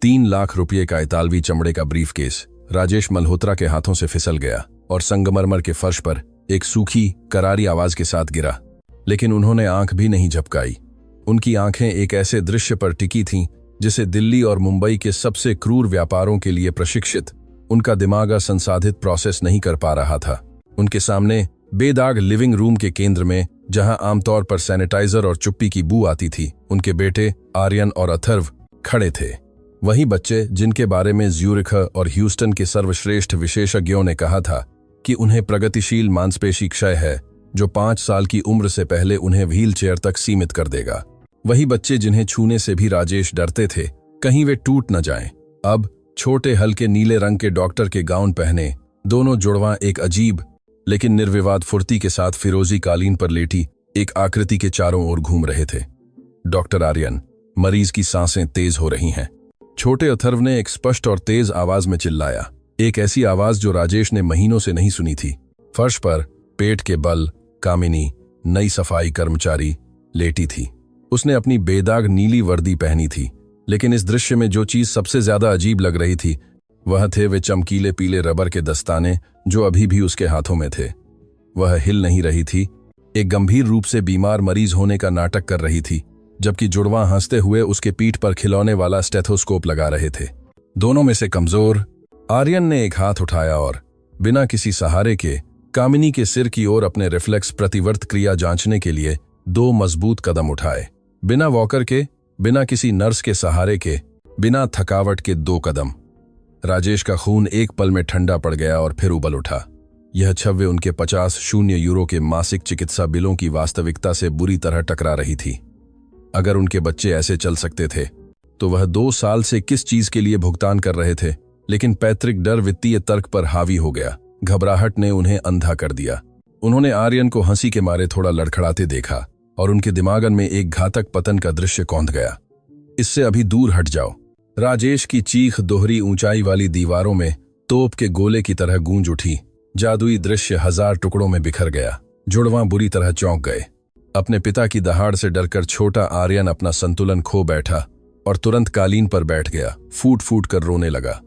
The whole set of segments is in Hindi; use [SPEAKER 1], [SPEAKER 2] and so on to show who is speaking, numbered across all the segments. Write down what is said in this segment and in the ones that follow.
[SPEAKER 1] 3 लाख रुपये का इतालवी चमड़े का ब्रीफकेस राजेश मल्होत्रा के हाथों से फिसल गया और संगमरमर के फर्श पर एक सूखी करारी आवाज के साथ गिरा। लेकिन उन्होंने आंख भी नहीं झपकाई। उनकी आंखें एक ऐसे दृश्य पर टिकी थीं जिसे दिल्ली और मुंबई के सबसे क्रूर व्यापारों के लिए प्रशिक्षित उनका दिमाग संसाधित प्रोसेस नहीं कर पा रहा था। उनके सामने बेदाग लिविंग रूम के केंद्र में, जहां आमतौर पर सैनिटाइजर और चुप्पी की बू आती थी, उनके बेटे आर्यन और अथर्व खड़े थे। वही बच्चे जिनके बारे में ज्यूरिख और ह्यूस्टन के सर्वश्रेष्ठ विशेषज्ञों ने कहा था कि उन्हें प्रगतिशील मांसपेशी क्षय है जो 5 साल की उम्र से पहले उन्हें व्हील चेयर तक सीमित कर देगा। वही बच्चे जिन्हें छूने से भी राजेश डरते थे, कहीं वे टूट न जाएं। अब छोटे हल्के नीले रंग के डॉक्टर के गाउन पहने दोनों जुड़वां एक अजीब लेकिन निर्विवाद फुर्ती के साथ फिरोजी कालीन पर लेटी एक आकृति के चारों ओर घूम रहे थे। डॉक्टर आर्यन, मरीज की सांसें तेज हो रही हैं। छोटे अथर्व ने एक स्पष्ट और तेज आवाज में चिल्लाया, एक ऐसी आवाज जो राजेश ने महीनों से नहीं सुनी थी। फर्श पर पेट के बल कामिनी, नई सफाई कर्मचारी, लेटी थी। उसने अपनी बेदाग नीली वर्दी पहनी थी, लेकिन इस दृश्य में जो चीज सबसे ज्यादा अजीब लग रही थी वह थे वे चमकीले पीले रबर के दस्ताने जो अभी भी उसके हाथों में थे। वह हिल नहीं रही थी, एक गंभीर रूप से बीमार मरीज होने का नाटक कर रही थी, जबकि जुड़वां हंसते हुए उसके पीठ पर खिलौने वाला स्टेथोस्कोप लगा रहे थे। दोनों में से कमजोर आर्यन ने एक हाथ उठाया और बिना किसी सहारे के कामिनी के सिर की ओर अपने रिफ्लेक्स प्रतिवर्त क्रिया जांचने के लिए 2 मजबूत कदम उठाए। बिना वॉकर के, बिना किसी नर्स के सहारे के, बिना थकावट के 2 कदम। राजेश का खून एक पल में ठंडा पड़ गया और फिर उबल उठा। यह छव्वे उनके 50 यूरो के मासिक चिकित्सा बिलों की वास्तविकता से बुरी तरह टकरा रही थी। अगर उनके बच्चे ऐसे चल सकते थे तो वह 2 साल से किस चीज के लिए भुगतान कर रहे थे। लेकिन पैतृक डर वित्तीय तर्क पर हावी हो गया। घबराहट ने उन्हें अंधा कर दिया। उन्होंने आर्यन को हंसी के मारे थोड़ा लड़खड़ाते देखा और उनके दिमागन में एक घातक पतन का दृश्य कौंध गया। इससे अभी दूर हट जाओ। राजेश की चीख दोहरी ऊंचाई वाली दीवारों में तोप के गोले की तरह गूंज उठी। जादुई दृश्य 1000 टुकड़ों में बिखर गया। जुड़वां बुरी तरह चौंक गए। अपने पिता की दहाड़ से डरकर छोटा आर्यन अपना संतुलन खो बैठा और तुरंत कालीन पर बैठ गया, फूट फूट कर रोने लगा।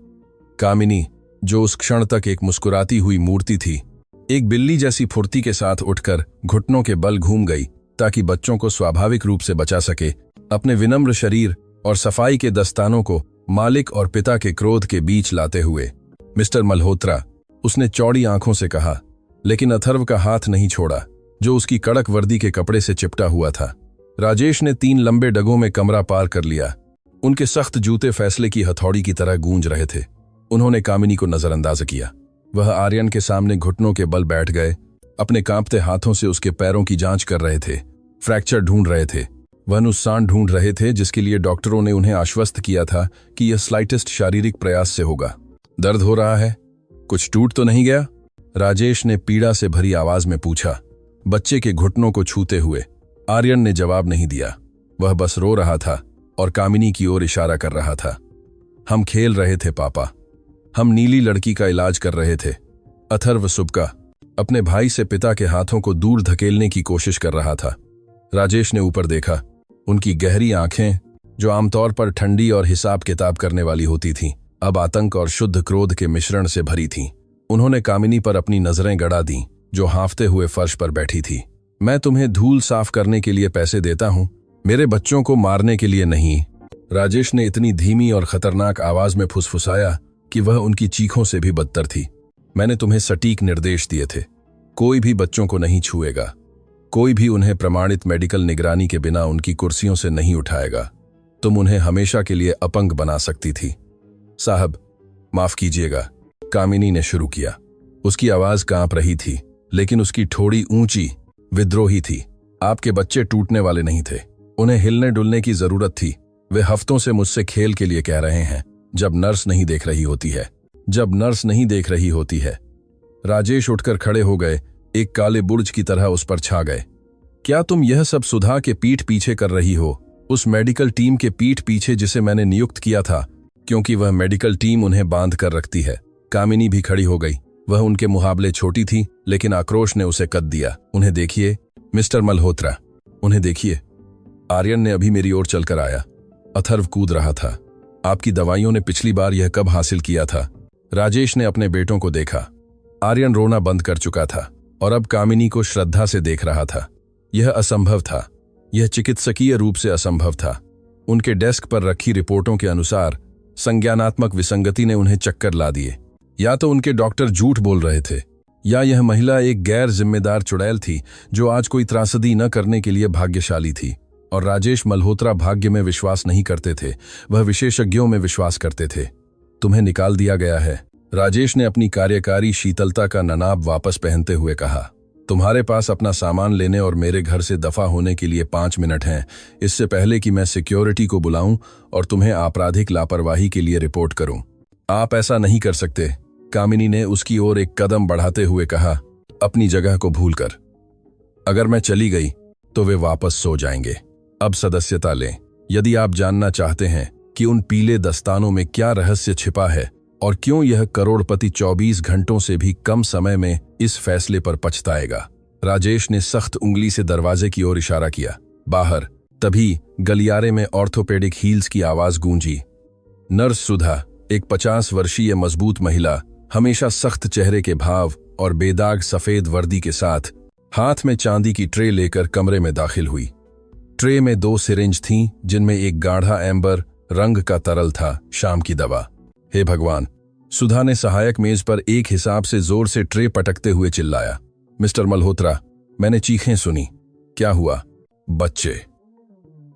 [SPEAKER 1] कामिनी, जो उस क्षण तक एक मुस्कुराती हुई मूर्ति थी, एक बिल्ली जैसी फुर्ती के साथ उठकर घुटनों के बल घूम गई ताकि बच्चों को स्वाभाविक रूप से बचा सके। अपने विनम्र शरीर और सफाई के दस्तानों को मालिक और पिता के क्रोध के बीच लाते हुए, मिस्टर मल्होत्रा, उसने चौड़ी आंखों से कहा, लेकिन अथर्व का हाथ नहीं छोड़ा जो उसकी कड़क वर्दी के कपड़े से चिपटा हुआ था। राजेश ने 3 लंबे डगों में कमरा पार कर लिया। उनके सख्त जूते फैसले की हथौड़ी की तरह गूंज रहे थे। उन्होंने कामिनी को नजरअंदाज किया। वह आर्यन के सामने घुटनों के बल बैठ गए, अपने कांपते हाथों से उसके पैरों की जांच कर रहे थे, फ्रैक्चर ढूंढ रहे थे, वह नुकसान ढूंढ रहे थे जिसके लिए डॉक्टरों ने उन्हें आश्वस्त किया था कि यह स्लाइटेस्ट शारीरिक प्रयास से होगा। दर्द हो रहा है? कुछ टूट तो नहीं गया? राजेश ने पीड़ा से भरी आवाज में पूछा, बच्चे के घुटनों को छूते हुए। आर्यन ने जवाब नहीं दिया। वह बस रो रहा था और कामिनी की ओर इशारा कर रहा था। हम खेल रहे थे पापा, हम नीली लड़की का इलाज कर रहे थे। अथर्व सुबका अपने भाई से पिता के हाथों को दूर धकेलने की कोशिश कर रहा था। राजेश ने ऊपर देखा। उनकी गहरी आंखें, जो आमतौर पर ठंडी और हिसाब किताब करने वाली होती थीं, अब आतंक और शुद्ध क्रोध के मिश्रण से भरी थीं। उन्होंने कामिनी पर अपनी नजरें गड़ा दीं, जो हाँफते हुए फर्श पर बैठी थी। मैं तुम्हें धूल साफ करने के लिए पैसे देता हूं, मेरे बच्चों को मारने के लिए नहीं। राजेश ने इतनी धीमी और खतरनाक आवाज में फुसफुसाया कि वह उनकी चीखों से भी बदतर थी। मैंने तुम्हें सटीक निर्देश दिए थे, कोई भी बच्चों को नहीं छुएगा, कोई भी उन्हें प्रमाणित मेडिकल निगरानी के बिना उनकी कुर्सियों से नहीं उठाएगा। तुम उन्हें हमेशा के लिए अपंग बना सकती थी। साहब, माफ कीजिएगा, कामिनी ने शुरू किया। उसकी आवाज कांप रही थी, लेकिन उसकी ठोड़ी ऊंची, विद्रोही थी। आपके बच्चे टूटने वाले नहीं थे, उन्हें हिलने डुलने की जरूरत थी। वे हफ्तों से मुझसे खेल के लिए कह रहे हैं, जब नर्स नहीं देख रही होती है, जब नर्स नहीं देख रही होती है। राजेश उठकर खड़े हो गए, एक काले बुर्ज की तरह उस पर छा गए। क्या तुम यह सब सुधा के पीठ पीछे कर रही हो? उस मेडिकल टीम के पीठ पीछे जिसे मैंने नियुक्त किया था, क्योंकि वह मेडिकल टीम उन्हें बांध कर रखती है। कामिनी भी खड़ी हो गई। वह उनके मुकाबले छोटी थी, लेकिन आक्रोश ने उसे कद दिया। उन्हें देखिए मिस्टर मल्होत्रा, उन्हें देखिए। आर्यन ने अभी मेरी ओर चलकर आया। अथर्व कूद रहा था। आपकी दवाइयों ने पिछली बार यह कब हासिल किया था? राजेश ने अपने बेटों को देखा। आर्यन रोना बंद कर चुका था और अब कामिनी को श्रद्धा से देख रहा था। यह असंभव था। यह चिकित्सकीय रूप से असंभव था। उनके डेस्क पर रखी रिपोर्टों के अनुसार संज्ञानात्मक विसंगति ने उन्हें चक्कर ला दिए। या तो उनके डॉक्टर झूठ बोल रहे थे, या यह महिला एक गैर जिम्मेदार चुड़ैल थी जो आज कोई त्रासदी न करने के लिए भाग्यशाली थी। और राजेश मल्होत्रा भाग्य में विश्वास नहीं करते थे, वह विशेषज्ञों में विश्वास करते थे। तुम्हें निकाल दिया गया है, राजेश ने अपनी कार्यकारी शीतलता का ननाब वापस पहनते हुए कहा। तुम्हारे पास अपना सामान लेने और मेरे घर से दफा होने के लिए 5 मिनट हैं, इससे पहले कि मैं सिक्योरिटी को बुलाऊं और तुम्हें आपराधिक लापरवाही के लिए रिपोर्ट करूं। आप ऐसा नहीं कर सकते, कामिनी ने उसकी ओर एक कदम बढ़ाते हुए कहा, अपनी जगह को भूलकर। अगर मैं चली गई तो वे वापस सो जाएंगे। अब सदस्यता लें। यदि आप जानना चाहते हैं कि उन पीले दस्तानों में क्या रहस्य छिपा है और क्यों यह करोड़पति 24 घंटों से भी कम समय में इस फैसले पर पछताएगा। राजेश ने सख्त उंगली से दरवाजे की ओर इशारा किया। बाहर तभी गलियारे में ऑर्थोपेडिक हील्स की आवाज गूंजी। नर्स सुधा, एक 50 वर्षीय मजबूत महिला, हमेशा सख्त चेहरे के भाव और बेदाग सफेद वर्दी के साथ हाथ में चांदी की ट्रे लेकर कमरे में दाखिल हुई। ट्रे में 2 सिरिंज थीं, जिनमें एक गाढ़ा एम्बर रंग का तरल था, शाम की दवा। हे भगवान, सुधा ने सहायक मेज पर एक हिसाब से जोर से ट्रे पटकते हुए चिल्लाया। मिस्टर मल्होत्रा, मैंने चीखें सुनी। क्या हुआ? बच्चे।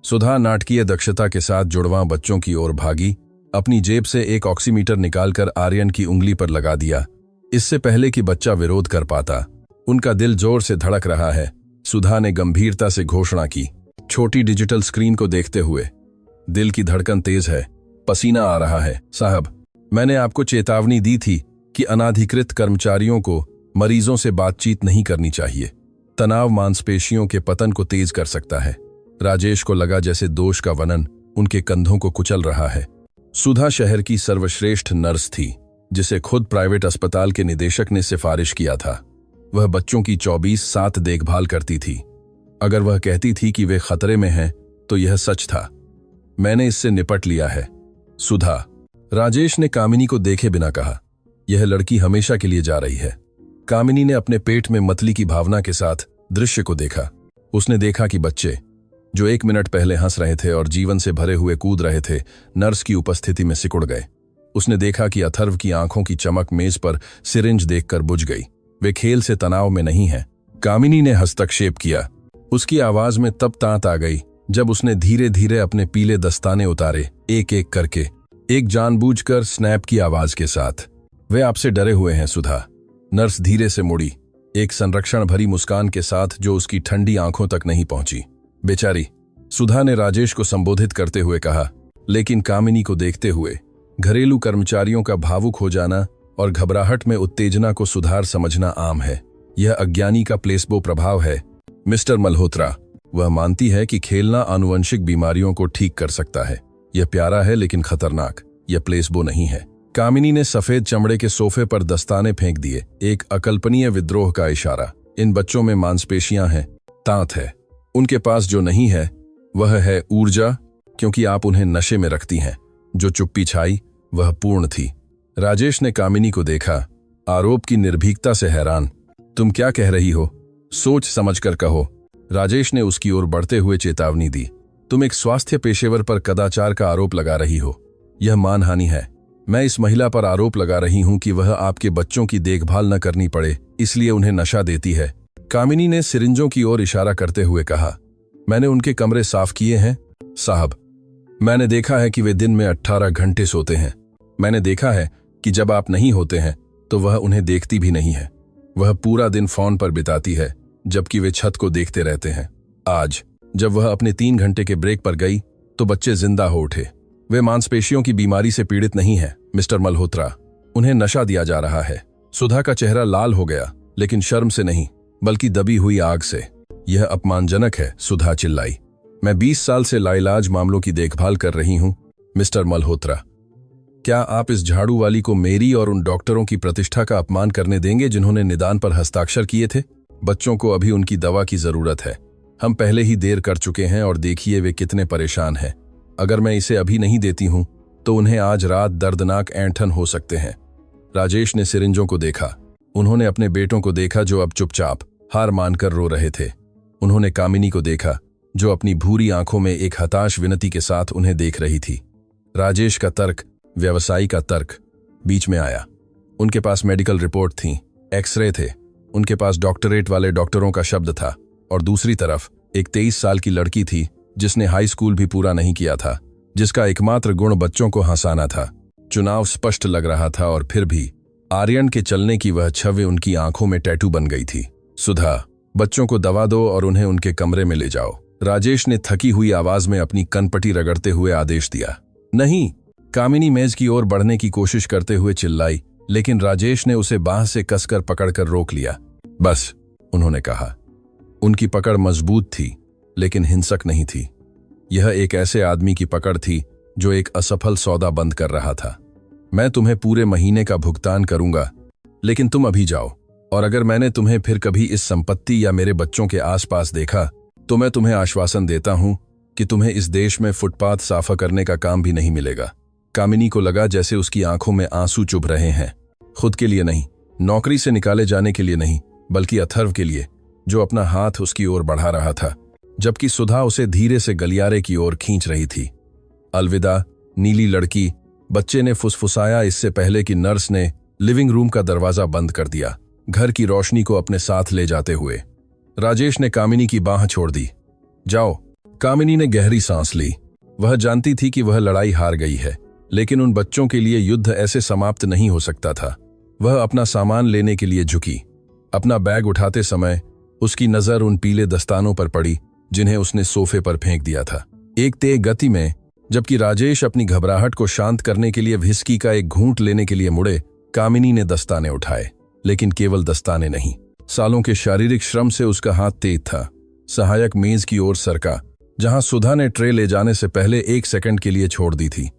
[SPEAKER 1] सुधा नाटकीय दक्षता के साथ जुड़वां बच्चों की ओर भागी, अपनी जेब से एक ऑक्सीमीटर निकालकर आर्यन की उंगली पर लगा दिया, इससे पहले कि बच्चा विरोध कर पाता। उनका दिल जोर से धड़क रहा है, सुधा ने गंभीरता से घोषणा की, छोटी डिजिटल स्क्रीन को देखते हुए। दिल की धड़कन तेज है, पसीना आ रहा है। साहब, मैंने आपको चेतावनी दी थी कि अनाधिकृत कर्मचारियों को मरीजों से बातचीत नहीं करनी चाहिए। तनाव मांसपेशियों के पतन को तेज कर सकता है। राजेश को लगा जैसे दोष का वनन उनके कंधों को कुचल रहा है। सुधा शहर की सर्वश्रेष्ठ नर्स थी, जिसे खुद प्राइवेट अस्पताल के निदेशक ने सिफारिश किया था। वह बच्चों की 24/7 देखभाल करती थी। अगर वह कहती थी कि वे खतरे में हैं, तो यह सच था। मैंने इससे निपट लिया है। सुधा, राजेश ने कामिनी को देखे बिना कहा। यह लड़की हमेशा के लिए जा रही है। कामिनी ने अपने पेट में मतली की भावना के साथ दृश्य को देखा। उसने देखा कि बच्चे, जो 1 मिनट पहले हंस रहे थे और जीवन से भरे हुए कूद रहे थे, नर्स की उपस्थिति में सिकुड़ गए। उसने देखा कि अथर्व की आंखों की चमक मेज पर सिरिंज देखकर बुझ गई। वे खेल से तनाव में नहीं हैं। कामिनी ने हस्तक्षेप किया। उसकी आवाज में तब तांत आ गई जब उसने धीरे धीरे अपने पीले दस्ताने उतारे, एक एक करके, एक जानबूझकर स्नैप की आवाज के साथ। वे आपसे डरे हुए हैं सुधा। नर्स धीरे से मुड़ी, एक संरक्षण भरी मुस्कान के साथ जो उसकी ठंडी आंखों तक नहीं पहुंची। बेचारी, सुधा ने राजेश को संबोधित करते हुए कहा। लेकिन कामिनी को देखते हुए घरेलू कर्मचारियों का भावुक हो जाना और घबराहट में उत्तेजना को सुधार समझना आम है। यह अज्ञानी का प्लेसबो प्रभाव है। मिस्टर मल्होत्रा, वह मानती है कि खेलना आनुवंशिक बीमारियों को ठीक कर सकता है। यह प्यारा है लेकिन खतरनाक। यह प्लेसबो नहीं है। कामिनी ने सफेद चमड़े के सोफे पर दस्ताने फेंक दिए, एक अकल्पनीय विद्रोह का इशारा। इन बच्चों में मांसपेशियां हैं, तांत है। उनके पास जो नहीं है वह है ऊर्जा, क्योंकि आप उन्हें नशे में रखती हैं। जो चुप्पी छाई वह पूर्ण थी। राजेश ने कामिनी को देखा, आरोप की निर्भीकता से हैरान। तुम क्या कह रही हो? सोच समझकर कहो। राजेश ने उसकी ओर बढ़ते हुए चेतावनी दी। तुम एक स्वास्थ्य पेशेवर पर कदाचार का आरोप लगा रही हो। यह मानहानि है। मैं इस महिला पर आरोप लगा रही हूं कि वह आपके बच्चों की देखभाल न करनी पड़े, इसलिए उन्हें नशा देती है। कामिनी ने सिरिंजों की ओर इशारा करते हुए कहा। मैंने उनके कमरे साफ किए हैं साहब। मैंने देखा है कि वे दिन में 18 घंटे सोते हैं। मैंने देखा है कि जब आप नहीं होते हैं तो वह उन्हें देखती भी नहीं है। वह पूरा दिन फोन पर बिताती है, जबकि वे छत को देखते रहते हैं। आज जब वह अपने 3 घंटे के ब्रेक पर गई तो बच्चे जिंदा हो उठे। वे मांसपेशियों की बीमारी से पीड़ित नहीं है मिस्टर मल्होत्रा। उन्हें नशा दिया जा रहा है। सुधा का चेहरा लाल हो गया, लेकिन शर्म से नहीं, बल्कि दबी हुई आग से। यह अपमानजनक है, सुधा चिल्लाई। मैं 20 साल से लाइलाज मामलों की देखभाल कर रही हूं मिस्टर मल्होत्रा। क्या आप इस झाड़ू वाली को मेरी और उन डॉक्टरों की प्रतिष्ठा का अपमान करने देंगे जिन्होंने निदान पर हस्ताक्षर किए थे? बच्चों को अभी उनकी दवा की जरूरत है। हम पहले ही देर कर चुके हैं और देखिए वे कितने परेशान हैं। अगर मैं इसे अभी नहीं देती हूं तो उन्हें आज रात दर्दनाक ऐंठन हो सकते हैं। राजेश ने सिरिंजों को देखा। उन्होंने अपने बेटों को देखा जो अब चुपचाप हार मानकर रो रहे थे। उन्होंने कामिनी को देखा जो अपनी भूरी आंखों में एक हताश विनती के साथ उन्हें देख रही थी। राजेश का तर्क, व्यवसायी का तर्क बीच में आया। उनके पास मेडिकल रिपोर्ट थी, एक्सरे थे, उनके पास डॉक्टरेट वाले डॉक्टरों का शब्द था, और दूसरी तरफ एक 23 साल की लड़की थी जिसने हाई स्कूल भी पूरा नहीं किया था, जिसका एकमात्र गुण बच्चों को हंसाना था। चुनाव स्पष्ट लग रहा था और फिर भी आर्यन के चलने की वह छवि उनकी आंखों में टैटू बन गई थी। सुधा, बच्चों को दवा दो और उन्हें उनके कमरे में ले जाओ, राजेश ने थकी हुई आवाज में अपनी कनपटी रगड़ते हुए आदेश दिया। नहीं, कामिनी मेज की ओर बढ़ने की कोशिश करते हुए चिल्लाई, लेकिन राजेश ने उसे बाह से कसकर पकड़कर रोक लिया। बस, उन्होंने कहा। उनकी पकड़ मजबूत थी लेकिन हिंसक नहीं थी। यह एक ऐसे आदमी की पकड़ थी जो एक असफल सौदा बंद कर रहा था। मैं तुम्हें पूरे महीने का भुगतान करूंगा, लेकिन तुम अभी जाओ, और अगर मैंने तुम्हें फिर कभी इस संपत्ति या मेरे बच्चों के आसपास देखा तो मैं तुम्हें आश्वासन देता हूं कि तुम्हें इस देश में फुटपाथ साफा करने का काम भी नहीं मिलेगा। कामिनी को लगा जैसे उसकी आंखों में आंसू चुभ रहे हैं। खुद के लिए नहीं, नौकरी से निकाले जाने के लिए नहीं, बल्कि अथर्व के लिए, जो अपना हाथ उसकी ओर बढ़ा रहा था, जबकि सुधा उसे धीरे से गलियारे की ओर खींच रही थी। अलविदा, नीली लड़की, बच्चे ने फुसफुसाया इससे पहले कि नर्स ने लिविंग रूम का दरवाजा बंद कर दिया, घर की रोशनी को अपने साथ ले जाते हुए। राजेश ने कामिनी की बाह छोड़ दी। जाओ। कामिनी ने गहरी सांस ली। वह जानती थी कि वह लड़ाई हार गई है, लेकिन उन बच्चों के लिए युद्ध ऐसे समाप्त नहीं हो सकता था। वह अपना सामान लेने के लिए झुकी। अपना बैग उठाते समय उसकी नजर उन पीले दस्तानों पर पड़ी जिन्हें उसने सोफे पर फेंक दिया था। एक तेज गति में, जबकि राजेश अपनी घबराहट को शांत करने के लिए व्हिस्की का एक घूंट लेने के लिए मुड़े, कामिनी ने दस्ताने उठाए, लेकिन केवल दस्ताने नहीं। सालों के शारीरिक श्रम से उसका हाथ तेज था। सहायक मेज की ओर सरका, जहां सुधा ने ट्रे ले जाने से पहले 1 सेकंड के लिए छोड़ दी थी।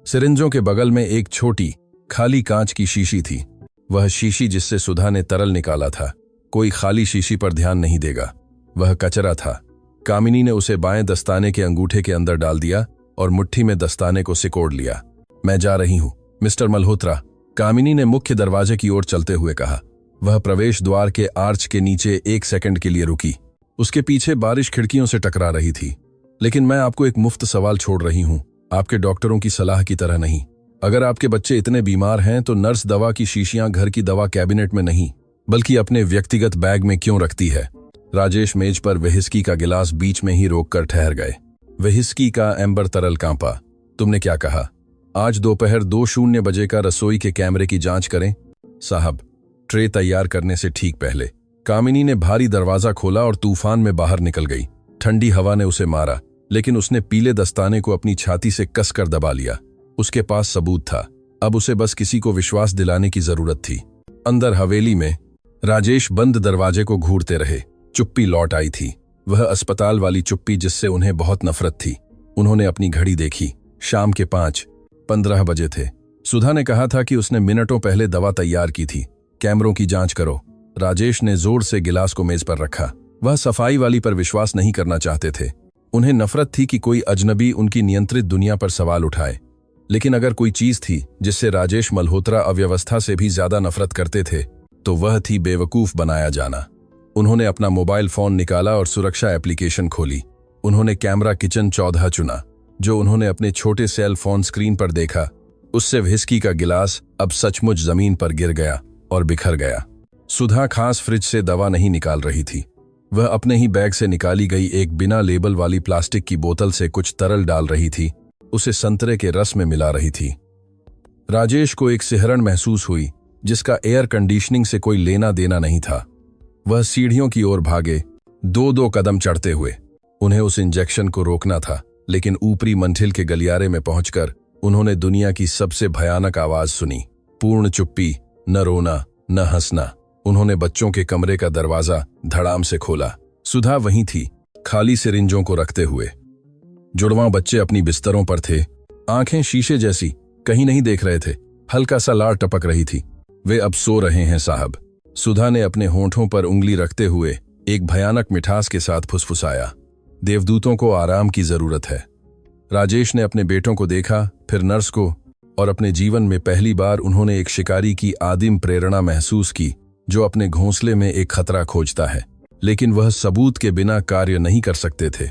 [SPEAKER 1] सिरिंजों के बगल में एक छोटी खाली कांच की शीशी थी, वह शीशी जिससे सुधा ने तरल निकाला था। कोई खाली शीशी पर ध्यान नहीं देगा, वह कचरा था। कामिनी ने उसे बाएं दस्ताने के अंगूठे के अंदर डाल दिया और मुट्ठी में दस्ताने को सिकोड़ लिया। मैं जा रही हूं, मिस्टर मल्होत्रा, कामिनी ने मुख्य दरवाजे की ओर चलते हुए कहा। वह प्रवेश द्वार के आर्च के नीचे 1 सेकंड के लिए रुकी। उसके पीछे बारिश खिड़कियों से टकरा रही थी। लेकिन मैं आपको एक मुफ्त सवाल छोड़ रही हूं, आपके डॉक्टरों की सलाह की तरह नहीं। अगर आपके बच्चे इतने बीमार हैं तो नर्स दवा की शीशियां घर की दवा कैबिनेट में नहीं, बल्कि अपने व्यक्तिगत बैग में क्यों रखती है? राजेश मेज पर व्हिस्की का गिलास बीच में ही रोककर ठहर गए। व्हिस्की का एम्बर तरल कांपा। तुमने क्या कहा? आज दोपहर 2:00 बजे का रसोई के कैमरे की जांच करें? साहब, ट्रे तैयार करने से ठीक पहले। कामिनी ने भारी दरवाजा खोला और तूफान में बाहर निकल गई। ठंडी हवा ने उसे मारा, लेकिन उसने पीले दस्ताने को अपनी छाती से कसकर दबा लिया। उसके पास सबूत था, अब उसे बस किसी को विश्वास दिलाने की जरूरत थी। अंदर हवेली में राजेश बंद दरवाजे को घूरते रहे। चुप्पी लौट आई थी, वह अस्पताल वाली चुप्पी जिससे उन्हें बहुत नफरत थी। उन्होंने अपनी घड़ी देखी। शाम के 5:15 बजे थे। सुधा ने कहा था कि उसने मिनटों पहले दवा तैयार की थी। कैमरों की जांच करो। राजेश ने जोर से गिलास को मेज पर रखा। वह सफाई वाली पर विश्वास नहीं करना चाहते थे। उन्हें नफरत थी कि कोई अजनबी उनकी नियंत्रित दुनिया पर सवाल उठाए। लेकिन अगर कोई चीज थी जिससे राजेश मल्होत्रा अव्यवस्था से भी ज्यादा नफरत करते थे, तो वह थी बेवकूफ बनाया जाना। उन्होंने अपना मोबाइल फोन निकाला और सुरक्षा एप्लीकेशन खोली। उन्होंने कैमरा किचन 14 चुना। जो उन्होंने अपने छोटे सेल फोन स्क्रीन पर देखा, उससे व्हिस्की का गिलास अब सचमुच जमीन पर गिर गया और बिखर गया। सुधा खास फ्रिज से दवा नहीं निकाल रही थी। वह अपने ही बैग से निकाली गई एक बिना लेबल वाली प्लास्टिक की बोतल से कुछ तरल डाल रही थी, उसे संतरे के रस में मिला रही थी। राजेश को एक सिहरन महसूस हुई जिसका एयर कंडीशनिंग से कोई लेना देना नहीं था। वह सीढ़ियों की ओर भागे, 2-2 कदम चढ़ते हुए। उन्हें उस इंजेक्शन को रोकना था, लेकिन ऊपरी मंजिल के गलियारे में पहुंचकर उन्होंने दुनिया की सबसे भयानक आवाज सुनी। पूर्ण चुप्पी, न रोना न हंसना। उन्होंने बच्चों के कमरे का दरवाजा धड़ाम से खोला। सुधा वहीं थी, खाली सिरिंजों को रखते हुए। जुड़वां बच्चे अपनी बिस्तरों पर थे, आंखें शीशे जैसी, कहीं नहीं देख रहे थे। हल्का सा लार टपक रही थी। वे अब सो रहे हैं साहब। सुधा ने अपने होंठों पर उंगली रखते हुए एक भयानक मिठास के साथ फुसफुसाया। देवदूतों को आराम की जरूरत है। राजेश ने अपने बेटों को देखा, फिर नर्स को, और अपने जीवन में पहली बार उन्होंने एक शिकारी की आदिम प्रेरणा महसूस की जो अपने घोंसले में एक खतरा खोजता है, लेकिन वह सबूत के बिना कार्य नहीं कर सकते थे।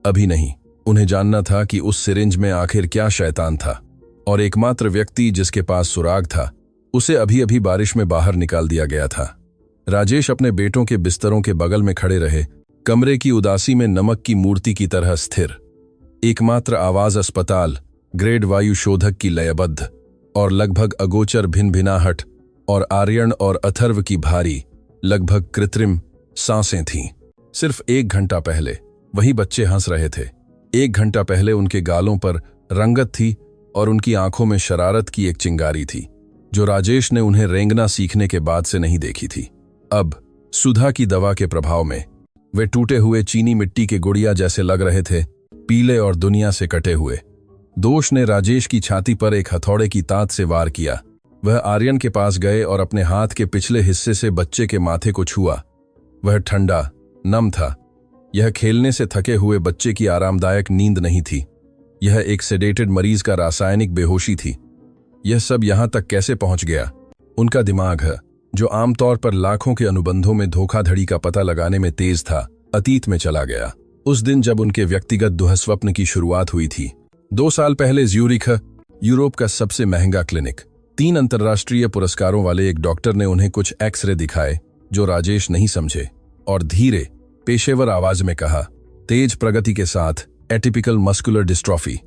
[SPEAKER 1] अभी नहीं। उन्हें जानना था कि उस सिरिंज में आखिर क्या शैतान था, और एकमात्र व्यक्ति जिसके पास सुराग था उसे अभी अभी बारिश में बाहर निकाल दिया गया था। राजेश अपने बेटों के बिस्तरों के बगल में खड़े रहे, कमरे की उदासी में नमक की मूर्ति की तरह स्थिर। एकमात्र आवाज अस्पताल ग्रेड वायु शोधक की लयबद्ध और लगभग अगोचर भिनभिनाहट और आर्यन और अथर्व की भारी, लगभग कृत्रिम सांसें थीं। सिर्फ 1 घंटा पहले वही बच्चे हंस रहे थे। 1 घंटा पहले उनके गालों पर रंगत थी और उनकी आंखों में शरारत की एक चिंगारी थी जो राजेश ने उन्हें रेंगना सीखने के बाद से नहीं देखी थी। अब सुधा की दवा के प्रभाव में वे टूटे हुए चीनी मिट्टी के गुड़िया जैसे लग रहे थे, पीले और दुनिया से कटे हुए। दोष ने राजेश की छाती पर एक हथौड़े की तांत से वार किया। वह आर्यन के पास गए और अपने हाथ के पिछले हिस्से से बच्चे के माथे को छुआ। वह ठंडा, नम था। यह खेलने से थके हुए बच्चे की आरामदायक नींद नहीं थी, यह एक सेडेटेड मरीज का रासायनिक बेहोशी थी। यह सब यहां तक कैसे पहुंच गया? उनका दिमाग है, जो आमतौर पर लाखों के अनुबंधों में धोखाधड़ी का पता लगाने में तेज था, अतीत में चला गया। उस दिन जब उनके व्यक्तिगत दुःस्वप्न की शुरुआत हुई थी। 2 साल पहले ज्यूरिख, यूरोप का सबसे महंगा क्लिनिक। 3 अंतर्राष्ट्रीय पुरस्कारों वाले एक डॉक्टर ने उन्हें कुछ एक्सरे दिखाए जो राजेश नहीं समझे, और धीरे पेशेवर आवाज में कहा, तेज प्रगति के साथ एटिपिकल मस्कुलर डिस्ट्रॉफी।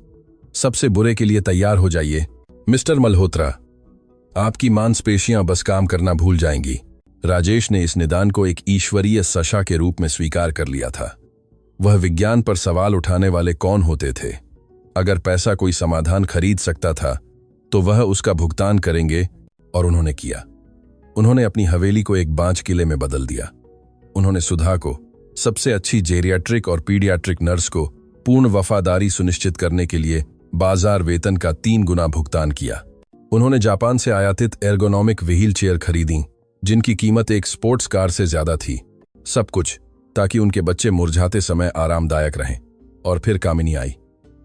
[SPEAKER 1] सबसे बुरे के लिए तैयार हो जाइए मिस्टर मल्होत्रा, आपकी मांसपेशियां बस काम करना भूल जाएंगी। राजेश ने इस निदान को एक ईश्वरीय सशा के रूप में स्वीकार कर लिया था। वह विज्ञान पर सवाल उठाने वाले कौन होते थे? अगर पैसा कोई समाधान खरीद सकता था तो वह उसका भुगतान करेंगे, और उन्होंने किया। उन्होंने अपनी हवेली को एक बांझ किले में बदल दिया। उन्होंने सुधा को, सबसे अच्छी जेरियाट्रिक और पीडियाट्रिक नर्स को, पूर्ण वफादारी सुनिश्चित करने के लिए बाजार वेतन का 3 गुना भुगतान किया। उन्होंने जापान से आयातित एर्गोनॉमिक व्हील चेयर खरीदी जिनकी कीमत एक स्पोर्ट्स कार से ज्यादा थी। सब कुछ ताकि उनके बच्चे मुरझाते समय आरामदायक रहें। और फिर कामिनी आई।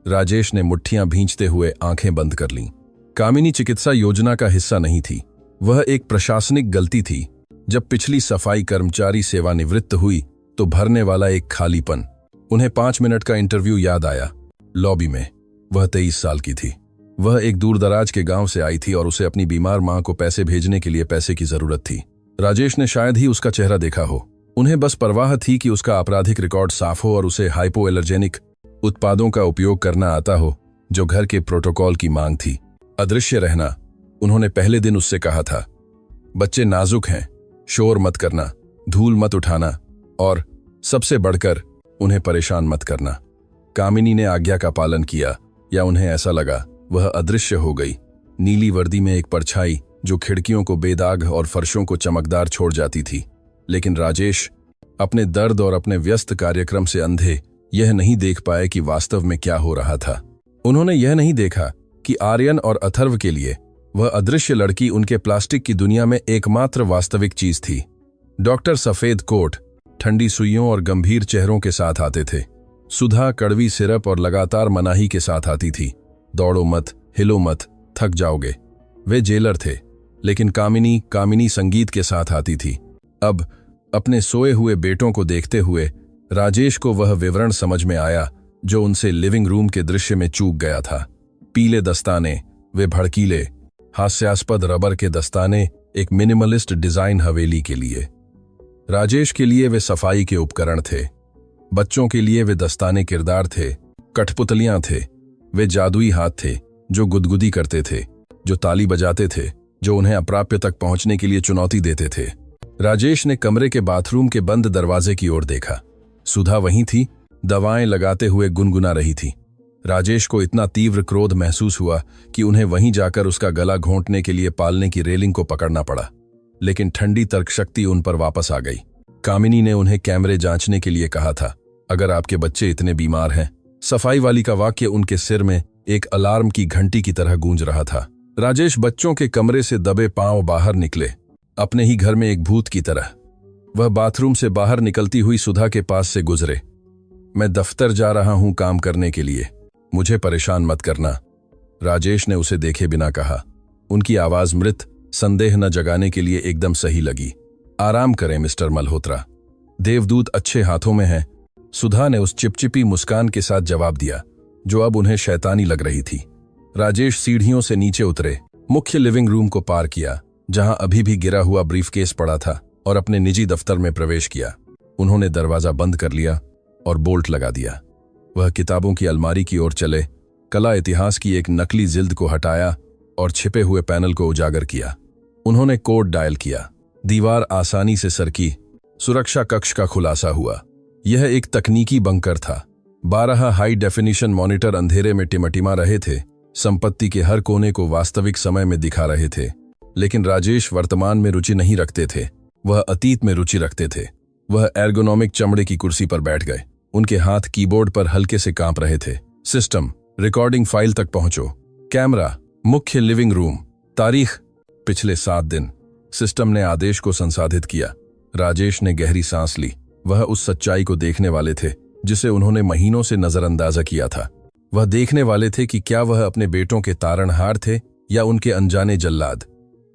[SPEAKER 1] राजेश ने मुट्ठियां भींचते हुए आंखें बंद कर लीं। कामिनी चिकित्सा योजना का हिस्सा नहीं थी, वह एक प्रशासनिक गलती थी। जब पिछली सफाई कर्मचारी सेवानिवृत्त हुई तो भरने वाला एक खालीपन। उन्हें 5 मिनट का इंटरव्यू याद आया। लॉबी में वह 23 साल की थी। वह एक दूरदराज के गांव से आई थी और उसे अपनी बीमार मां को पैसे भेजने के लिए पैसे की जरूरत थी। राजेश ने शायद ही उसका चेहरा देखा हो। उन्हें बस परवाह थी कि उसका आपराधिक रिकॉर्ड साफ हो और उसे हाइपोएलर्जेनिक उत्पादों का उपयोग करना आता हो, जो घर के प्रोटोकॉल की मांग थी। अदृश्य रहना, उन्होंने पहले दिन उससे कहा था। बच्चे नाजुक हैं, शोर मत करना, धूल मत उठाना, और सबसे बढ़कर उन्हें परेशान मत करना। कामिनी ने आज्ञा का पालन किया, या उन्हें ऐसा लगा। वह अदृश्य हो गई, नीली वर्दी में एक परछाई जो खिड़कियों को बेदाग और फर्शों को चमकदार छोड़ जाती थी। लेकिन राजेश अपने दर्द और अपने व्यस्त कार्यक्रम से अंधे यह नहीं देख पाए कि वास्तव में क्या हो रहा था। उन्होंने यह नहीं देखा कि आर्यन और अथर्व के लिए वह अदृश्य लड़की उनके प्लास्टिक की दुनिया में एकमात्र वास्तविक चीज थी। डॉक्टर सफेद कोट, ठंडी सुइयों और गंभीर चेहरों के साथ आते थे। सुधा कड़वी सिरप और लगातार मनाही के साथ आती थी। दौड़ो मत, हिलो मत, थक जाओगे। वे जेलर थे, लेकिन कामिनी संगीत के साथ आती थी। अब अपने सोए हुए बेटों को देखते हुए राजेश को वह विवरण समझ में आया जो उनसे लिविंग रूम के दृश्य में चूक गया था। पीले दस्ताने, वे भड़कीले, हास्यास्पद रबर के दस्ताने, एक मिनिमलिस्ट डिजाइन हवेली के लिए। राजेश के लिए वे सफाई के उपकरण थे। बच्चों के लिए वे दस्ताने किरदार थे, कठपुतलियां थे। वे जादुई हाथ थे जो गुदगुदी करते थे, जो ताली बजाते थे, जो उन्हें अप्राप्य तक पहुंचने के लिए चुनौती देते थे। राजेश ने कमरे के बाथरूम के बंद दरवाजे की ओर देखा। सुधा वहीं थी, दवाएं लगाते हुए गुनगुना रही थी। राजेश को इतना तीव्र क्रोध महसूस हुआ कि उन्हें वहीं जाकर उसका गला घोंटने के लिए पालने की रेलिंग को पकड़ना पड़ा। लेकिन ठंडी तर्कशक्ति उन पर वापस आ गई। कामिनी ने उन्हें कैमरे जांचने के लिए कहा था। अगर आपके बच्चे इतने बीमार हैं, सफाई वाली का वाक्य उनके सिर में एक अलार्म की घंटी की तरह गूंज रहा था। राजेश बच्चों के कमरे से दबे पांव बाहर निकले, अपने ही घर में एक भूत की तरह। वह बाथरूम से बाहर निकलती हुई सुधा के पास से गुजरे। मैं दफ्तर जा रहा हूं काम करने के लिए, मुझे परेशान मत करना, राजेश ने उसे देखे बिना कहा। उनकी आवाज मृत, संदेह न जगाने के लिए एकदम सही लगी। आराम करें मिस्टर मल्होत्रा, देवदूत अच्छे हाथों में है, सुधा ने उस चिपचिपी मुस्कान के साथ जवाब दिया जो अब उन्हें शैतानी लग रही थी। राजेश सीढ़ियों से नीचे उतरे, मुख्य लिविंग रूम को पार किया जहां अभी भी गिरा हुआ ब्रीफकेस पड़ा था, और अपने निजी दफ्तर में प्रवेश किया। उन्होंने दरवाजा बंद कर लिया और बोल्ट लगा दिया। वह किताबों की अलमारी की ओर चले, कला इतिहास की एक नकली जिल्द को हटाया और छिपे हुए पैनल को उजागर किया। उन्होंने कोड डायल किया। दीवार आसानी से सरकी। सुरक्षा कक्ष का खुलासा हुआ। यह एक तकनीकी बंकर था। 12 हाई डेफिनिशन मॉनिटर अंधेरे में टिमटिमा रहे थे, संपत्ति के हर कोने को वास्तविक समय में दिखा रहे थे। लेकिन राजेश वर्तमान में रुचि नहीं रखते थे, वह अतीत में रुचि रखते थे। वह एर्गोनॉमिक चमड़े की कुर्सी पर बैठ गए। उनके हाथ कीबोर्ड पर हल्के से कांप रहे थे। सिस्टम, रिकॉर्डिंग फाइल तक पहुंचो। कैमरा, मुख्य लिविंग रूम। तारीख, पिछले 7 दिन। सिस्टम ने आदेश को संसाधित किया। राजेश ने गहरी सांस ली। वह उस सच्चाई को देखने वाले थे जिसे उन्होंने महीनों से नजरअंदाजा किया था। वह देखने वाले थे कि क्या वह अपने बेटों के तारणहार थे या उनके अनजाने जल्लाद।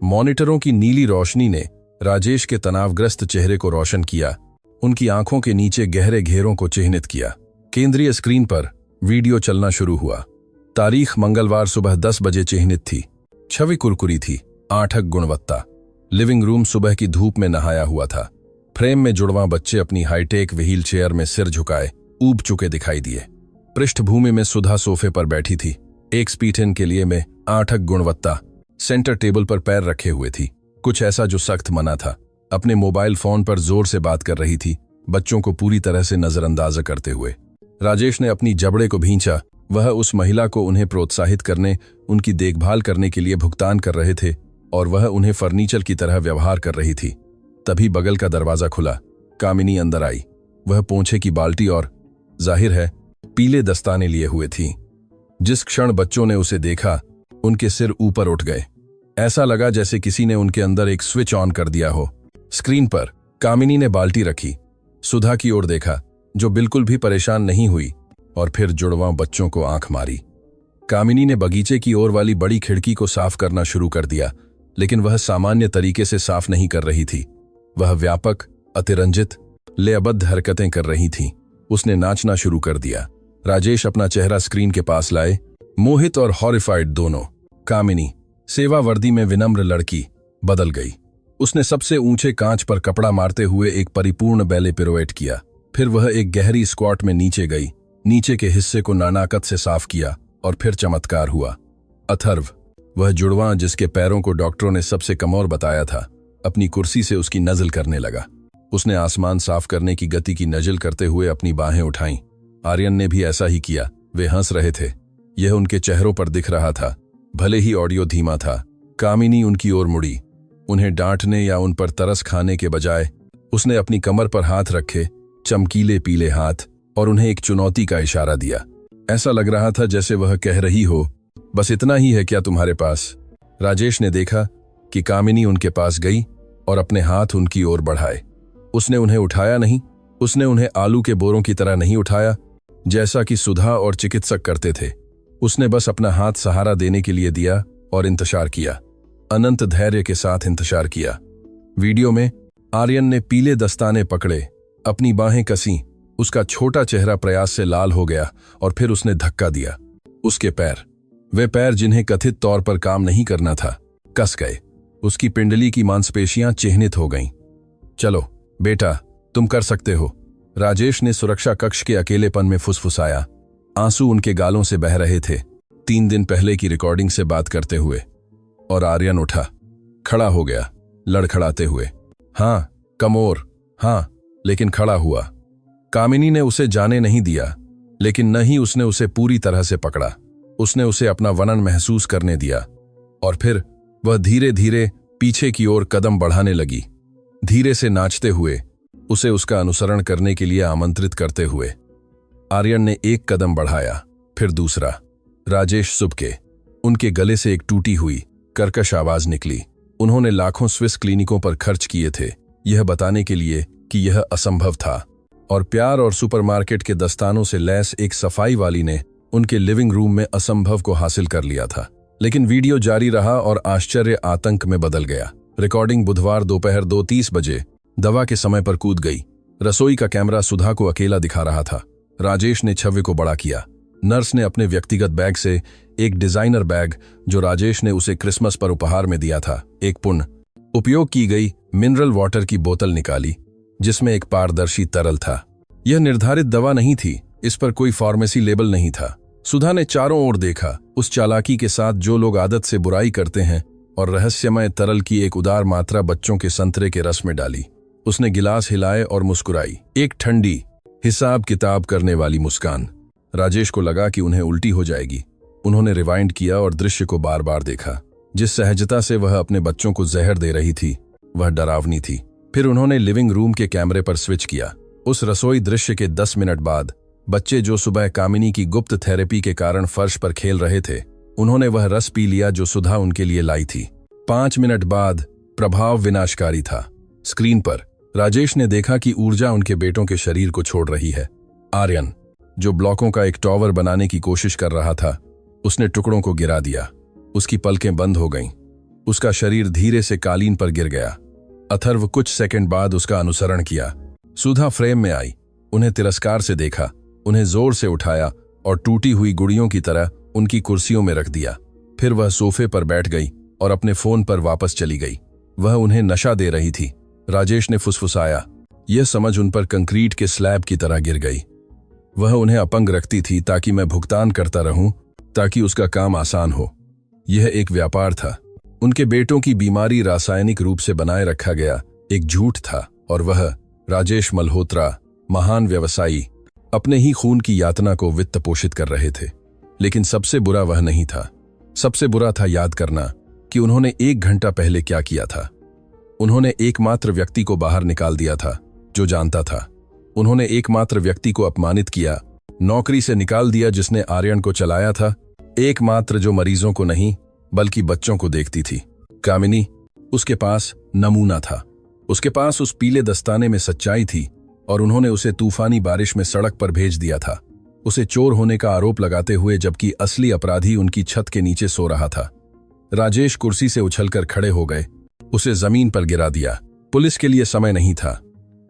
[SPEAKER 1] मॉनिटरों की नीली रोशनी ने राजेश के तनावग्रस्त चेहरे को रोशन किया, उनकी आंखों के नीचे गहरे घेरों को चिह्नित किया। केंद्रीय स्क्रीन पर वीडियो चलना शुरू हुआ। तारीख मंगलवार सुबह 10 बजे चिह्नित थी। छवि कुरकुरी थी, आठक गुणवत्ता। लिविंग रूम सुबह की धूप में नहाया हुआ था। फ्रेम में जुड़वां बच्चे अपनी हाईटेक व्हील चेयर में सिर झुकाए ऊब चुके दिखाई दिए। पृष्ठभूमि में सुधा सोफे पर बैठी थी, एक स्पीटन के लिए में 8 गुणवत्ता। सेंटर टेबल पर पैर रखे हुए थी, कुछ ऐसा जो सख्त मना था। अपने मोबाइल फोन पर जोर से बात कर रही थी, बच्चों को पूरी तरह से नजरअंदाज करते हुए। राजेश ने अपनी जबड़े को भींचा। वह उस महिला को उन्हें प्रोत्साहित करने, उनकी देखभाल करने के लिए भुगतान कर रहे थे और वह उन्हें फर्नीचर की तरह व्यवहार कर रही थी। तभी बगल का दरवाजा खुला। कामिनी अंदर आई। वह पोंछे की बाल्टी और, जाहिर है, पीले दस्ताने लिए हुए थी। जिस क्षण बच्चों ने उसे देखा, उनके सिर ऊपर उठ गए। ऐसा लगा जैसे किसी ने उनके अंदर एक स्विच ऑन कर दिया हो। स्क्रीन पर कामिनी ने बाल्टी रखी, सुधा की ओर देखा जो बिल्कुल भी परेशान नहीं हुई, और फिर जुड़वां बच्चों को आंख मारी। कामिनी ने बगीचे की ओर वाली बड़ी खिड़की को साफ करना शुरू कर दिया, लेकिन वह सामान्य तरीके से साफ नहीं कर रही थी। वह व्यापक, अतिरंजित, लयबद्ध हरकतें कर रही थी। उसने नाचना शुरू कर दिया। राजेश अपना चेहरा स्क्रीन के पास लाए, मोहित और हॉरिफाइड दोनों। कामिनी, सेवा वर्दी में विनम्र लड़की, बदल गई। उसने सबसे ऊंचे कांच पर कपड़ा मारते हुए एक परिपूर्ण बैले पिरोएट किया। फिर वह एक गहरी स्क्वाट में नीचे गई, नीचे के हिस्से को नानाकत से साफ किया, और फिर चमत्कार हुआ। अथर्व, वह जुड़वां जिसके पैरों को डॉक्टरों ने सबसे कमजोर बताया था, अपनी कुर्सी से उसकी नज़ल करने लगा। उसने आसमान साफ करने की गति की नज़ल करते हुए अपनी बाहें उठाईं। आर्यन ने भी ऐसा ही किया। वे हंस रहे थे, यह उनके चेहरों पर दिख रहा था, भले ही ऑडियो धीमा था। कामिनी उनकी ओर मुड़ी। उन्हें डांटने या उन पर तरस खाने के बजाय उसने अपनी कमर पर हाथ रखे, चमकीले पीले हाथ, और उन्हें एक चुनौती का इशारा दिया। ऐसा लग रहा था जैसे वह कह रही हो, बस इतना ही है क्या तुम्हारे पास? राजेश ने देखा कि कामिनी उनके पास गई और अपने हाथ उनकी ओर बढ़ाए। उसने उन्हें उठाया नहीं, उसने उन्हें आलू के बोरों की तरह नहीं उठाया जैसा कि सुधा और चिकित्सक करते थे। उसने बस अपना हाथ सहारा देने के लिए दिया और इंतजार किया, अनंत धैर्य के साथ इंतजार किया। वीडियो में आर्यन ने पीले दस्ताने पकड़े, अपनी बाहें कसीं, उसका छोटा चेहरा प्रयास से लाल हो गया, और फिर उसने धक्का दिया। उसके पैर, वे पैर जिन्हें कथित तौर पर काम नहीं करना था, कस गए। उसकी पिंडली की मांसपेशियां चिह्नित हो गईं। चलो बेटा, तुम कर सकते हो, राजेश ने सुरक्षा कक्ष के अकेलेपन में फुसफुसाया। आंसू उनके गालों से बह रहे थे, 3 दिन पहले की रिकॉर्डिंग से बात करते हुए। और आर्यन उठा, खड़ा हो गया, लड़खड़ाते हुए। हाँ, कमोर, हाँ, लेकिन खड़ा हुआ। कामिनी ने उसे जाने नहीं दिया, लेकिन न ही उसने उसे पूरी तरह से पकड़ा। उसने उसे अपना वनन महसूस करने दिया, और फिर वह धीरे धीरे पीछे की ओर कदम बढ़ाने लगी, धीरे से नाचते हुए, उसे उसका अनुसरण करने के लिए आमंत्रित करते हुए। आर्यन ने एक कदम बढ़ाया, फिर दूसरा। राजेश सुबके, उनके गले से एक टूटी हुई कर्कश आवाज निकली। उन्होंने लाखों स्विस क्लिनिकों पर खर्च किए थे यह बताने के लिए कि यह असंभव था, और प्यार और सुपरमार्केट के दस्तानों से लैस एक सफाई वाली ने उनके लिविंग रूम में असंभव को हासिल कर लिया था। लेकिन वीडियो जारी रहा और आश्चर्य आतंक में बदल गया। रिकॉर्डिंग बुधवार दोपहर 2:30 बजे दवा के समय पर कूद गई। रसोई का कैमरा सुधा को अकेला दिखा रहा था। राजेश ने छवि को बड़ा किया। नर्स ने अपने व्यक्तिगत बैग से एक डिजाइनर बैग, जो राजेश ने उसे क्रिसमस पर उपहार में दिया था, एक पुण्य उपयोग की गई मिनरल वाटर की बोतल निकाली, जिसमें एक पारदर्शी तरल था। यह निर्धारित दवा नहीं थी, इस पर कोई फार्मेसी लेबल नहीं था। सुधा ने चारों ओर देखा, उस चालाकी के साथ जो लोग आदत से बुराई करते हैं, और रहस्यमय तरल की एक उदार मात्रा बच्चों के संतरे के रस में डाली। उसने गिलास हिलाए और मुस्कुराई, एक ठंडी, हिसाब किताब करने वाली मुस्कान। राजेश को लगा कि उन्हें उल्टी हो जाएगी। उन्होंने रिवाइंड किया और दृश्य को बार बार देखा। जिस सहजता से वह अपने बच्चों को जहर दे रही थी, वह डरावनी थी। फिर उन्होंने लिविंग रूम के कैमरे पर स्विच किया। उस रसोई दृश्य के 10 मिनट बाद बच्चे जो सुबह कामिनी की गुप्त थेरेपी के कारण फर्श पर खेल रहे थे, उन्होंने वह रस पी लिया जो सुधा उनके लिए लाई थी। 5 मिनट बाद प्रभाव विनाशकारी था। स्क्रीन पर राजेश ने देखा कि ऊर्जा उनके बेटों के शरीर को छोड़ रही है। आर्यन, जो ब्लॉकों का एक टॉवर बनाने की कोशिश कर रहा था, उसने टुकड़ों को गिरा दिया। उसकी पलकें बंद हो गईं। उसका शरीर धीरे से कालीन पर गिर गया। अथर्व कुछ सेकंड बाद उसका अनुसरण किया। सुधा फ्रेम में आई, उन्हें तिरस्कार से देखा, उन्हें जोर से उठाया और टूटी हुई गुड़ियों की तरह उनकी कुर्सियों में रख दिया। फिर वह सोफे पर बैठ गई और अपने फोन पर वापस चली गई। वह उन्हें नशा दे रही थी। राजेश ने फुसफुसाया। यह समझ उन पर कंक्रीट के स्लैब की तरह गिर गई। वह उन्हें अपंग रखती थी ताकि मैं भुगतान करता रहूं, ताकि उसका काम आसान हो। यह एक व्यापार था। उनके बेटों की बीमारी रासायनिक रूप से बनाए रखा गया एक झूठ था, और वह राजेश मल्होत्रा, महान व्यवसायी, अपने ही खून की यातना को वित्त पोषित कर रहे थे। लेकिन सबसे बुरा वह नहीं था। सबसे बुरा था याद करना कि उन्होंने 1 घंटा पहले क्या किया था। उन्होंने एकमात्र व्यक्ति को बाहर निकाल दिया था जो जानता था। उन्होंने एकमात्र व्यक्ति को अपमानित किया, नौकरी से निकाल दिया जिसने आर्यन को चलाया था, एकमात्र जो मरीजों को नहीं बल्कि बच्चों को देखती थी। कामिनी, उसके पास नमूना था। उसके पास उस पीले दस्ताने में सच्चाई थी, और उन्होंने उसे तूफानी बारिश में सड़क पर भेज दिया था, उसे चोर होने का आरोप लगाते हुए, जबकि असली अपराधी उनकी छत के नीचे सो रहा था। राजेश कुर्सी से उछलकर खड़े हो गए, उसे जमीन पर गिरा दिया। पुलिस के लिए समय नहीं था,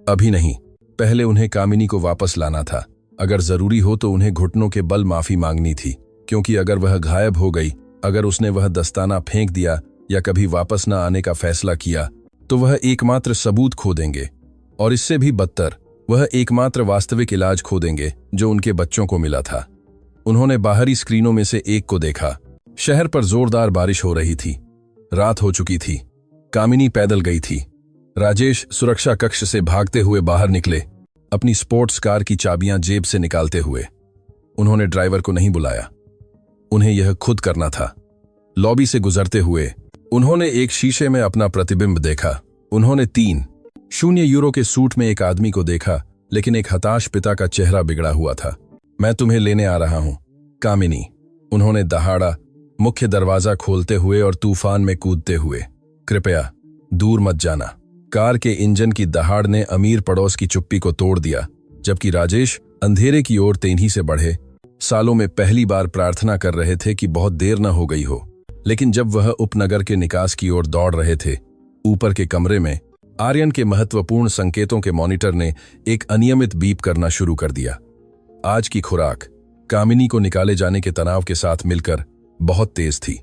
[SPEAKER 1] अभी नहीं। पहले उन्हें कामिनी को वापस लाना था। अगर जरूरी हो तो उन्हें घुटनों के बल माफी मांगनी थी, क्योंकि अगर वह गायब हो गई, अगर उसने वह दस्ताना फेंक दिया या कभी वापस न आने का फैसला किया, तो वह एकमात्र सबूत खो देंगे, और इससे भी बदतर, वह एकमात्र वास्तविक इलाज खो देंगे जो उनके बच्चों को मिला था। उन्होंने बाहरी स्क्रीनों में से एक को देखा। शहर पर जोरदार बारिश हो रही थी। रात हो चुकी थी। कामिनी पैदल गई थी। राजेश सुरक्षा कक्ष से भागते हुए बाहर निकले, अपनी स्पोर्ट्स कार की चाबियां जेब से निकालते हुए। उन्होंने ड्राइवर को नहीं बुलाया, उन्हें यह खुद करना था। लॉबी से गुजरते हुए उन्होंने एक शीशे में अपना प्रतिबिंब देखा। उन्होंने 3.0 यूरो के सूट में एक आदमी को देखा, लेकिन एक हताश पिता का चेहरा बिगड़ा हुआ था। मैं तुम्हें लेने आ रहा हूं, कामिनी, उन्होंने दहाड़ा, मुख्य दरवाजा खोलते हुए और तूफान में कूदते हुए। कृपया दूर मत जाना। कार के इंजन की दहाड़ ने अमीर पड़ोस की चुप्पी को तोड़ दिया, जबकि राजेश अंधेरे की ओर तेजी से बढ़े। सालों में पहली बार प्रार्थना कर रहे थे कि बहुत देर न हो गई हो। लेकिन जब वह उपनगर के निकास की ओर दौड़ रहे थे, ऊपर के कमरे में आर्यन के महत्वपूर्ण संकेतों के मॉनिटर ने एक अनियमित बीप करना शुरू कर दिया। आज की खुराक कामिनी को निकाले जाने के तनाव के साथ मिलकर बहुत तेज थी।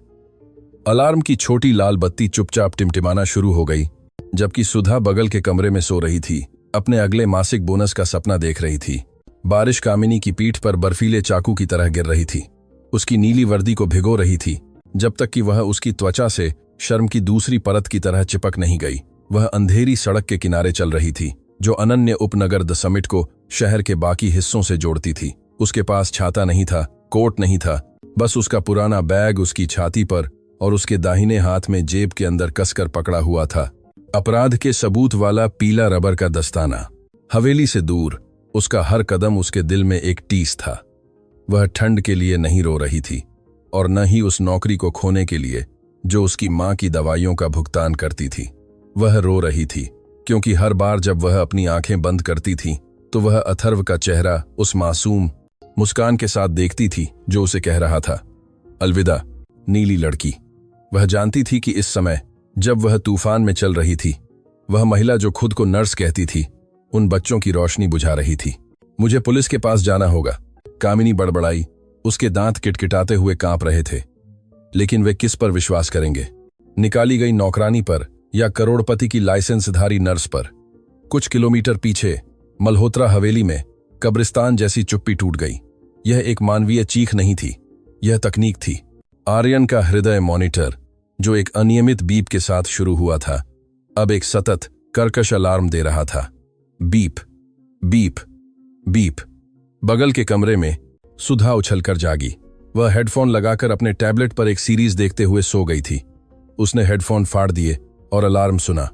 [SPEAKER 1] अलार्म की छोटी लाल बत्ती चुपचाप टिमटिमाना शुरू हो गई, जबकि सुधा बगल के कमरे में सो रही थी, अपने अगले मासिक बोनस का सपना देख रही थी। बारिश कामिनी की पीठ पर बर्फीले चाकू की तरह गिर रही थी, उसकी नीली वर्दी को भिगो रही थी, जब तक कि वह उसकी त्वचा से शर्म की दूसरी परत की तरह चिपक नहीं गई। वह अंधेरी सड़क के किनारे चल रही थी, जो अनन्य उपनगर द समिट को शहर के बाकी हिस्सों से जोड़ती थी। उसके पास छाता नहीं था, कोट नहीं था, बस उसका पुराना बैग उसकी छाती पर और उसके दाहिने हाथ में जेब के अंदर कसकर पकड़ा हुआ था अपराध के सबूत वाला पीला रबर का दस्ताना। हवेली से दूर उसका हर कदम उसके दिल में एक टीस था। वह ठंड के लिए नहीं रो रही थी, और न ही उस नौकरी को खोने के लिए जो उसकी मां की दवाइयों का भुगतान करती थी। वह रो रही थी क्योंकि हर बार जब वह अपनी आंखें बंद करती थी तो वह अथर्व का चेहरा, उस मासूम मुस्कान के साथ देखती थी जो उसे कह रहा था, अलविदा नीली लड़की। वह जानती थी कि इस समय जब वह तूफान में चल रही थी, वह महिला जो खुद को नर्स कहती थी उन बच्चों की रोशनी बुझा रही थी। मुझे पुलिस के पास जाना होगा, कामिनी बड़बड़ाई। उसके दांत किटकिटाते हुए कांप रहे थे। लेकिन वे किस पर विश्वास करेंगे? निकाली गई नौकरानी पर या करोड़पति की लाइसेंसधारी नर्स पर? कुछ किलोमीटर पीछे मल्होत्रा हवेली में कब्रिस्तान जैसी चुप्पी टूट गई। यह एक मानवीय चीख नहीं थी, यह तकनीक थी। आर्यन का हृदय मॉनिटर, जो एक अनियमित बीप के साथ शुरू हुआ था, अब एक सतत कर्कश अलार्म दे रहा था। Beep beep beep. बगल के कमरे में सुधा उछलकर जागी। वह हेडफोन लगाकर अपने टैबलेट पर एक सीरीज देखते हुए सो गई थी। उसने हेडफोन फाड़ दिए और अलार्म सुना।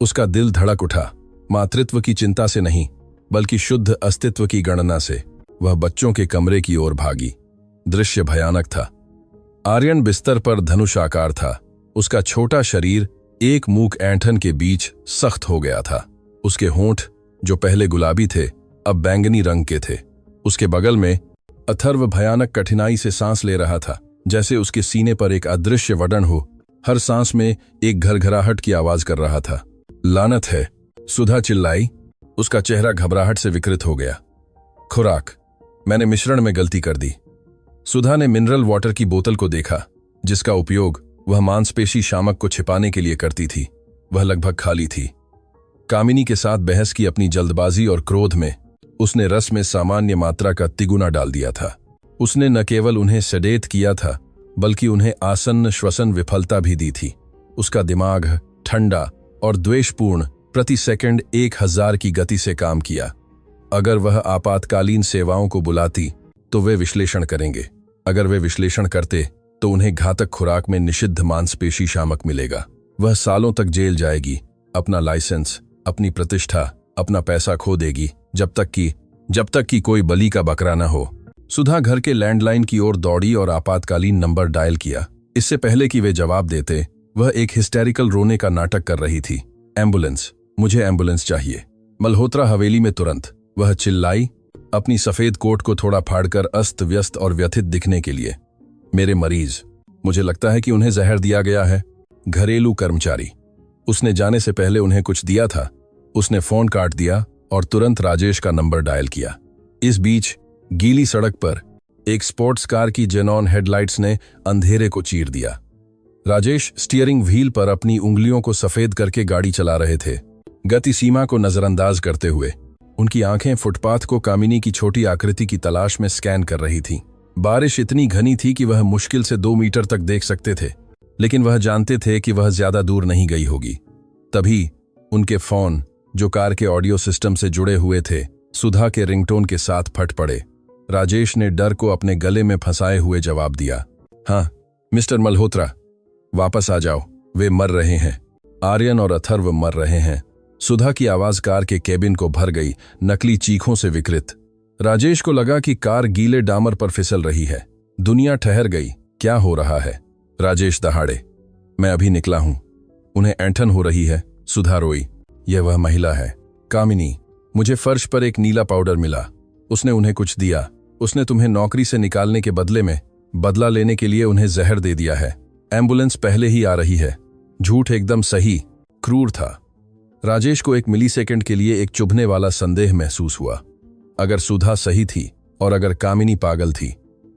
[SPEAKER 1] उसका दिल धड़क उठा, मातृत्व की चिंता से नहीं बल्कि शुद्ध अस्तित्व की गणना से। वह बच्चों के कमरे की ओर भागी। दृश्य भयानक था। आर्यन बिस्तर पर धनुष आकार था। उसका छोटा शरीर एक मूक ऐंठन के बीच सख्त हो गया था। उसके होंठ, जो पहले गुलाबी थे, अब बैंगनी रंग के थे। उसके बगल में अथर्व भयानक कठिनाई से सांस ले रहा था, जैसे उसके सीने पर एक अदृश्य वडन हो। हर सांस में एक घरघराहट की आवाज कर रहा था। लानत है, सुधा चिल्लाई। उसका चेहरा घबराहट से विकृत हो गया। खुराक, मैंने मिश्रण में गलती कर दी। सुधा ने मिनरल वाटर की बोतल को देखा, जिसका उपयोग वह मांसपेशी शामक को छिपाने के लिए करती थी। वह लगभग खाली थी। कामिनी के साथ बहस की अपनी जल्दबाजी और क्रोध में उसने रस में सामान्य मात्रा का तिगुना डाल दिया था। उसने न केवल उन्हें सेडेट किया था, बल्कि उन्हें आसन्न श्वसन विफलता भी दी थी। उसका दिमाग ठंडा और द्वेषपूर्ण प्रति सेकंड 1000 की गति से काम किया। अगर वह आपातकालीन सेवाओं को बुलाती तो वे विश्लेषण करेंगे। अगर वे विश्लेषण करते तो उन्हें घातक खुराक में निषिद्ध मांसपेशी शामक मिलेगा। वह सालों तक जेल जाएगी, अपना लाइसेंस, अपनी प्रतिष्ठा, अपना पैसा खो देगी, जब तक कि कोई बलि का बकरा न हो। सुधा घर के लैंडलाइन की ओर दौड़ी और आपातकालीन नंबर डायल किया। इससे पहले कि वे जवाब देते, वह एक हिस्टेरिकल रोने का नाटक कर रही थी। एम्बुलेंस, मुझे एम्बुलेंस चाहिए। मल्होत्रा हवेली में तुरंत, वह चिल्लाई, अपनी सफेद कोट को थोड़ा फाड़कर अस्त व्यस्त और व्यथित दिखने के लिए। मेरे मरीज, मुझे लगता है कि उन्हें जहर दिया गया है। घरेलू कर्मचारी। उसने जाने से पहले उन्हें कुछ दिया था। उसने फोन काट दिया और तुरंत राजेश का नंबर डायल किया। इस बीच गीली सड़क पर एक स्पोर्ट्स कार की जेनॉन हेडलाइट्स ने अंधेरे को चीर दिया। राजेश स्टीयरिंग व्हील पर अपनी उंगलियों को सफेद करके गाड़ी चला रहे थे, गति सीमा को नजरअंदाज करते हुए। उनकी आंखें फुटपाथ को कामिनी की छोटी आकृति की तलाश में स्कैन कर रही थीं। बारिश इतनी घनी थी कि वह मुश्किल से 2 मीटर तक देख सकते थे, लेकिन वह जानते थे कि वह ज्यादा दूर नहीं गई होगी। तभी उनके फोन, जो कार के ऑडियो सिस्टम से जुड़े हुए थे, सुधा के रिंगटोन के साथ फट पड़े। राजेश ने डर को अपने गले में फंसाए हुए जवाब दिया, हाँ मिस्टर मल्होत्रा, वापस आ जाओ, वे मर रहे हैं। आर्यन और अथर्व मर रहे हैं। सुधा की आवाज कार के केबिन को भर गई, नकली चीखों से विकृत। राजेश को लगा कि कार गीले डामर पर फिसल रही है। दुनिया ठहर गई। क्या हो रहा है? राजेश दहाड़े, मैं अभी निकला हूं। उन्हें ऐंठन हो रही है। सुधा रोई, यह वह महिला है। कामिनी, मुझे फर्श पर एक नीला पाउडर मिला। उसने उन्हें कुछ दिया। उसने तुम्हें नौकरी से निकालने के बदले में बदला लेने के लिए उन्हें जहर दे दिया है। एम्बुलेंस पहले ही आ रही है। झूठ एकदम सही, क्रूर था। राजेश को एक मिलीसेकंड के लिए एक चुभने वाला संदेह महसूस हुआ। अगर सुधा सही थी और अगर कामिनी पागल थी।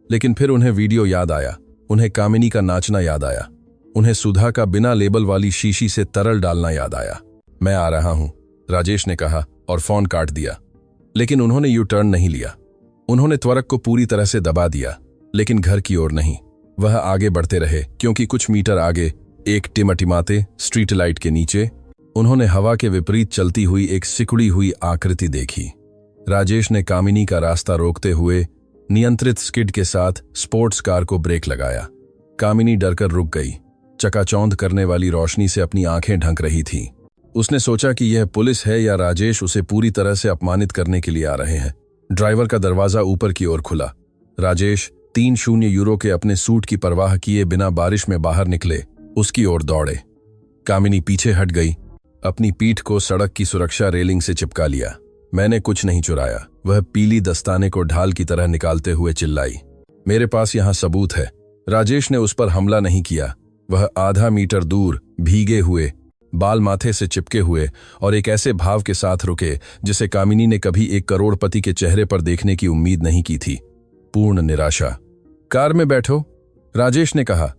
[SPEAKER 1] लेकिन फिर उन्हें वीडियो याद आया। उन्हें कामिनी का नाचना याद आया। उन्हें सुधा का बिना लेबल वाली शीशी से तरल डालना याद आया। मैं आ रहा हूं, राजेश ने कहा और फोन काट दिया। लेकिन उन्होंने यू टर्न नहीं लिया। उन्होंने त्वरक को पूरी तरह से दबा दिया, लेकिन घर की ओर नहीं। वह आगे बढ़ते रहे, क्योंकि कुछ मीटर आगे एक टिमटिमाते स्ट्रीट लाइट के नीचे उन्होंने हवा के विपरीत चलती हुई एक सिकुड़ी हुई आकृति देखी। राजेश ने कामिनी का रास्ता रोकते हुए नियंत्रित स्किड के साथ स्पोर्ट्स कार को ब्रेक लगाया। कामिनी डरकर रुक गई। चकाचौंध करने वाली रोशनी से अपनी आंखें ढक रही थी। उसने सोचा कि यह पुलिस है या राजेश उसे पूरी तरह से अपमानित करने के लिए आ रहे हैं। ड्राइवर का दरवाजा ऊपर की ओर खुला। राजेश 3 यूरो के अपने सूट की परवाह किए बिना बारिश में बाहर निकले, उसकी ओर दौड़े। कामिनी पीछे हट गई, अपनी पीठ को सड़क की सुरक्षा रेलिंग से चिपका लिया। मैंने कुछ नहीं चुराया, वह पीली दस्ताने को ढाल की तरह निकालते हुए चिल्लाई। मेरे पास यहां सबूत है। राजेश ने उस पर हमला नहीं किया। वह आधा मीटर दूर, भीगे हुए, बाल माथे से चिपके हुए और एक ऐसे भाव के साथ रुके जिसे कामिनी ने कभी एक करोड़पति के चेहरे पर देखने की उम्मीद नहीं की थी। पूर्ण निराशा। कार में बैठो, राजेश ने कहा।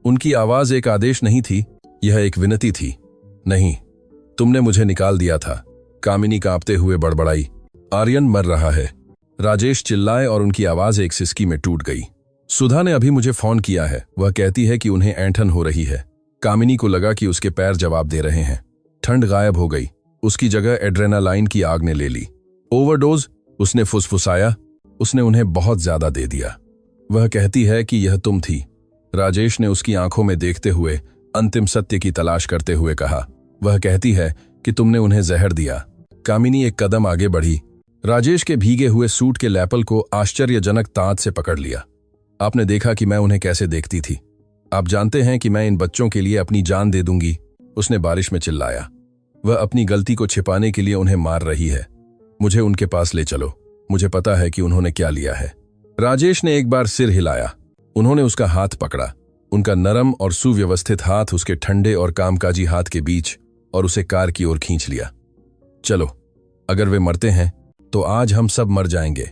[SPEAKER 1] उनकी आवाज एक आदेश नहीं थी, यह एक विनती थी। नहीं, तुमने मुझे निकाल दिया था, कामिनी कांपते हुए बड़बड़ाई। आर्यन मर रहा है, राजेश चिल्लाए और उनकी आवाज एक सिसकी में टूट गई। सुधा ने अभी मुझे फोन किया है, वह कहती है कि उन्हें ऐंठन हो रही है। कामिनी को लगा कि उसके पैर जवाब दे रहे हैं। ठंड गायब हो गई, उसकी जगह एड्रेनालाइन की आग ने ले ली। ओवरडोज, उसने फुसफुसाया। उसने उन्हें बहुत ज्यादा दे दिया। वह कहती है कि यह तुम थी, राजेश ने उसकी आंखों में देखते हुए अंतिम सत्य की तलाश करते हुए कहा। वह कहती है कि तुमने उन्हें जहर दिया। कामिनी एक कदम आगे बढ़ी। राजेश के भीगे हुए सूट के लैपल को आश्चर्यजनक तांत से पकड़ लिया। आपने देखा कि मैं उन्हें कैसे देखती थी। आप जानते हैं कि मैं इन बच्चों के लिए अपनी जान दे दूंगी, उसने बारिश में चिल्लाया। वह अपनी गलती को छिपाने के लिए उन्हें मार रही है। मुझे उनके पास ले चलो, मुझे पता है कि उन्होंने क्या लिया है। राजेश ने एक बार सिर हिलाया। उन्होंने उसका हाथ पकड़ा, उनका नरम और सुव्यवस्थित हाथ उसके ठंडे और कामकाजी हाथ के बीच, और उसे कार की ओर खींच लिया। चलो, अगर वे मरते हैं तो आज हम सब मर जाएंगे।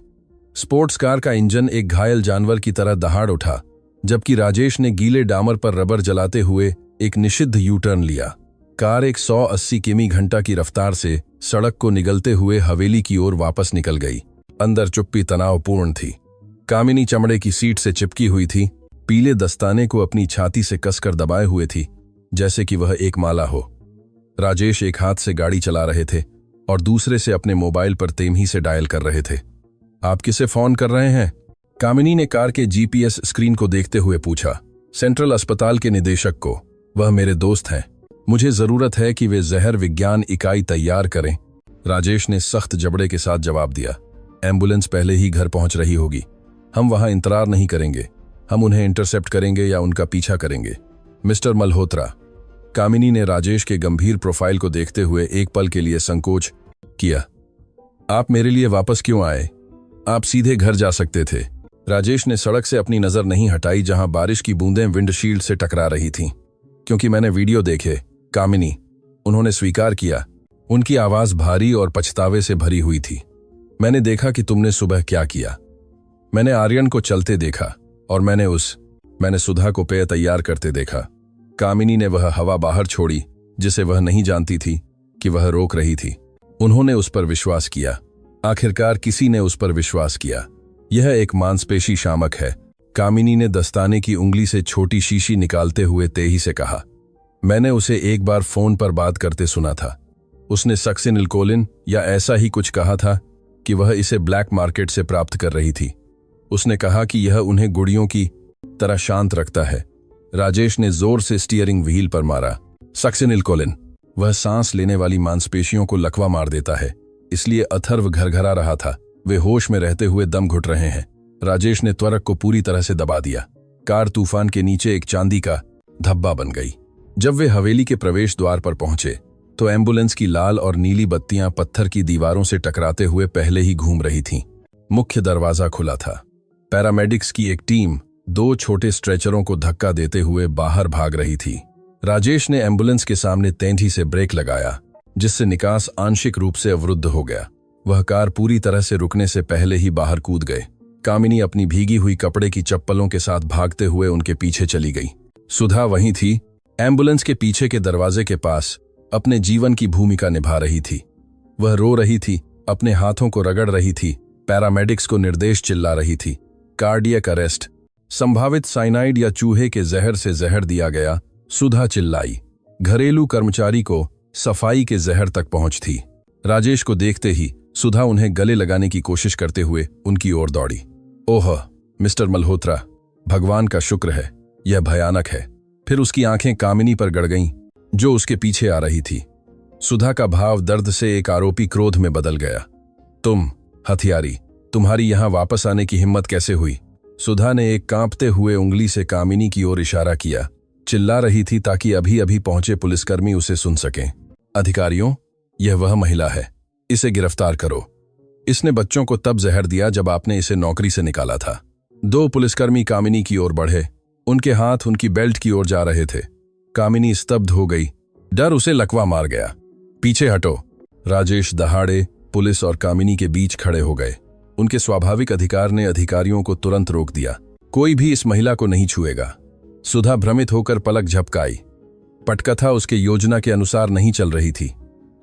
[SPEAKER 1] स्पोर्ट्स कार का इंजन एक घायल जानवर की तरह दहाड़ उठा, जबकि राजेश ने गीले डामर पर रबर जलाते हुए एक निषिद्ध यू टर्न लिया। कार एक 180 किमी घंटा की रफ्तार से सड़क को निगलते हुए हवेली की ओर वापस निकल गई। अंदर चुप्पी तनावपूर्ण थी। कामिनी चमड़े की सीट से चिपकी हुई थी, पीले दस्ताने को अपनी छाती से कसकर दबाए हुए थी, जैसे कि वह एक माला हो। राजेश एक हाथ से गाड़ी चला रहे थे और दूसरे से अपने मोबाइल पर तेमही से डायल कर रहे थे। आप किसे फोन कर रहे हैं? कामिनी ने कार के जीपीएस स्क्रीन को देखते हुए पूछा। सेंट्रल अस्पताल के निदेशक को। वह मेरे दोस्त हैं। मुझे जरूरत है कि वे जहर विज्ञान इकाई तैयार करें, राजेश ने सख्त जबड़े के साथ जवाब दिया। एम्बुलेंस पहले ही घर पहुंच रही होगी। हम वहां इंतजार नहीं करेंगे, हम उन्हें इंटरसेप्ट करेंगे या उनका पीछा करेंगे। मिस्टर मल्होत्रा, कामिनी ने राजेश के गंभीर प्रोफाइल को देखते हुए एक पल के लिए संकोच किया। आप मेरे लिए वापस क्यों आए? आप सीधे घर जा सकते थे। राजेश ने सड़क से अपनी नजर नहीं हटाई जहां बारिश की बूंदें विंडशील्ड से टकरा रही थीं। क्योंकि मैंने वीडियो देखे, कामिनी, उन्होंने स्वीकार किया। उनकी आवाज भारी और पछतावे से भरी हुई थी। मैंने देखा कि तुमने सुबह क्या किया। मैंने आर्यन को चलते देखा और मैंने सुधा को पेय तैयार करते देखा। कामिनी ने वह हवा बाहर छोड़ी जिसे वह नहीं जानती थी कि वह रोक रही थी। उन्होंने उस पर विश्वास किया। आखिरकार किसी ने उस पर विश्वास किया। यह एक मांसपेशी शामक है, कामिनी ने दस्ताने की उंगली से छोटी शीशी निकालते हुए तेजी से कहा। मैंने उसे एक बार फोन पर बात करते सुना था। उसने सक्सिनिलकोलिन या ऐसा ही कुछ कहा था कि वह इसे ब्लैक मार्केट से प्राप्त कर रही थी। उसने कहा कि यह उन्हें गुड़ियों की तरह शांत रखता है। राजेश ने जोर से स्टीयरिंग व्हील पर मारा। सक्सिनिलकोलिन, वह सांस लेने वाली मांसपेशियों को लकवा मार देता है, इसलिए अथर्व घरघरा रहा था। वे होश में रहते हुए दम घुट रहे हैं। राजेश ने त्वरक को पूरी तरह से दबा दिया। कार तूफान के नीचे एक चांदी का धब्बा बन गई। जब वे हवेली के प्रवेश द्वार पर पहुंचे तो एम्बुलेंस की लाल और नीली बत्तियां पत्थर की दीवारों से टकराते हुए पहले ही घूम रही थीं। मुख्य दरवाजा खुला था। पैरामेडिक्स की एक टीम 2 छोटे स्ट्रेचरों को धक्का देते हुए बाहर भाग रही थी। राजेश ने एम्बुलेंस के सामने तेंधी से ब्रेक लगाया, जिससे निकास आंशिक रूप से अवरुद्ध हो गया। वह कार पूरी तरह से रुकने से पहले ही बाहर कूद गए। कामिनी अपनी भीगी हुई कपड़े की चप्पलों के साथ भागते हुए उनके पीछे चली गई। सुधा वहीं थी, एम्बुलेंस के पीछे के दरवाजे के पास, अपने जीवन की भूमिका निभा रही थी। वह रो रही थी, अपने हाथों को रगड़ रही थी, पैरामेडिक्स को निर्देश चिल्ला रही थी। कार्डियक अरेस्ट, संभावित साइनाइड या चूहे के जहर से जहर दिया गया, सुधा चिल्लाई। घरेलू कर्मचारी को सफाई के जहर तक पहुंच थी। राजेश को देखते ही सुधा उन्हें गले लगाने की कोशिश करते हुए उनकी ओर दौड़ी। ओह मिस्टर मल्होत्रा, भगवान का शुक्र है, यह भयानक है। फिर उसकी आंखें कामिनी पर गड़ गईं, जो उसके पीछे आ रही थी। सुधा का भाव दर्द से एक आरोपी क्रोध में बदल गया। तुम हथियारी, तुम्हारी यहां वापस आने की हिम्मत कैसे हुई? सुधा ने एक कांपते हुए उंगली से कामिनी की ओर इशारा किया। चिल्ला रही थी ताकि अभी अभी पहुंचे पुलिसकर्मी उसे सुन सकें। अधिकारियों, यह वह महिला है, इसे गिरफ्तार करो। इसने बच्चों को तब जहर दिया जब आपने इसे नौकरी से निकाला था। 2 पुलिसकर्मी कामिनी की ओर बढ़े। उनके हाथ उनकी बेल्ट की ओर जा रहे थे। कामिनी स्तब्ध हो गई। डर उसे लकवा मार गया। पीछे हटो। राजेश दहाड़े पुलिस और कामिनी के बीच खड़े हो गए। उनके स्वाभाविक अधिकार ने अधिकारियों को तुरंत रोक दिया। कोई भी इस महिला को नहीं छुएगा। सुधा भ्रमित होकर पलक झपकाई। पटकथा उसके योजना के अनुसार नहीं चल रही थी।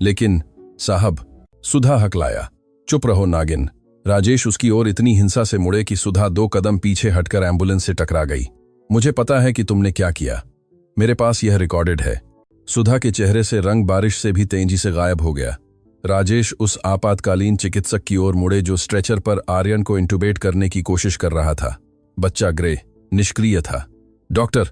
[SPEAKER 1] लेकिन साहब, सुधा हकलाया। चुप रहो नागिन। राजेश उसकी ओर इतनी हिंसा से मुड़े कि सुधा 2 कदम पीछे हटकर एम्बुलेंस से टकरा गई। मुझे पता है कि तुमने क्या किया। मेरे पास यह रिकॉर्डेड है। सुधा के चेहरे से रंग बारिश से भी तेजी से गायब हो गया। राजेश उस आपातकालीन चिकित्सक की ओर मुड़े जो स्ट्रेचर पर आर्यन को इंटुबेट करने की कोशिश कर रहा था। बच्चा ग्रे निष्क्रिय था। डॉक्टर,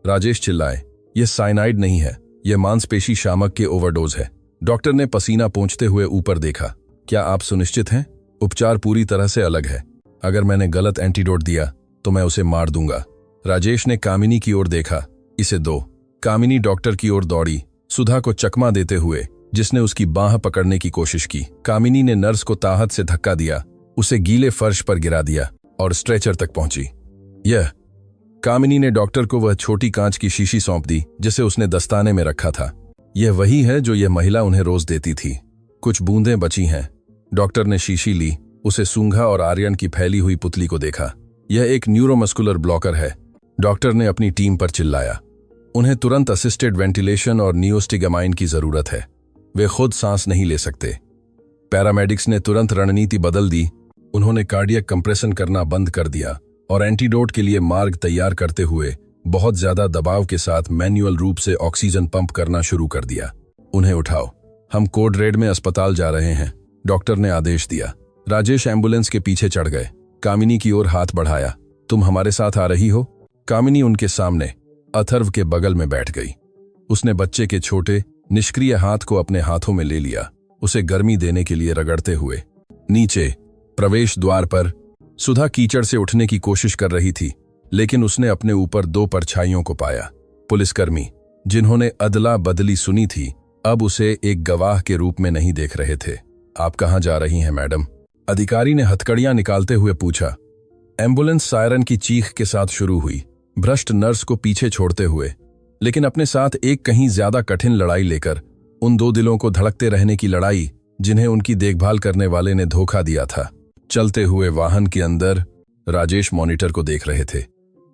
[SPEAKER 1] राजेश चिल्लाए, यह साइनाइड नहीं है, यह मांसपेशी शामक के ओवरडोज है। डॉक्टर ने पसीना पोंछते हुए ऊपर देखा। क्या आप सुनिश्चित हैं? उपचार पूरी तरह से अलग है। अगर मैंने गलत एंटीडोट दिया तो मैं उसे मार दूंगा। राजेश ने कामिनी की ओर देखा। इसे दो। कामिनी डॉक्टर की ओर दौड़ी, सुधा को चकमा देते हुए, जिसने उसकी बांह पकड़ने की कोशिश की। कामिनी ने नर्स को ताहत से धक्का दिया, उसे गीले फर्श पर गिरा दिया और स्ट्रेचर तक पहुंची। यह कामिनी ने डॉक्टर को वह छोटी कांच की शीशी सौंप दी जिसे उसने दस्ताने में रखा था। यह वही है जो यह महिला उन्हें रोज देती थी। कुछ बूंदें बची हैं। डॉक्टर ने शीशी ली, उसे सूंघा और आर्यन की फैली हुई पुतली को देखा। यह एक न्यूरोमस्कुलर ब्लॉकर है। डॉक्टर ने अपनी टीम पर चिल्लाया। उन्हें तुरंत असिस्टेड वेंटिलेशन और नियोस्टिगमाइन की जरूरत है। वे खुद सांस नहीं ले सकते। पैरामेडिक्स ने तुरंत रणनीति बदल दी। उन्होंने कार्डियक कंप्रेशन करना बंद कर दिया और एंटीडोट के लिए मार्ग तैयार करते हुए बहुत ज्यादा दबाव के साथ मैन्युअल रूप से ऑक्सीजन पंप करना शुरू कर दिया। उन्हें उठाओ, हम कोड रेड में अस्पताल जा रहे हैं, डॉक्टर ने आदेश दिया। राजेश एम्बुलेंस के पीछे चढ़ गए। कामिनी की ओर हाथ बढ़ाया। तुम हमारे साथ आ रही हो? कामिनी उनके सामने अथर्व के बगल में बैठ गई। उसने बच्चे के छोटे निष्क्रिय हाथ को अपने हाथों में ले लिया, उसे गर्मी देने के लिए रगड़ते हुए। नीचे प्रवेश द्वार पर सुधा कीचड़ से उठने की कोशिश कर रही थी, लेकिन उसने अपने ऊपर 2 परछाइयों को पाया। पुलिसकर्मी जिन्होंने अदला बदली सुनी थी, अब उसे एक गवाह के रूप में नहीं देख रहे थे। आप कहां जा रही हैं मैडम? अधिकारी ने हथकड़ियां निकालते हुए पूछा। एम्बुलेंस सायरन की चीख के साथ शुरू हुई, भ्रष्ट नर्स को पीछे छोड़ते हुए, लेकिन अपने साथ एक कहीं ज्यादा कठिन लड़ाई लेकर, उन 2 दिलों को धड़कते रहने की लड़ाई जिन्हें उनकी देखभाल करने वाले ने धोखा दिया था। चलते हुए वाहन के अंदर राजेश मॉनिटर को देख रहे थे।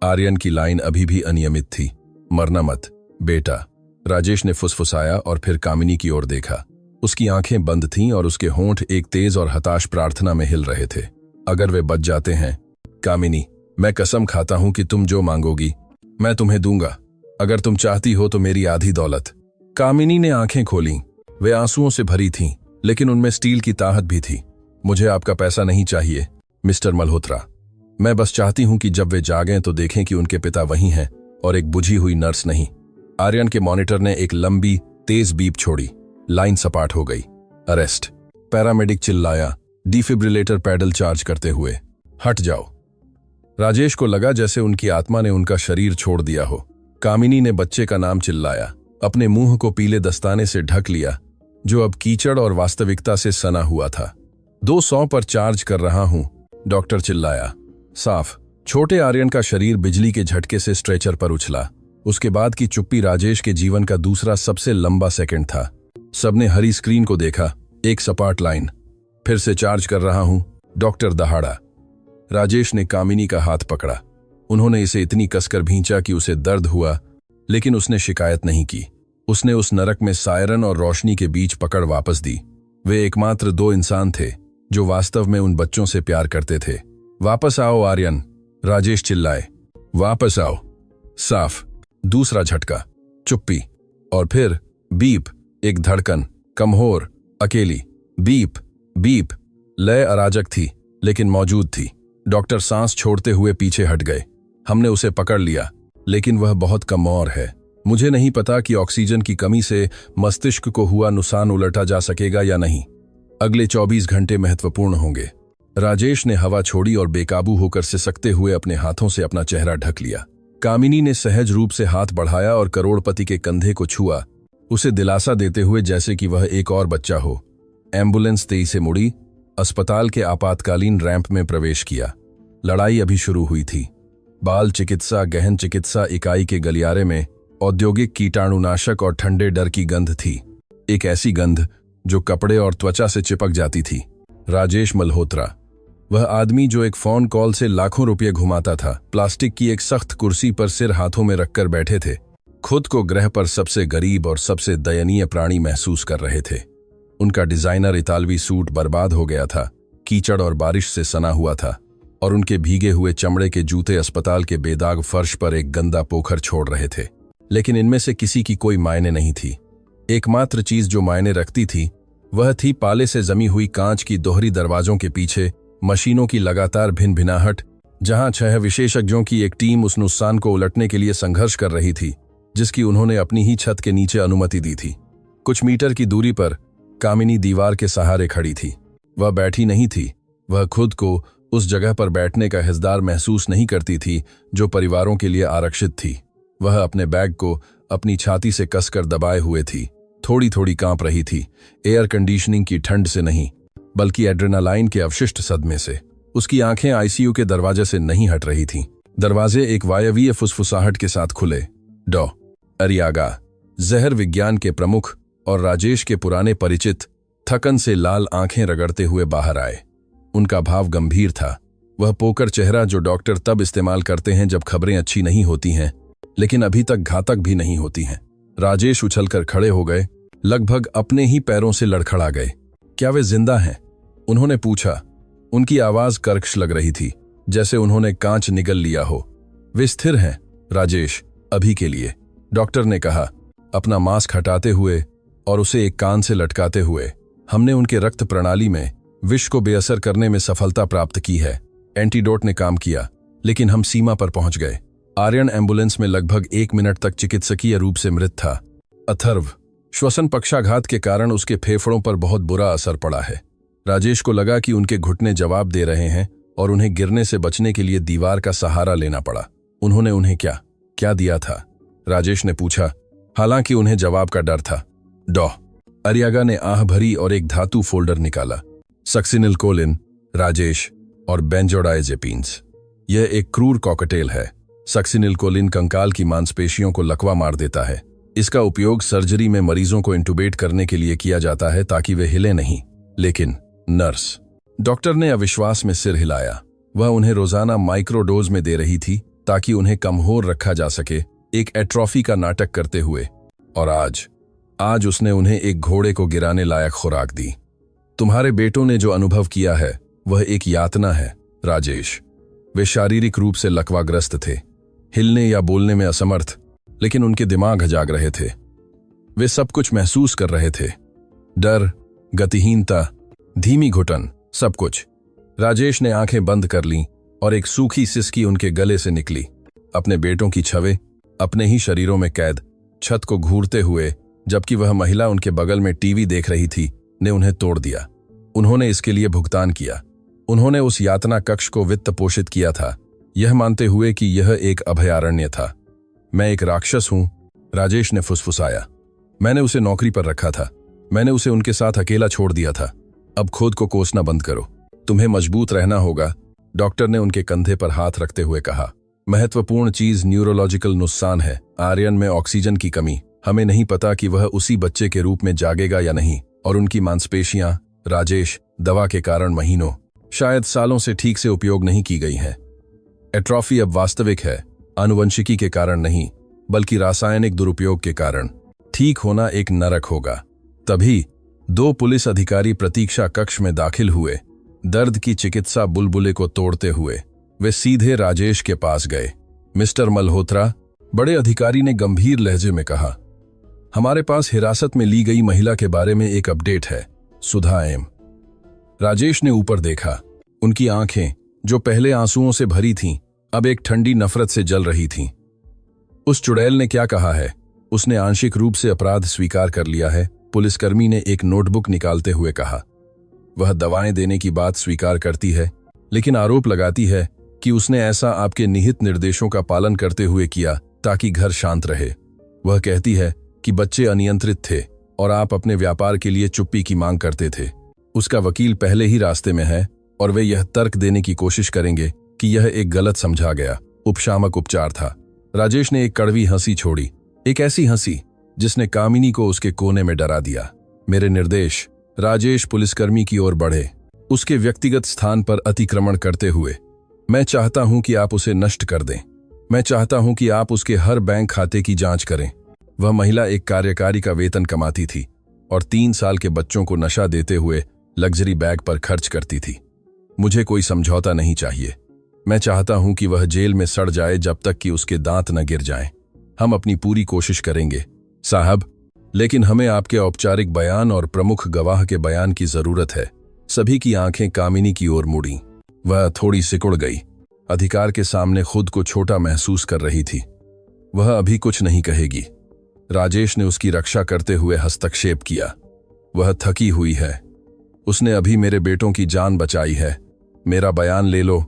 [SPEAKER 1] आर्यन की लाइन अभी भी अनियमित थी। मरना मत बेटा, राजेश ने फुसफुसाया और फिर कामिनी की ओर देखा। उसकी आंखें बंद थीं और उसके होंठ एक तेज और हताश प्रार्थना में हिल रहे थे। अगर वे बच जाते हैं कामिनी, मैं कसम खाता हूं कि तुम जो मांगोगी मैं तुम्हें दूंगा। अगर तुम चाहती हो तो मेरी आधी दौलत। कामिनी ने आंखें खोलीं। वे आंसुओं से भरी थीं, लेकिन उनमें स्टील की ताहत भी थी। मुझे आपका पैसा नहीं चाहिए मिस्टर मल्होत्रा। मैं बस चाहती हूं कि जब वे जागें तो देखें कि उनके पिता वहीं हैं और एक बुझी हुई नर्स नहीं। आर्यन के मॉनिटर ने एक लंबी तेज बीप छोड़ी। लाइन सपाट हो गई। अरेस्ट, पैरामेडिक चिल्लाया, डिफिब्रिलेटर पैडल चार्ज करते हुए। हट जाओ। राजेश को लगा जैसे उनकी आत्मा ने उनका शरीर छोड़ दिया हो। कामिनी ने बच्चे का नाम चिल्लाया, अपने मुंह को पीले दस्ताने से ढक लिया जो अब कीचड़ और वास्तविकता से सना हुआ था। 200 पर चार्ज कर रहा हूं, डॉक्टर चिल्लाया। साफ। छोटे आर्यन का शरीर बिजली के झटके से स्ट्रेचर पर उछला। उसके बाद की चुप्पी राजेश के जीवन का दूसरा सबसे लंबा सेकंड था। सबने हरी स्क्रीन को देखा। एक सपाट लाइन। फिर से चार्ज कर रहा हूं, डॉक्टर दहाड़ा। राजेश ने कामिनी का हाथ पकड़ा। उन्होंने इसे इतनी कसकर भींचा कि उसे दर्द हुआ, लेकिन उसने शिकायत नहीं की। उसने उस नरक में सायरन और रोशनी के बीच पकड़ वापस दी। वे एकमात्र 2 इंसान थे जो वास्तव में उन बच्चों से प्यार करते थे। वापस आओ आर्यन, राजेश चिल्लाए। वापस आओ। साफ। दूसरा झटका। चुप्पी। और फिर बीप। एक धड़कन, कमहोर, अकेली। Beep beep. लय अराजक थी लेकिन मौजूद थी। डॉक्टर सांस छोड़ते हुए पीछे हट गए। हमने उसे पकड़ लिया, लेकिन वह बहुत कमजोर है। मुझे नहीं पता कि ऑक्सीजन की कमी से मस्तिष्क को हुआ नुकसान उलटा जा सकेगा या नहीं। अगले 24 घंटे महत्वपूर्ण होंगे। राजेश ने हवा छोड़ी और बेकाबू होकर सिसकते हुए अपने हाथों से अपना चेहरा ढक लिया। कामिनी ने सहज रूप से हाथ बढ़ाया और करोड़पति के कंधे को छुआ, उसे दिलासा देते हुए जैसे कि वह एक और बच्चा हो। एम्बुलेंस तेजी से मुड़ी, अस्पताल के आपातकालीन रैंप में प्रवेश किया। लड़ाई अभी शुरू हुई थी। बाल चिकित्सा, गहन चिकित्सा इकाई के गलियारे में औद्योगिक कीटाणुनाशक और ठंडे डर की गंध थी, एक ऐसी गंध जो कपड़े और त्वचा से चिपक जाती थी। राजेश मल्होत्रा, वह आदमी जो एक फोन कॉल से लाखों रुपये घुमाता था, प्लास्टिक की एक सख्त कुर्सी पर सिर हाथों में रखकर बैठे थे, खुद को ग्रह पर सबसे गरीब और सबसे दयनीय प्राणी महसूस कर रहे थे। उनका डिजाइनर इतालवी सूट बर्बाद हो गया था, कीचड़ और बारिश से सना हुआ था, और उनके भीगे हुए चमड़े के जूते अस्पताल के बेदाग फर्श पर एक गंदा पोखर छोड़ रहे थे। लेकिन इनमें से किसी की कोई मायने नहीं थी। एकमात्र चीज जो मायने रखती थी वह थी पाले से जमी हुई कांच की दोहरी दरवाजों के पीछे मशीनों की लगातार भिन-भिनाहट, जहां 6 विशेषज्ञों की एक टीम उस नुकसान को उलटने के लिए संघर्ष कर रही थी जिसकी उन्होंने अपनी ही छत के नीचे अनुमति दी थी। कुछ मीटर की दूरी पर कामिनी दीवार के सहारे खड़ी थी। वह बैठी नहीं थी, वह खुद को उस जगह पर बैठने का हिस्सेदार महसूस नहीं करती थी जो परिवारों के लिए आरक्षित थी। वह अपने बैग को अपनी छाती से कसकर दबाए हुए थी, थोड़ी थोड़ी कांप रही थी, एयर कंडीशनिंग की ठंड से नहीं बल्कि एड्रेनालाइन के अवशिष्ट सदमे से। उसकी आंखें आईसीयू के दरवाजे से नहीं हट रही थीं। दरवाजे एक वायवीय फुसफुसाहट के साथ खुले। डॉ. अरियागा, जहर विज्ञान के प्रमुख और राजेश के पुराने परिचित, थकन से लाल आंखें रगड़ते हुए बाहर आए। उनका भाव गंभीर था, वह पोकर चेहरा जो डॉक्टर तब इस्तेमाल करते हैं जब खबरें अच्छी नहीं होती हैं लेकिन अभी तक घातक भी नहीं होती हैं। राजेश उछलकर खड़े हो गए, लगभग अपने ही पैरों से लड़खड़ा गए। क्या वे जिंदा हैं? उन्होंने पूछा। उनकी आवाज कर्कश लग रही थी, जैसे उन्होंने कांच निगल लिया हो। वे स्थिर हैं राजेश, अभी के लिए, डॉक्टर ने कहा, अपना मास्क हटाते हुए और उसे एक कान से लटकाते हुए। हमने उनके रक्त प्रणाली में विष को बेअसर करने में सफलता प्राप्त की है। एंटीडोट ने काम किया, लेकिन हम सीमा पर पहुंच गए। आर्यन एम्बुलेंस में लगभग 1 मिनट तक चिकित्सकीय रूप से मृत था। अथर्व, श्वसन पक्षाघात के कारण उसके फेफड़ों पर बहुत बुरा असर पड़ा है। राजेश को लगा कि उनके घुटने जवाब दे रहे हैं और उन्हें गिरने से बचने के लिए दीवार का सहारा लेना पड़ा। उन्होंने उन्हें क्या दिया था? राजेश ने पूछा, हालांकि उन्हें जवाब का डर था। डॉ. अरियागा ने आह भरी और एक धातु फोल्डर निकाला। सक्सिनिलकोलिन, राजेश, और बेंजोडाइजेपिन्स। यह एक क्रूर कॉकटेल है। सक्सिनिलकोलिन कंकाल की मांसपेशियों को लकवा मार देता है। इसका उपयोग सर्जरी में मरीजों को इंटुबेट करने के लिए किया जाता है ताकि वे हिले नहीं। लेकिन नर्स, डॉक्टर ने अविश्वास में सिर हिलाया। वह उन्हें रोजाना माइक्रोडोज में दे रही थी ताकि उन्हें कमजोर रखा जा सके, एक एट्रोफी का नाटक करते हुए। और आज उसने उन्हें एक घोड़े को गिराने लायक खुराक दी। तुम्हारे बेटों ने जो अनुभव किया है वह एक यातना है राजेश। वे शारीरिक रूप से लकवाग्रस्त थे, हिलने या बोलने में असमर्थ, लेकिन उनके दिमाग जाग रहे थे। वे सब कुछ महसूस कर रहे थे, डर, गतिहीनता, धीमी घुटन, सब कुछ। राजेश ने आंखें बंद कर लीं और एक सूखी सिसकी उनके गले से निकली। अपने बेटों की छवें अपने ही शरीरों में कैद, छत को घूरते हुए जबकि वह महिला उनके बगल में टीवी देख रही थी, ने उन्हें तोड़ दिया। उन्होंने इसके लिए भुगतान किया। उन्होंने उस यातना कक्ष को वित्त पोषित किया था, यह मानते हुए कि यह एक अभयारण्य था। मैं एक राक्षस हूं, राजेश ने फुसफुसाया। मैंने उसे नौकरी पर रखा था, मैंने उसे उनके साथ अकेला छोड़ दिया था। अब खुद को कोसना बंद करो, तुम्हें मजबूत रहना होगा, डॉक्टर ने उनके कंधे पर हाथ रखते हुए कहा। महत्वपूर्ण चीज न्यूरोलॉजिकल नुकसान है, आर्यन में ऑक्सीजन की कमी। हमें नहीं पता कि वह उसी बच्चे के रूप में जागेगा या नहीं, और उनकी मांसपेशियां, राजेश, दवा के कारण महीनों, शायद सालों से ठीक से उपयोग नहीं की गई हैं। एट्रोफी अब वास्तविक है, आनुवंशिकी के कारण नहीं बल्कि रासायनिक दुरुपयोग के कारण। ठीक होना एक नरक होगा। तभी 2 पुलिस अधिकारी प्रतीक्षा कक्ष में दाखिल हुए, दर्द की चिकित्सा बुलबुले को तोड़ते हुए। वे सीधे राजेश के पास गए। मिस्टर मल्होत्रा, बड़े अधिकारी ने गंभीर लहजे में कहा, हमारे पास हिरासत में ली गई महिला के बारे में एक अपडेट है, सुधा एम। राजेश ने ऊपर देखा। उनकी आंखें, जो पहले आंसुओं से भरी थीं, अब एक ठंडी नफरत से जल रही थीं। उस चुड़ैल ने क्या कहा है? उसने आंशिक रूप से अपराध स्वीकार कर लिया है, पुलिसकर्मी ने एक नोटबुक निकालते हुए कहा। वह दवाएं देने की बात स्वीकार करती है, लेकिन आरोप लगाती है कि उसने ऐसा आपके निहित निर्देशों का पालन करते हुए किया ताकि घर शांत रहे। वह कहती है कि बच्चे अनियंत्रित थे और आप अपने व्यापार के लिए चुप्पी की मांग करते थे। उसका वकील पहले ही रास्ते में है और वे यह तर्क देने की कोशिश करेंगे कि यह एक गलत समझा गया उपशामक उपचार था। राजेश ने एक कड़वी हंसी छोड़ी, एक ऐसी हंसी जिसने कामिनी को उसके कोने में डरा दिया। मेरे निर्देश। राजेश पुलिसकर्मी की ओर बढ़े, उसके व्यक्तिगत स्थान पर अतिक्रमण करते हुए। मैं चाहता हूं कि आप उसे नष्ट कर दें। मैं चाहता हूं कि आप उसके हर बैंक खाते की जांच करें। वह महिला एक कार्यकारी का वेतन कमाती थी और 3 साल के बच्चों को नशा देते हुए लग्जरी बैग पर खर्च करती थी। मुझे कोई समझौता नहीं चाहिए। मैं चाहता हूं कि वह जेल में सड़ जाए जब तक कि उसके दांत न गिर जाएं। हम अपनी पूरी कोशिश करेंगे साहब, लेकिन हमें आपके औपचारिक बयान और प्रमुख गवाह के बयान की जरूरत है। सभी की आंखें कामिनी की ओर मुड़ी। वह थोड़ी सिकुड़ गई, अधिकार के सामने खुद को छोटा महसूस कर रही थी। वह अभी कुछ नहीं कहेगी। राजेश ने उसकी रक्षा करते हुए हस्तक्षेप किया। वह थकी हुई है, उसने अभी मेरे बेटों की जान बचाई है। मेरा बयान ले लो,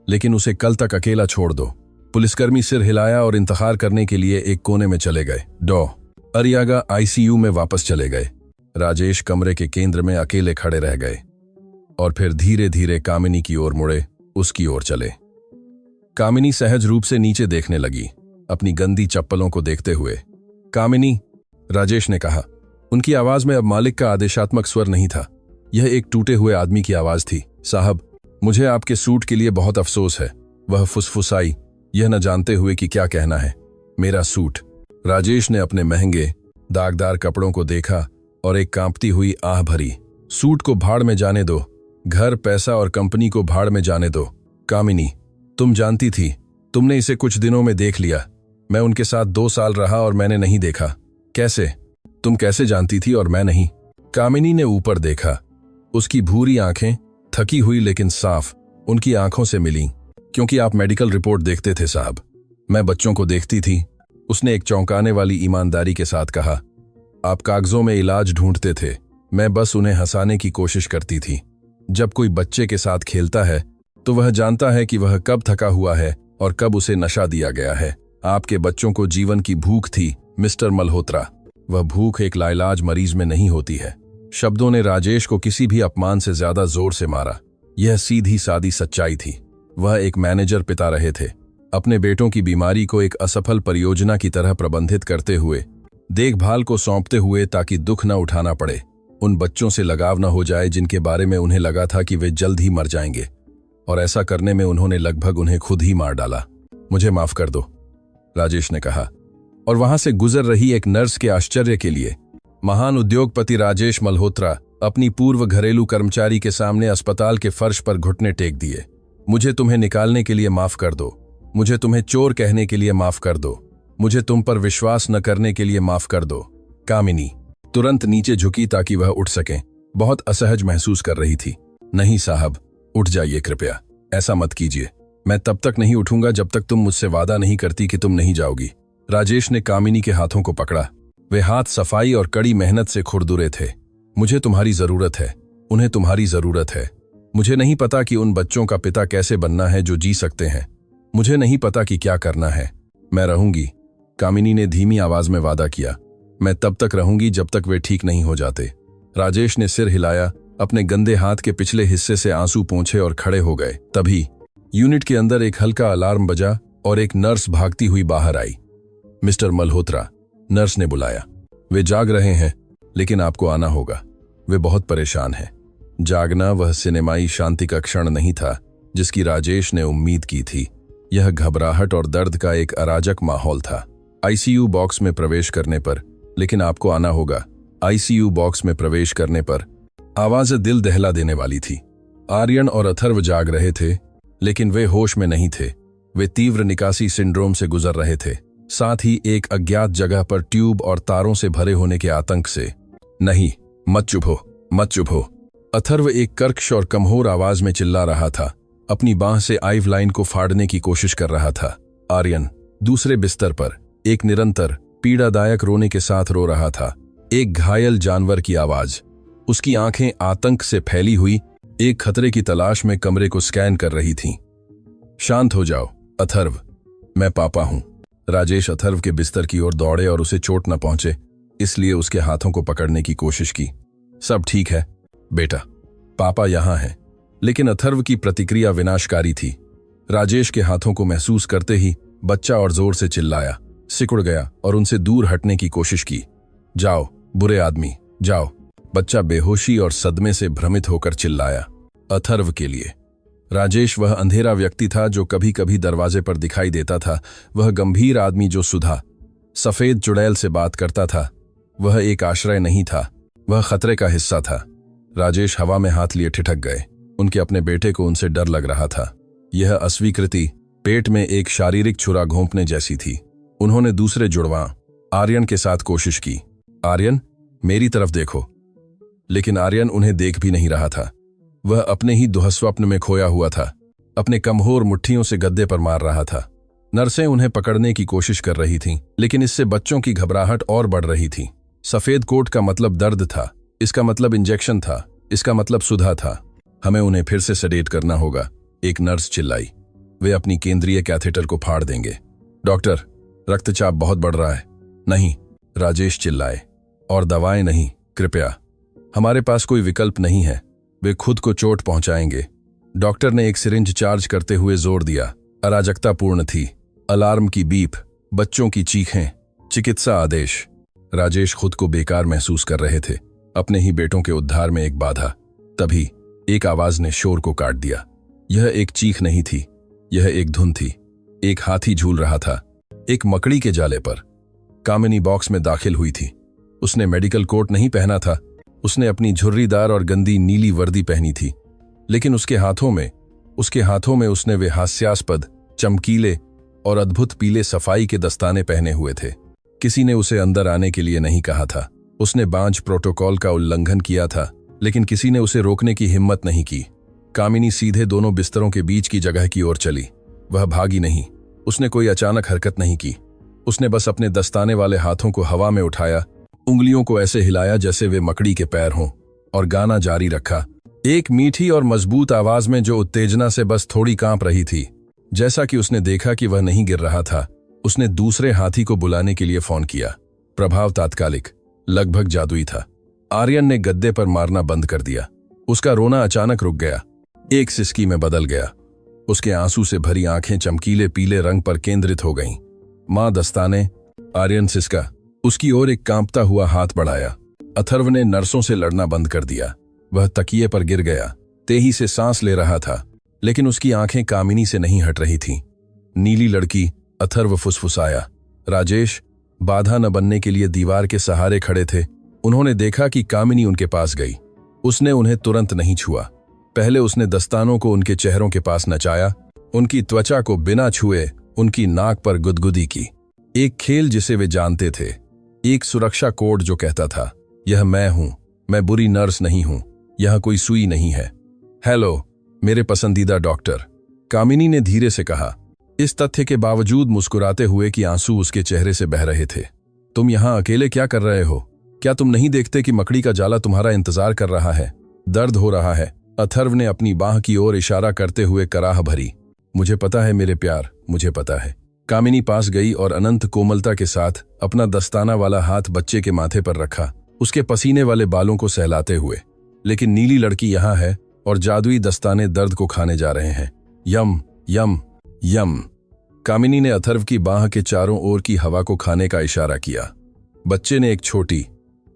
[SPEAKER 1] लेकिन उसे कल तक अकेला छोड़ दो। पुलिसकर्मी सिर हिलाया और इंतजार करने के लिए एक कोने में चले गए। डॉ अरियागा आईसीयू में वापस चले गए। राजेश कमरे के केंद्र में अकेले खड़े रह गए और फिर धीरे धीरे कामिनी की ओर मुड़े, उसकी ओर चले। कामिनी सहज रूप से नीचे देखने लगी, अपनी गंदी चप्पलों को देखते हुए। कामिनी, राजेश ने कहा। उनकी आवाज में अब मालिक का आदेशात्मक स्वर नहीं था, यह एक टूटे हुए आदमी की आवाज थी। साहब, मुझे आपके सूट के लिए बहुत अफसोस है, वह फुसफुसाई, यह न जानते हुए कि क्या कहना है। मेरा सूट। राजेश ने अपने महंगे दागदार कपड़ों को देखा और एक कांपती हुई आह भरी। सूट को भाड़ में जाने दो, घर, पैसा और कंपनी को भाड़ में जाने दो। कामिनी, तुम जानती थी, तुमने इसे कुछ दिनों में देख लिया। मैं उनके साथ 2 साल रहा और मैंने नहीं देखा। कैसे? तुम कैसे जानती थी और मैं नहीं? कामिनी ने ऊपर देखा। उसकी भूरी आंखें, थकी हुई लेकिन साफ, उनकी आंखों से मिलीं। क्योंकि आप मेडिकल रिपोर्ट देखते थे साहब। मैं बच्चों को देखती थी, उसने एक चौंकाने वाली ईमानदारी के साथ कहा। आप कागजों में इलाज ढूंढते थे, मैं बस उन्हें हंसाने की कोशिश करती थी। जब कोई बच्चे के साथ खेलता है तो वह जानता है कि वह कब थका हुआ है और कब उसे नशा दिया गया है। आपके बच्चों को जीवन की भूख थी मिस्टर मल्होत्रा। वह भूख एक लाइलाज मरीज में नहीं होती है। शब्दों ने राजेश को किसी भी अपमान से ज्यादा जोर से मारा। यह सीधी सादी सच्चाई थी। वह एक मैनेजर पिता रहे थे, अपने बेटों की बीमारी को एक असफल परियोजना की तरह प्रबंधित करते हुए, देखभाल को सौंपते हुए ताकि दुख न उठाना पड़े, उन बच्चों से लगाव न हो जाए जिनके बारे में उन्हें लगा था कि वे जल्द ही मर जाएंगे, और ऐसा करने में उन्होंने लगभग उन्हें खुद ही मार डाला। मुझे माफ कर दो, राजेश ने कहा, और वहां से गुजर रही एक नर्स के आश्चर्य के लिए महान उद्योगपति राजेश मल्होत्रा अपनी पूर्व घरेलू कर्मचारी के सामने अस्पताल के फर्श पर घुटने टेक दिए। मुझे तुम्हें निकालने के लिए माफ कर दो, मुझे तुम्हें चोर कहने के लिए माफ कर दो, मुझे तुम पर विश्वास न करने के लिए माफ कर दो। कामिनी तुरंत नीचे झुकी ताकि वह उठ सके। बहुत असहज महसूस कर रही थी। नहीं साहब, उठ जाइए कृपया, ऐसा मत कीजिए। मैं तब तक नहीं उठूंगा जब तक तुम मुझसे वादा नहीं करती कि तुम नहीं जाओगी। राजेश ने कामिनी के हाथों को पकड़ा। वे हाथ सफाई और कड़ी मेहनत से खुरदुरे थे। मुझे तुम्हारी जरूरत है, उन्हें तुम्हारी जरूरत है। मुझे नहीं पता कि उन बच्चों का पिता कैसे बनना है जो जी सकते हैं। मुझे नहीं पता कि क्या करना है। मैं रहूंगी, कामिनी ने धीमी आवाज में वादा किया। मैं तब तक रहूंगी जब तक वे ठीक नहीं हो जाते। राजेश ने सिर हिलाया, अपने गंदे हाथ के पिछले हिस्से से आंसू पोंछे और खड़े हो गए। तभी यूनिट के अंदर एक हल्का अलार्म बजा और एक नर्स भागती हुई बाहर आई। मिस्टर मल्होत्रा, नर्स ने बुलाया। वे जाग रहे हैं, लेकिन आपको आना होगा। वे बहुत परेशान हैं। जागना वह सिनेमाई शांति का क्षण नहीं था जिसकी राजेश ने उम्मीद की थी। यह घबराहट और दर्द का एक अराजक माहौल था। आईसीयू बॉक्स में प्रवेश करने पर, लेकिन आपको आना होगा। आईसीयू बॉक्स में प्रवेश करने पर आवाज दिल दहला देने वाली थी। आर्यन और अथर्व जाग रहे थे, लेकिन वे होश में नहीं थे। वे तीव्र निकासी सिंड्रोम से गुजर रहे थे, साथ ही एक अज्ञात जगह पर ट्यूब और तारों से भरे होने के आतंक से। नहीं, मत चुप हो, मत चुप हो। अथर्व एक कर्कश और कमजोर आवाज में चिल्ला रहा था, अपनी बांह से आइव लाइन को फाड़ने की कोशिश कर रहा था। आर्यन दूसरे बिस्तर पर एक निरंतर पीड़ादायक रोने के साथ रो रहा था। एक घायल जानवर की आवाज। उसकी आंखें आतंक से फैली हुई एक खतरे की तलाश में कमरे को स्कैन कर रही थीं। शांत हो जाओ अथर्व, मैं पापा हूं। राजेश अथर्व के बिस्तर की ओर दौड़े और उसे चोट न पहुंचे, इसलिए उसके हाथों को पकड़ने की कोशिश की। सब ठीक है बेटा, पापा यहाँ हैं। लेकिन अथर्व की प्रतिक्रिया विनाशकारी थी। राजेश के हाथों को महसूस करते ही बच्चा और जोर से चिल्लाया, सिकुड़ गया और उनसे दूर हटने की कोशिश की। जाओ बुरे आदमी, जाओ। बच्चा बेहोशी और सदमे से भ्रमित होकर चिल्लाया। अथर्व के लिए राजेश वह अंधेरा व्यक्ति था जो कभी कभी दरवाजे पर दिखाई देता था, वह गंभीर आदमी जो सुधा सफेद चुड़ैल से बात करता था। वह एक आश्रय नहीं था, वह खतरे का हिस्सा था। राजेश हवा में हाथ लिए ठिठक गए। उनके अपने बेटे को उनसे डर लग रहा था। यह अस्वीकृति पेट में एक शारीरिक छुरा घोंपने जैसी थी। उन्होंने दूसरे जुड़वां आर्यन के साथ कोशिश की। आर्यन, मेरी तरफ देखो। लेकिन आर्यन उन्हें देख भी नहीं रहा था। वह अपने ही दुहस्वप्न में खोया हुआ था। अपने कमजोर मुट्ठियों से गद्दे पर मार रहा था। नर्सें उन्हें पकड़ने की कोशिश कर रही थीं, लेकिन इससे बच्चों की घबराहट और बढ़ रही थी। सफेद कोट का मतलब दर्द था, इसका मतलब इंजेक्शन था, इसका मतलब सुधा था। हमें उन्हें फिर से सेडेट करना होगा, एक नर्स चिल्लाई। वे अपनी केंद्रीय कैथेटर को फाड़ देंगे। डॉक्टर, रक्तचाप बहुत बढ़ रहा है। नहीं, राजेश चिल्लाए। और दवाएं नहीं, कृपया। हमारे पास कोई विकल्प नहीं है, वे खुद को चोट पहुंचाएंगे। डॉक्टर ने एक सिरिंज चार्ज करते हुए जोर दिया। अराजकतापूर्ण थी। अलार्म की बीप, बच्चों की चीखें, चिकित्सा आदेश। राजेश खुद को बेकार महसूस कर रहे थे, अपने ही बेटों के उद्धार में एक बाधा। तभी एक आवाज ने शोर को काट दिया। यह एक चीख नहीं थी, यह एक धुन थी। एक हाथी झूल रहा था, एक मकड़ी के जाले पर। कामिनी बॉक्स में दाखिल हुई थी। उसने मेडिकल कोट नहीं पहना था, उसने अपनी झुर्रीदार और गंदी नीली वर्दी पहनी थी। लेकिन उसके हाथों में उसने वे हास्यास्पद, चमकीले और अद्भुत पीले सफाई के दस्ताने पहने हुए थे। किसी ने उसे अंदर आने के लिए नहीं कहा था। उसने बांझ प्रोटोकॉल का उल्लंघन किया था, लेकिन किसी ने उसे रोकने की हिम्मत नहीं की। कामिनी सीधे दोनों बिस्तरों के बीच की जगह की ओर चली। वह भागी नहीं, उसने कोई अचानक हरकत नहीं की। उसने बस अपने दस्ताने वाले हाथों को हवा में उठाया, उंगलियों को ऐसे हिलाया जैसे वे मकड़ी के पैर हों, और गाना जारी रखा, एक मीठी और मजबूत आवाज में जो उत्तेजना से बस थोड़ी कांप रही थी। जैसा कि उसने देखा कि वह नहीं गिर रहा था, उसने दूसरे हाथी को बुलाने के लिए फोन किया। प्रभाव तात्कालिक, लगभग जादुई था। आर्यन ने गद्दे पर मारना बंद कर दिया। उसका रोना अचानक रुक गया, एक सिसकी में बदल गया। उसके आंसू से भरी आंखें चमकीले पीले रंग पर केंद्रित हो गईं। मां दस्ताने, आर्यन सिसका। उसकी ओर एक कांपता हुआ हाथ बढ़ाया। अथर्व ने नर्सों से लड़ना बंद कर दिया। वह तकिए पर गिर गया, तेजी से सांस ले रहा था, लेकिन उसकी आंखें कामिनी से नहीं हट रही थीं। नीली लड़की, अथर्व फुसफुसाया। राजेश बाधा न बनने के लिए दीवार के सहारे खड़े थे। उन्होंने देखा कि कामिनी उनके पास गई। उसने उन्हें तुरंत नहीं छुआ। पहले उसने दस्तानों को उनके चेहरों के पास नचाया, उनकी त्वचा को बिना छुए उनकी नाक पर गुदगुदी की। एक खेल जिसे वे जानते थे, एक सुरक्षा कोड जो कहता था, यह मैं हूं, मैं बुरी नर्स नहीं हूं, यह कोई सुई नहीं है। हेलो मेरे पसंदीदा डॉक्टर, कामिनी ने धीरे से कहा, इस तथ्य के बावजूद मुस्कुराते हुए कि आंसू उसके चेहरे से बह रहे थे। तुम यहां अकेले क्या कर रहे हो? क्या तुम नहीं देखते कि मकड़ी का जाला तुम्हारा इंतजार कर रहा है? दर्द हो रहा है। अथर्व ने अपनी बाह की ओर इशारा करते हुए कराह भरी। मुझे पता है मेरे प्यार, मुझे पता है। कामिनी पास गई और अनंत कोमलता के साथ अपना दस्ताना वाला हाथ बच्चे के माथे पर रखा, उसके पसीने वाले बालों को सहलाते हुए। लेकिन नीली लड़की यहाँ है और जादुई दस्ताने दर्द को खाने जा रहे हैं। यम यम यम। कामिनी ने अथर्व की बाह के चारों ओर की हवा को खाने का इशारा किया। बच्चे ने एक छोटी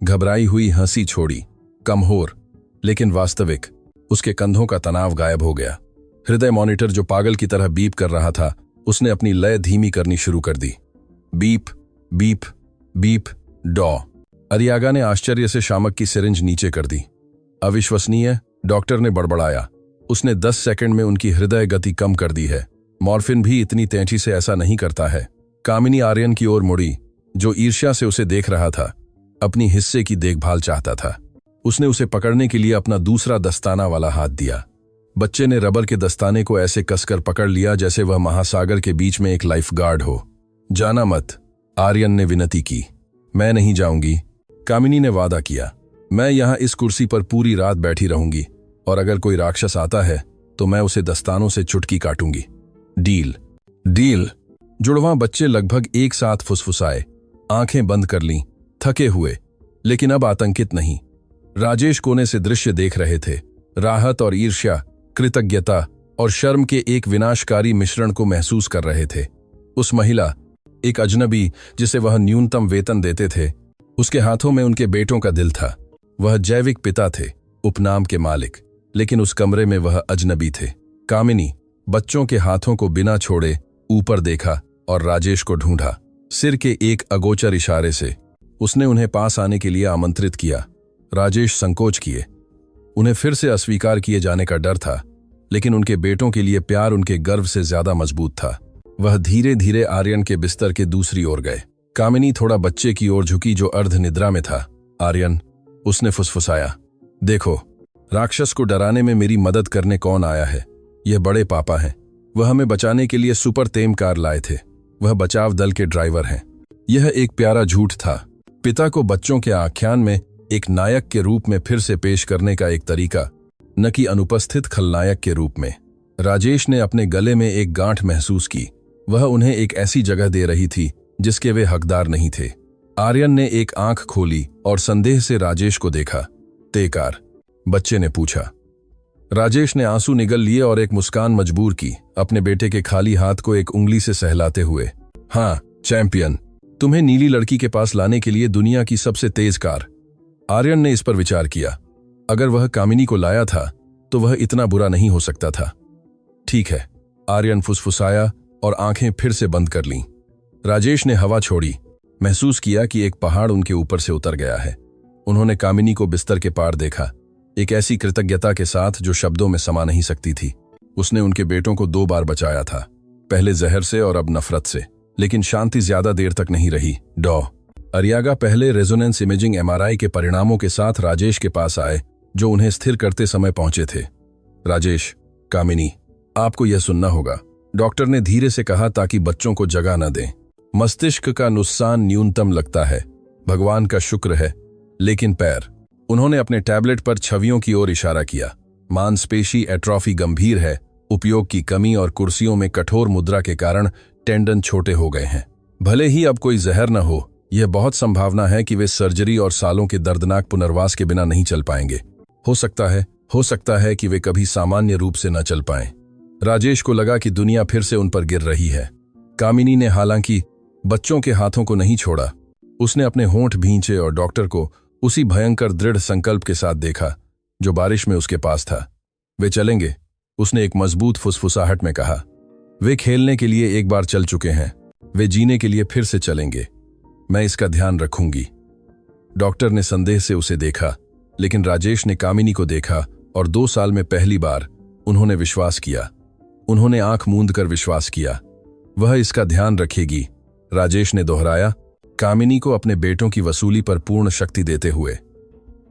[SPEAKER 1] घबराई हुई हंसी छोड़ी, कमहोर लेकिन वास्तविक। उसके कंधों का तनाव गायब हो गया। हृदय मॉनिटर जो पागल की तरह बीप कर रहा था, उसने अपनी लय धीमी करनी शुरू कर दी। बीप बीप बीप डॉ। अरियागा ने आश्चर्य से शामक की सिरिंज नीचे कर दी। अविश्वसनीय, डॉक्टर ने बड़बड़ाया। उसने 10 सेकंड में उनकी हृदय गति कम कर दी है। मॉर्फिन भी इतनी तेजी से ऐसा नहीं करता है। कामिनी आर्यन की ओर मुड़ी, जो ईर्ष्या से उसे देख रहा था, अपनी हिस्से की देखभाल चाहता था। उसने उसे पकड़ने के लिए अपना दूसरा दस्ताना वाला हाथ दिया। बच्चे ने रबर के दस्ताने को ऐसे कसकर पकड़ लिया जैसे वह महासागर के बीच में एक लाइफ गार्ड हो। जाना मत, आर्यन ने विनती की। मैं नहीं जाऊंगी, कामिनी ने वादा किया। मैं यहां इस कुर्सी पर पूरी रात बैठी रहूंगी, और अगर कोई राक्षस आता है तो मैं उसे दस्तानों से चुटकी काटूंगी। Deal deal. जुड़वां बच्चे लगभग एक साथ फुसफुसाए, आंखें बंद कर लीं, थके हुए, लेकिन अब आतंकित नहीं। राजेश कोने से दृश्य देख रहे थे। राहत और ईर्ष्या, कृतज्ञता और शर्म के एक विनाशकारी मिश्रण को महसूस कर रहे थे। उस महिला, एक अजनबी जिसे वह न्यूनतम वेतन देते थे, उसके हाथों में उनके बेटों का दिल था। वह जैविक पिता थे, उपनाम के मालिक, लेकिन उस कमरे में वह अजनबी थे। कामिनी बच्चों के हाथों को बिना छोड़े ऊपर देखा और राजेश को ढूंढा। सिर के एक अगोचर इशारे से उसने उन्हें पास आने के लिए आमंत्रित किया। राजेश संकोच किए। उन्हें फिर से अस्वीकार किए जाने का डर था, लेकिन उनके बेटों के लिए प्यार उनके गर्व से ज्यादा मजबूत था। वह धीरे धीरे आर्यन के बिस्तर के दूसरी ओर गए। कामिनी थोड़ा बच्चे की ओर झुकी जो अर्ध निद्रा में था। आर्यन, उसने फुसफुसाया, देखो, राक्षस को डराने में मेरी मदद करने कौन आया है? यह बड़े पापा हैं। वह हमें बचाने के लिए सुपर तेम कार लाए थे। वह बचाव दल के ड्राइवर हैं। यह एक प्यारा झूठ था। पिता को बच्चों के आख्यान में एक नायक के रूप में फिर से पेश करने का एक तरीका, न कि अनुपस्थित खलनायक के रूप में। राजेश ने अपने गले में एक गांठ महसूस की। वह उन्हें एक ऐसी जगह दे रही थी जिसके वे हकदार नहीं थे। आर्यन ने एक आंख खोली और संदेह से राजेश को देखा। तेकार, बच्चे ने पूछा। राजेश ने आंसू निगल लिए और एक मुस्कान मजबूर की, अपने बेटे के खाली हाथ को एक उंगली से सहलाते हुए। हाँ चैंपियन, तुम्हें नीली लड़की के पास लाने के लिए दुनिया की सबसे तेज कार। आर्यन ने इस पर विचार किया। अगर वह कामिनी को लाया था तो वह इतना बुरा नहीं हो सकता था। ठीक है, आर्यन फुसफुसाया और आंखें फिर से बंद कर लीं। राजेश ने हवा छोड़ी। महसूस किया कि एक पहाड़ उनके ऊपर से उतर गया है। उन्होंने कामिनी को बिस्तर के पार देखा, एक ऐसी कृतज्ञता के साथ जो शब्दों में समा नहीं सकती थी। उसने उनके बेटों को 2 बार बचाया था, पहले जहर से और अब नफरत से। लेकिन शांति ज्यादा देर तक नहीं रही। डॉ अरियागा पहले रेजोनेंस इमेजिंग MRI के परिणामों के साथ राजेश के पास आए, जो उन्हें स्थिर करते समय पहुंचे थे। राजेश, कामिनी, आपको यह सुनना होगा, डॉक्टर ने धीरे से कहा ताकि बच्चों को जगा न दें। मस्तिष्क का नुकसान न्यूनतम लगता है, भगवान का शुक्र है, लेकिन पैर। उन्होंने अपने टैबलेट पर छवियों की ओर इशारा किया। मांसपेशी एट्रोफी गंभीर है, उपयोग की कमी और कुर्सियों में कठोर मुद्रा के कारण टेंडन छोटे हो गए हैं। भले ही अब कोई जहर न हो, यह बहुत संभावना है कि वे सर्जरी और सालों के दर्दनाक पुनर्वास के बिना नहीं चल पाएंगे। हो सकता है कि वे कभी सामान्य रूप से न चल पाएं। राजेश को लगा कि दुनिया फिर से उन पर गिर रही है। कामिनी ने हालांकि बच्चों के हाथों को नहीं छोड़ा। उसने अपने होंठ भींचे और डॉक्टर को उसी भयंकर दृढ़ संकल्प के साथ देखा जो बारिश में उसके पास था। वे चलेंगे, उसने एक मजबूत फुसफुसाहट में कहा। वे खेलने के लिए एक बार चल चुके हैं, वे जीने के लिए फिर से चलेंगे। मैं इसका ध्यान रखूंगी। डॉक्टर ने संदेह से उसे देखा, लेकिन राजेश ने कामिनी को देखा और 2 साल में पहली बार उन्होंने विश्वास किया। उन्होंने आंख मूंद कर विश्वास किया। वह इसका ध्यान रखेगी, राजेश ने दोहराया, कामिनी को अपने बेटों की वसूली पर पूर्ण शक्ति देते हुए।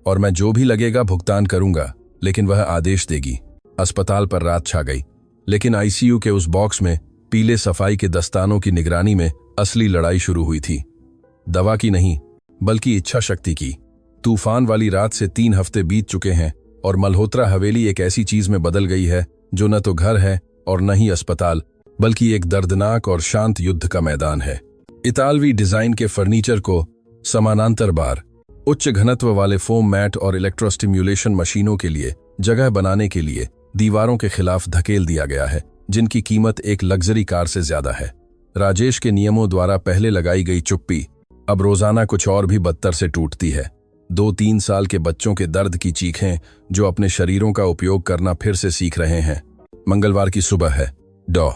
[SPEAKER 1] और मैं जो भी लगेगा भुगतान करूंगा, लेकिन वह आदेश देगी। अस्पताल पर रात छा गई, लेकिन ICU के उस बॉक्स में पीले सफाई के दस्तानों की निगरानी में असली लड़ाई शुरू हुई थी। दवा की नहीं, बल्कि इच्छा शक्ति की। तूफान वाली रात से 3 हफ्ते बीत चुके हैं और मल्होत्रा हवेली एक ऐसी चीज में बदल गई है जो न तो घर है और न ही अस्पताल, बल्कि एक दर्दनाक और शांत युद्ध का मैदान है। इतालवी डिजाइन के फर्नीचर को समानांतर बार, उच्च घनत्व वाले फोम मैट और इलेक्ट्रोस्टिम्युलेशन मशीनों के लिए जगह बनाने के लिए दीवारों के खिलाफ धकेल दिया गया है, जिनकी कीमत एक लग्जरी कार से ज्यादा है। राजेश के नियमों द्वारा पहले लगाई गई चुप्पी अब रोजाना कुछ और भी बदतर से टूटती है। 2-3 साल के बच्चों के दर्द की चीखें जो अपने शरीरों का उपयोग करना फिर से सीख रहे हैं। मंगलवार की सुबह है। डॉ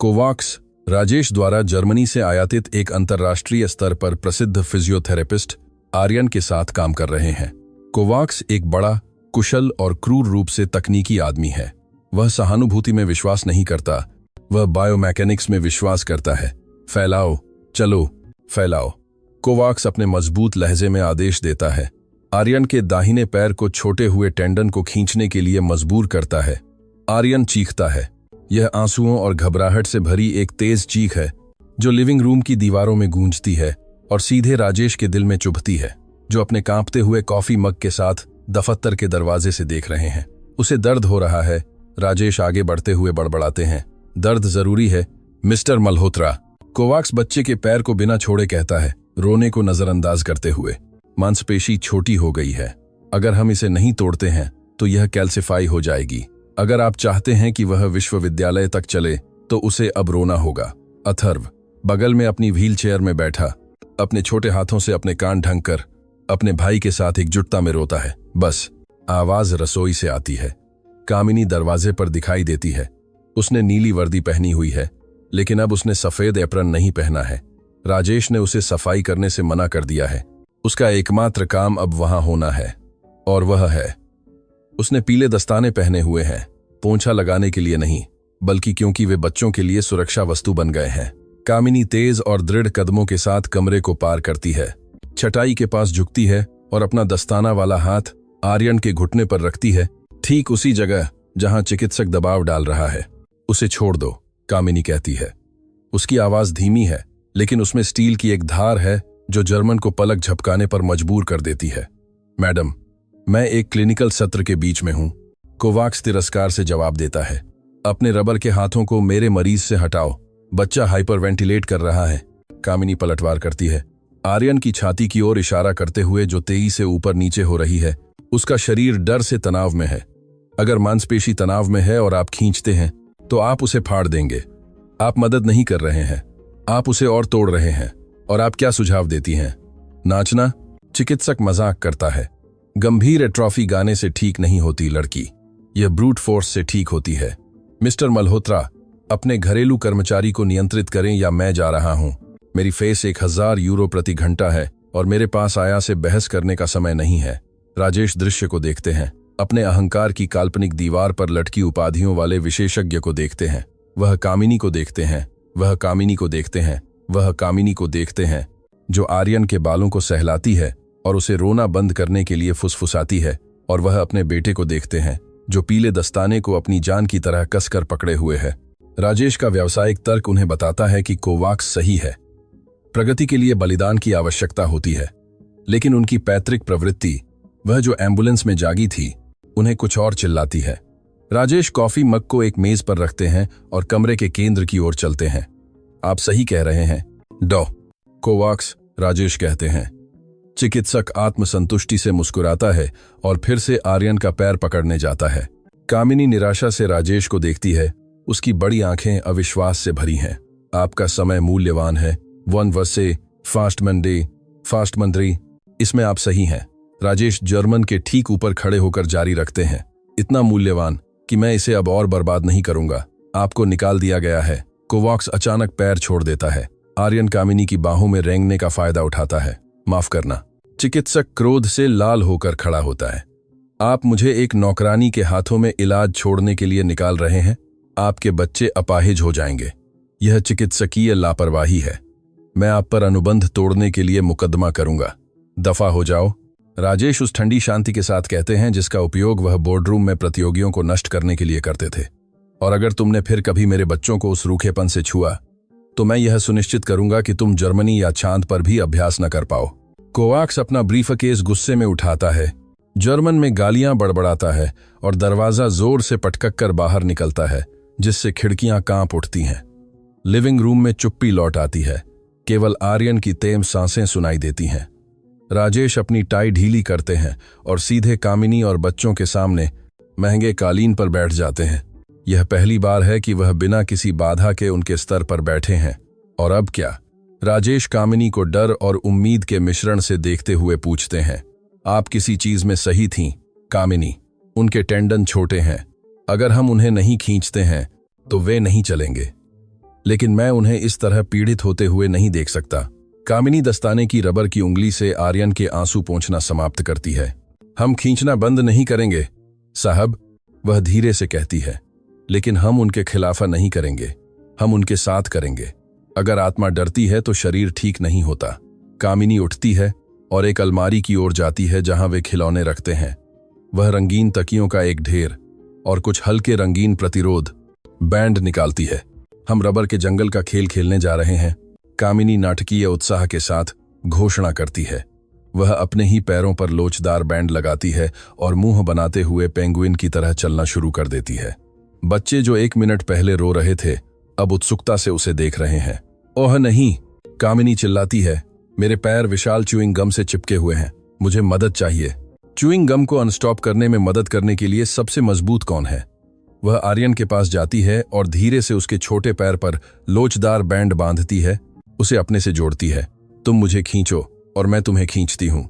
[SPEAKER 1] कोवाक्स राजेश द्वारा जर्मनी से आयातित एक अंतर्राष्ट्रीय स्तर पर प्रसिद्ध फिजियोथेरेपिस्ट आर्यन के साथ काम कर रहे हैं। कोवाक्स एक बड़ा, कुशल और क्रूर रूप से तकनीकी आदमी है। वह सहानुभूति में विश्वास नहीं करता, वह बायोमैकेनिक्स में विश्वास करता है। फैलाओ, चलो फैलाओ। कोवाक्स अपने मजबूत लहजे में आदेश देता है। आर्यन के दाहिने पैर को छोटे हुए टेंडन को खींचने के लिए मजबूर करता है। आर्यन चीखता है। यह आंसुओं और घबराहट से भरी एक तेज चीख है जो लिविंग रूम की दीवारों में गूंजती है और सीधे राजेश के दिल में चुभती है, जो अपने कांपते हुए कॉफी मग के साथ दफ्तर के दरवाजे से देख रहे हैं। उसे दर्द हो रहा है। राजेश आगे बढ़ते हुए बड़बड़ाते हैं, दर्द जरूरी है मिस्टर मल्होत्रा। कोवाक्स बच्चे के पैर को बिना छोड़े कहता है, रोने को नजरअंदाज करते हुए। मांसपेशी छोटी हो गई है। अगर हम इसे नहीं तोड़ते हैं तो यह कैल्सिफाई हो जाएगी। अगर आप चाहते हैं कि वह विश्वविद्यालय तक चले तो उसे अब रोना होगा। अथर्व बगल में अपनी व्हील चेयर में बैठा अपने छोटे हाथों से अपने कान ढंक कर अपने भाई के साथ एकजुटता में रोता है। बस आवाज रसोई से आती है। कामिनी दरवाजे पर दिखाई देती है। उसने नीली वर्दी पहनी हुई है, लेकिन अब उसने सफेद एप्रन नहीं पहना है। राजेश ने उसे सफाई करने से मना कर दिया है। उसका एकमात्र काम अब वहां होना है, और वह है। उसने पीले दस्ताने पहने हुए हैं, पोंछा लगाने के लिए नहीं, बल्कि क्योंकि वे बच्चों के लिए सुरक्षा वस्तु बन गए हैं। कामिनी तेज और दृढ़ कदमों के साथ कमरे को पार करती है, चटाई के पास झुकती है और अपना दस्ताना वाला हाथ आर्यन के घुटने पर रखती है, ठीक उसी जगह जहां चिकित्सक दबाव डाल रहा है। उसे छोड़ दो, कामिनी कहती है। उसकी आवाज धीमी है, लेकिन उसमें स्टील की एक धार है जो जर्मन को पलक झपकाने पर मजबूर कर देती है। मैडम, मैं एक क्लिनिकल सत्र के बीच में हूं, कोवाक्स तिरस्कार से जवाब देता है। अपने रबर के हाथों को मेरे मरीज से हटाओ, बच्चा हाइपरवेंटिलेट कर रहा है। कामिनी पलटवार करती है, आर्यन की छाती की ओर इशारा करते हुए जो तेजी से ऊपर नीचे हो रही है। उसका शरीर डर से तनाव में है। अगर मांसपेशी तनाव में है और आप खींचते हैं तो आप उसे फाड़ देंगे। आप मदद नहीं कर रहे हैं, आप उसे और तोड़ रहे हैं। और आप क्या सुझाव देती हैं? नाचना? चिकित्सक मजाक करता है। गंभीर एट्रॉफी गाने से ठीक नहीं होती लड़की, यह ब्रूट फोर्स से ठीक होती है। मिस्टर मल्होत्रा, अपने घरेलू कर्मचारी को नियंत्रित करें या मैं जा रहा हूं। मेरी फीस 1000 यूरो प्रति घंटा है और मेरे पास आया से बहस करने का समय नहीं है। राजेश दृश्य को देखते हैं। अपने अहंकार की काल्पनिक दीवार पर लटकी उपाधियों वाले विशेषज्ञ को देखते हैं। वह कामिनी को देखते हैं, वह कामिनी को देखते हैं, वह कामिनी को देखते हैं, जो आर्यन के बालों को सहलाती है और उसे रोना बंद करने के लिए फुसफुसाती है। और वह अपने बेटे को देखते हैं, जो पीले दस्ताने को अपनी जान की तरह कसकर पकड़े हुए है। राजेश का व्यावसायिक तर्क उन्हें बताता है कि कोवाक्स सही है, प्रगति के लिए बलिदान की आवश्यकता होती है। लेकिन उनकी पैतृक प्रवृत्ति, वह जो एम्बुलेंस में जागी थी, उन्हें कुछ और चिल्लाती है। राजेश कॉफी मग को एक मेज पर रखते हैं और कमरे के केंद्र की ओर चलते हैं। आप सही कह रहे हैं, डॉ. कोवाक्स, राजेश कहते हैं। चिकित्सक आत्मसंतुष्टि से मुस्कुराता है और फिर से आर्यन का पैर पकड़ने जाता है। कामिनी निराशा से राजेश को देखती है। उसकी बड़ी आंखें अविश्वास से भरी हैं। आपका समय मूल्यवान है। वन वर्से फास्ट मंडे, इसमें आप सही हैं। राजेश जर्मन के ठीक ऊपर खड़े होकर जारी रखते हैं। इतना मूल्यवान कि मैं इसे अब और बर्बाद नहीं करूंगा। आपको निकाल दिया गया है। कोवाक्स अचानक पैर छोड़ देता है। आर्यन कामिनी की बाहों में रेंगने का फायदा उठाता है। माफ करना। चिकित्सक क्रोध से लाल होकर खड़ा होता है। आप मुझे एक नौकरानी के हाथों में इलाज छोड़ने के लिए निकाल रहे हैं? आपके बच्चे अपाहिज हो जाएंगे। यह चिकित्सकीय लापरवाही है। मैं आप पर अनुबंध तोड़ने के लिए मुकदमा करूंगा। दफा हो जाओ। राजेश उस ठंडी शांति के साथ कहते हैं जिसका उपयोग वह बोर्डरूम में प्रतियोगियों को नष्ट करने के लिए करते थे। और अगर तुमने फिर कभी मेरे बच्चों को उस रूखेपन से छुआ तो मैं यह सुनिश्चित करूंगा कि तुम जर्मनी या चांद पर भी अभ्यास न कर पाओ। कोवाक्स अपना ब्रीफकेस गुस्से में उठाता है, जर्मन में गालियां बड़बड़ाता है और दरवाजा जोर से पटक कर बाहर निकलता है, जिससे खिड़कियां कांप उठती हैं। लिविंग रूम में चुप्पी लौट आती है। केवल आर्यन की तेज सांसें सुनाई देती हैं। राजेश अपनी टाई ढीली करते हैं और सीधे कामिनी और बच्चों के सामने महंगे कालीन पर बैठ जाते हैं। यह पहली बार है कि वह बिना किसी बाधा के उनके स्तर पर बैठे हैं। और अब क्या? राजेश कामिनी को डर और उम्मीद के मिश्रण से देखते हुए पूछते हैं, आप किसी चीज में सही थीं, कामिनी। उनके टेंडन छोटे हैं। अगर हम उन्हें नहीं खींचते हैं तो वे नहीं चलेंगे। लेकिन मैं उन्हें इस तरह पीड़ित होते हुए नहीं देख सकता। कामिनी दस्ताने की रबर की उंगली से आर्यन के आंसू पोंछना समाप्त करती है। हम खींचना बंद नहीं करेंगे साहब, वह धीरे से कहती है। लेकिन हम उनके खिलाफा नहीं करेंगे, हम उनके साथ करेंगे। अगर आत्मा डरती है तो शरीर ठीक नहीं होता। कामिनी उठती है और एक अलमारी की ओर जाती है जहां वे खिलौने रखते हैं। वह रंगीन तकियों का एक ढेर और कुछ हल्के रंगीन प्रतिरोध बैंड निकालती है। हम रबर के जंगल का खेल खेलने जा रहे हैं, कामिनी नाटकीय उत्साह के साथ घोषणा करती है। वह अपने ही पैरों पर लोचदार बैंड लगाती है और मुंह बनाते हुए पेंगुइन की तरह चलना शुरू कर देती है। बच्चे जो 1 मिनट पहले रो रहे थे, अब उत्सुकता से उसे देख रहे हैं। ओह नहीं, कामिनी चिल्लाती है, मेरे पैर विशाल च्यूइंग गम से चिपके हुए हैं, मुझे मदद चाहिए। च्यूइंग गम को अनस्टॉप करने में मदद करने के लिए सबसे मजबूत कौन है? वह आर्यन के पास जाती है और धीरे से उसके छोटे पैर पर लोचदार बैंड बांधती है, उसे अपने से जोड़ती है। तुम मुझे खींचो और मैं तुम्हें खींचती हूं।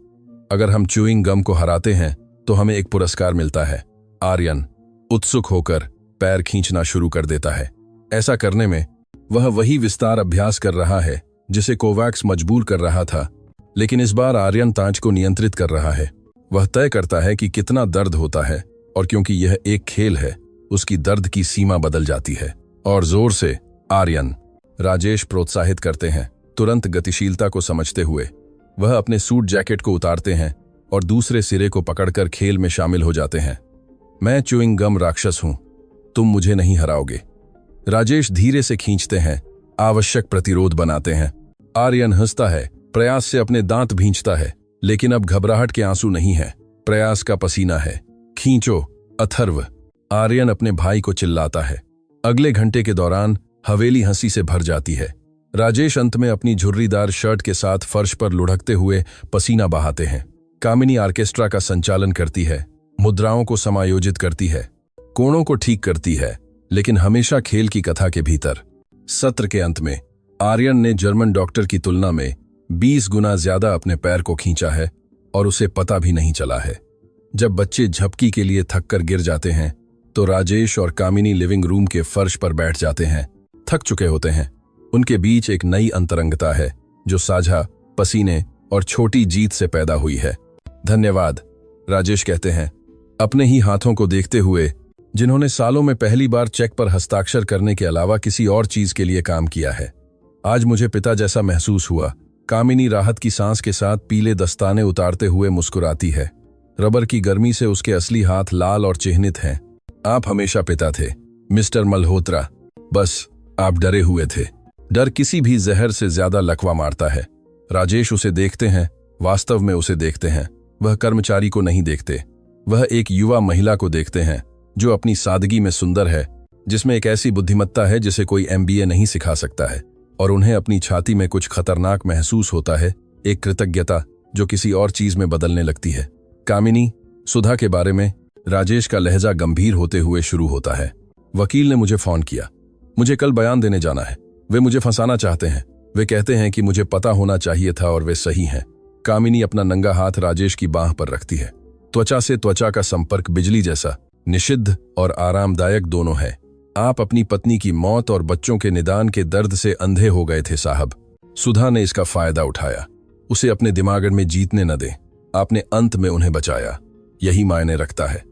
[SPEAKER 1] अगर हम च्यूइंग गम को हराते हैं तो हमें एक पुरस्कार मिलता है। आर्यन उत्सुक होकर पैर खींचना शुरू कर देता है। ऐसा करने में वह वही विस्तार अभ्यास कर रहा है जिसे कोवैक्स मजबूर कर रहा था, लेकिन इस बार आर्यन ताज को नियंत्रित कर रहा है। वह तय करता है कि कितना दर्द होता है, और क्योंकि यह एक खेल है उसकी दर्द की सीमा बदल जाती है। और जोर से आर्यन राजेश प्रोत्साहित करते हैं। तुरंत गतिशीलता को समझते हुए वह अपने सूट जैकेट को उतारते हैं और दूसरे सिरे को पकड़कर खेल में शामिल हो जाते हैं। मैं च्यूइंग गम राक्षस हूं, तुम मुझे नहीं हराओगे। राजेश धीरे से खींचते हैं, आवश्यक प्रतिरोध बनाते हैं। आर्यन हंसता है, प्रयास से अपने दांत भींचता है, लेकिन अब घबराहट के आंसू नहीं है, प्रयास का पसीना है। खींचो अथर्व, आर्यन अपने भाई को चिल्लाता है। अगले घंटे के दौरान हवेली हंसी से भर जाती है। राजेश अंत में अपनी झुर्रीदार शर्ट के साथ फर्श पर लुढ़कते हुए पसीना बहाते हैं। कामिनी ऑर्केस्ट्रा का संचालन करती है, मुद्राओं को समायोजित करती है, कोणों को ठीक करती है, लेकिन हमेशा खेल की कथा के भीतर। सत्र के अंत में आर्यन ने जर्मन डॉक्टर की तुलना में 20 गुना ज्यादा अपने पैर को खींचा है और उसे पता भी नहीं चला है। जब बच्चे झपकी के लिए थककर गिर जाते हैं तो राजेश और कामिनी लिविंग रूम के फर्श पर बैठ जाते हैं। थक चुके होते हैं। उनके बीच एक नई अंतरंगता है जो साझा पसीने और छोटी जीत से पैदा हुई है। धन्यवाद, राजेश कहते हैं, अपने ही हाथों को देखते हुए जिन्होंने सालों में पहली बार चेक पर हस्ताक्षर करने के अलावा किसी और चीज के लिए काम किया है। आज मुझे पिता जैसा महसूस हुआ। कामिनी राहत की सांस के साथ पीले दस्ताने उतारते हुए मुस्कुराती है। रबर की गर्मी से उसके असली हाथ लाल और चिह्नित हैं। आप हमेशा पिता थे, मिस्टर मल्होत्रा, बस आप डरे हुए थे। डर किसी भी जहर से ज्यादा लकवा मारता है। राजेश उसे देखते हैं, वास्तव में उसे देखते हैं। वह कर्मचारी को नहीं देखते, वह एक युवा महिला को देखते हैं जो अपनी सादगी में सुंदर है, जिसमें एक ऐसी बुद्धिमत्ता है जिसे कोई MBA नहीं सिखा सकता है। और उन्हें अपनी छाती में कुछ खतरनाक महसूस होता है, एक कृतज्ञता जो किसी और चीज में बदलने लगती है। कामिनी, सुधा के बारे में राजेश का लहजा गंभीर होते हुए शुरू होता है। वकील ने मुझे फोन किया, मुझे कल बयान देने जाना है। वे मुझे फंसाना चाहते हैं। वे कहते हैं कि मुझे पता होना चाहिए था और वे सही हैं। कामिनी अपना नंगा हाथ राजेश की बांह पर रखती है। त्वचा से त्वचा का संपर्क बिजली जैसा निषिद्ध और आरामदायक दोनों है। आप अपनी पत्नी की मौत और बच्चों के निदान के दर्द से अंधे हो गए थे साहब। सुधा ने इसका फायदा उठाया। उसे अपने दिमाग में जीतने न दें। आपने अंत में उन्हें बचाया, यही मायने रखता है।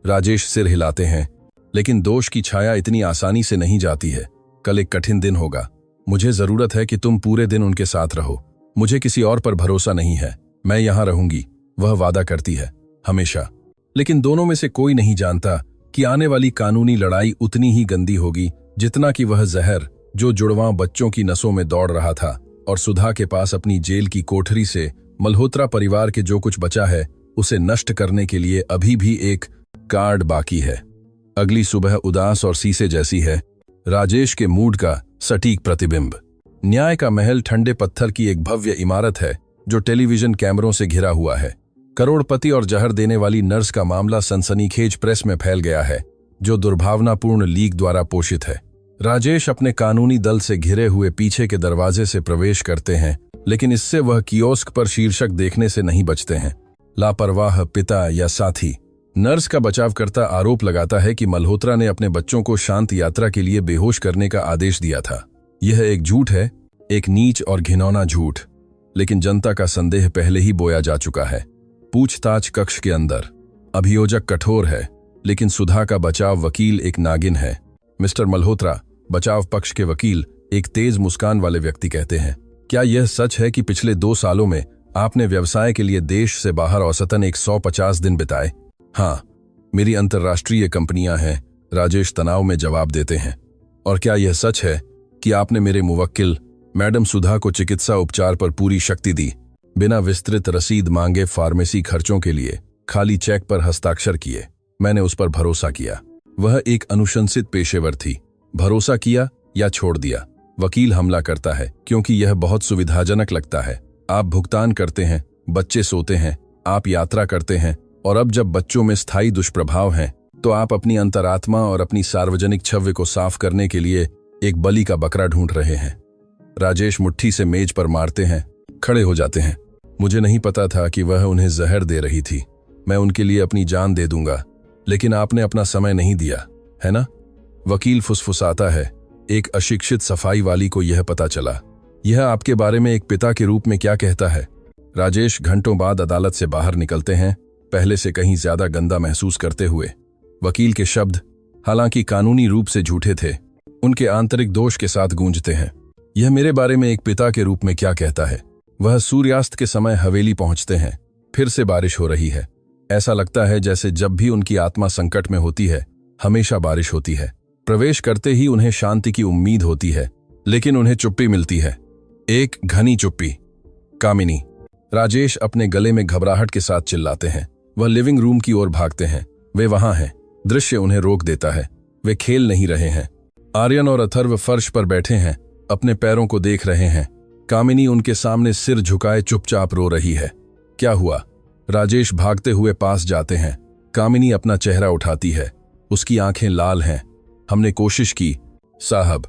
[SPEAKER 1] राजेश सिर हिलाते हैं, लेकिन दोष की छाया इतनी आसानी से नहीं जाती है। कल एक कठिन दिन होगा। मुझे जरूरत है कि तुम पूरे दिन उनके साथ रहो। मुझे किसी और पर भरोसा नहीं है। मैं यहां रहूंगी, वह वादा करती है, हमेशा। लेकिन दोनों में से कोई नहीं जानता कि आने वाली कानूनी लड़ाई उतनी ही गंदी होगी जितना कि वह जहर जो जुड़वां बच्चों की नसों में दौड़ रहा था। और सुधा के पास अपनी जेल की कोठरी से मल्होत्रा परिवार के जो कुछ बचा है उसे नष्ट करने के लिए अभी भी एक कार्ड बाकी है। अगली सुबह उदास और शीशे जैसी है, राजेश के मूड का सटीक प्रतिबिंब। न्याय का महल ठंडे पत्थर की एक भव्य इमारत है जो टेलीविजन कैमरों से घिरा हुआ है। करोड़पति और जहर देने वाली नर्स का मामला सनसनीखेज प्रेस में फैल गया है, जो दुर्भावनापूर्ण लीक द्वारा पोषित है। राजेश अपने कानूनी दल से घिरे हुए पीछे के दरवाजे से प्रवेश करते हैं, लेकिन इससे वह कियोस्क पर शीर्षक देखने से नहीं बचते हैं। लापरवाह पिता या साथी। नर्स का बचावकर्ता आरोप लगाता है कि मल्होत्रा ने अपने बच्चों को शांत यात्रा के लिए बेहोश करने का आदेश दिया था। यह एक झूठ है, एक नीच और घिनौना झूठ, लेकिन जनता का संदेह पहले ही बोया जा चुका है। पूछताछ कक्ष के अंदर अभियोजक कठोर है, लेकिन सुधा का बचाव वकील एक नागिन है। मिस्टर मल्होत्रा, बचाव पक्ष के वकील एक तेज मुस्कान वाले व्यक्ति कहते हैं, क्या यह सच है कि पिछले 2 सालों में आपने व्यवसाय के लिए देश से बाहर औसतन 150 दिन बिताए? हाँ, मेरी अंतर्राष्ट्रीय कंपनियां हैं, राजेश तनाव में जवाब देते हैं। और क्या यह सच है कि आपने मेरे मुवक्किल मैडम सुधा को चिकित्सा उपचार पर पूरी शक्ति दी, बिना विस्तृत रसीद मांगे फार्मेसी खर्चों के लिए खाली चेक पर हस्ताक्षर किए? मैंने उस पर भरोसा किया। वह एक अनुशंसित पेशेवर थी। भरोसा किया या छोड़ दिया? वकील हमला करता है, क्योंकि यह बहुत सुविधाजनक लगता है। आप भुगतान करते हैं, बच्चे सोते हैं, आप यात्रा करते हैं, और अब जब बच्चों में स्थायी दुष्प्रभाव हैं, तो आप अपनी अंतरात्मा और अपनी सार्वजनिक छवि को साफ करने के लिए एक बलि का बकरा ढूंढ रहे हैं। राजेश मुट्ठी से मेज पर मारते हैं, खड़े हो जाते हैं। मुझे नहीं पता था कि वह उन्हें जहर दे रही थी। मैं उनके लिए अपनी जान दे दूंगा, लेकिन आपने अपना समय नहीं दिया, है ना? वकील फुसफुसाता है। एक अशिक्षित सफाई वाली को यह पता चला। यह आपके बारे में एक पिता के रूप में क्या कहता है? राजेश घंटों बाद अदालत से बाहर निकलते हैं, पहले से कहीं ज्यादा गंदा महसूस करते हुए। वकील के शब्द, हालांकि कानूनी रूप से झूठे थे, उनके आंतरिक दोष के साथ गूंजते हैं। यह मेरे बारे में एक पिता के रूप में क्या कहता है? वह सूर्यास्त के समय हवेली पहुंचते हैं। फिर से बारिश हो रही है। ऐसा लगता है जैसे जब भी उनकी आत्मा संकट में होती है, हमेशा बारिश होती है। प्रवेश करते ही उन्हें शांति की उम्मीद होती है, लेकिन उन्हें चुप्पी मिलती है, एक घनी चुप्पी। कामिनी। राजेश अपने गले में घबराहट के साथ चिल्लाते हैं। वह लिविंग रूम की ओर भागते हैं। वे वहां हैं। दृश्य उन्हें रोक देता है। वे खेल नहीं रहे हैं। आर्यन और अथर्व फर्श पर बैठे हैं, अपने पैरों को देख रहे हैं। कामिनी उनके सामने सिर झुकाए चुपचाप रो रही है। क्या हुआ? राजेश भागते हुए पास जाते हैं। कामिनी अपना चेहरा उठाती है। उसकी आंखें लाल हैं। हमने कोशिश की साहब,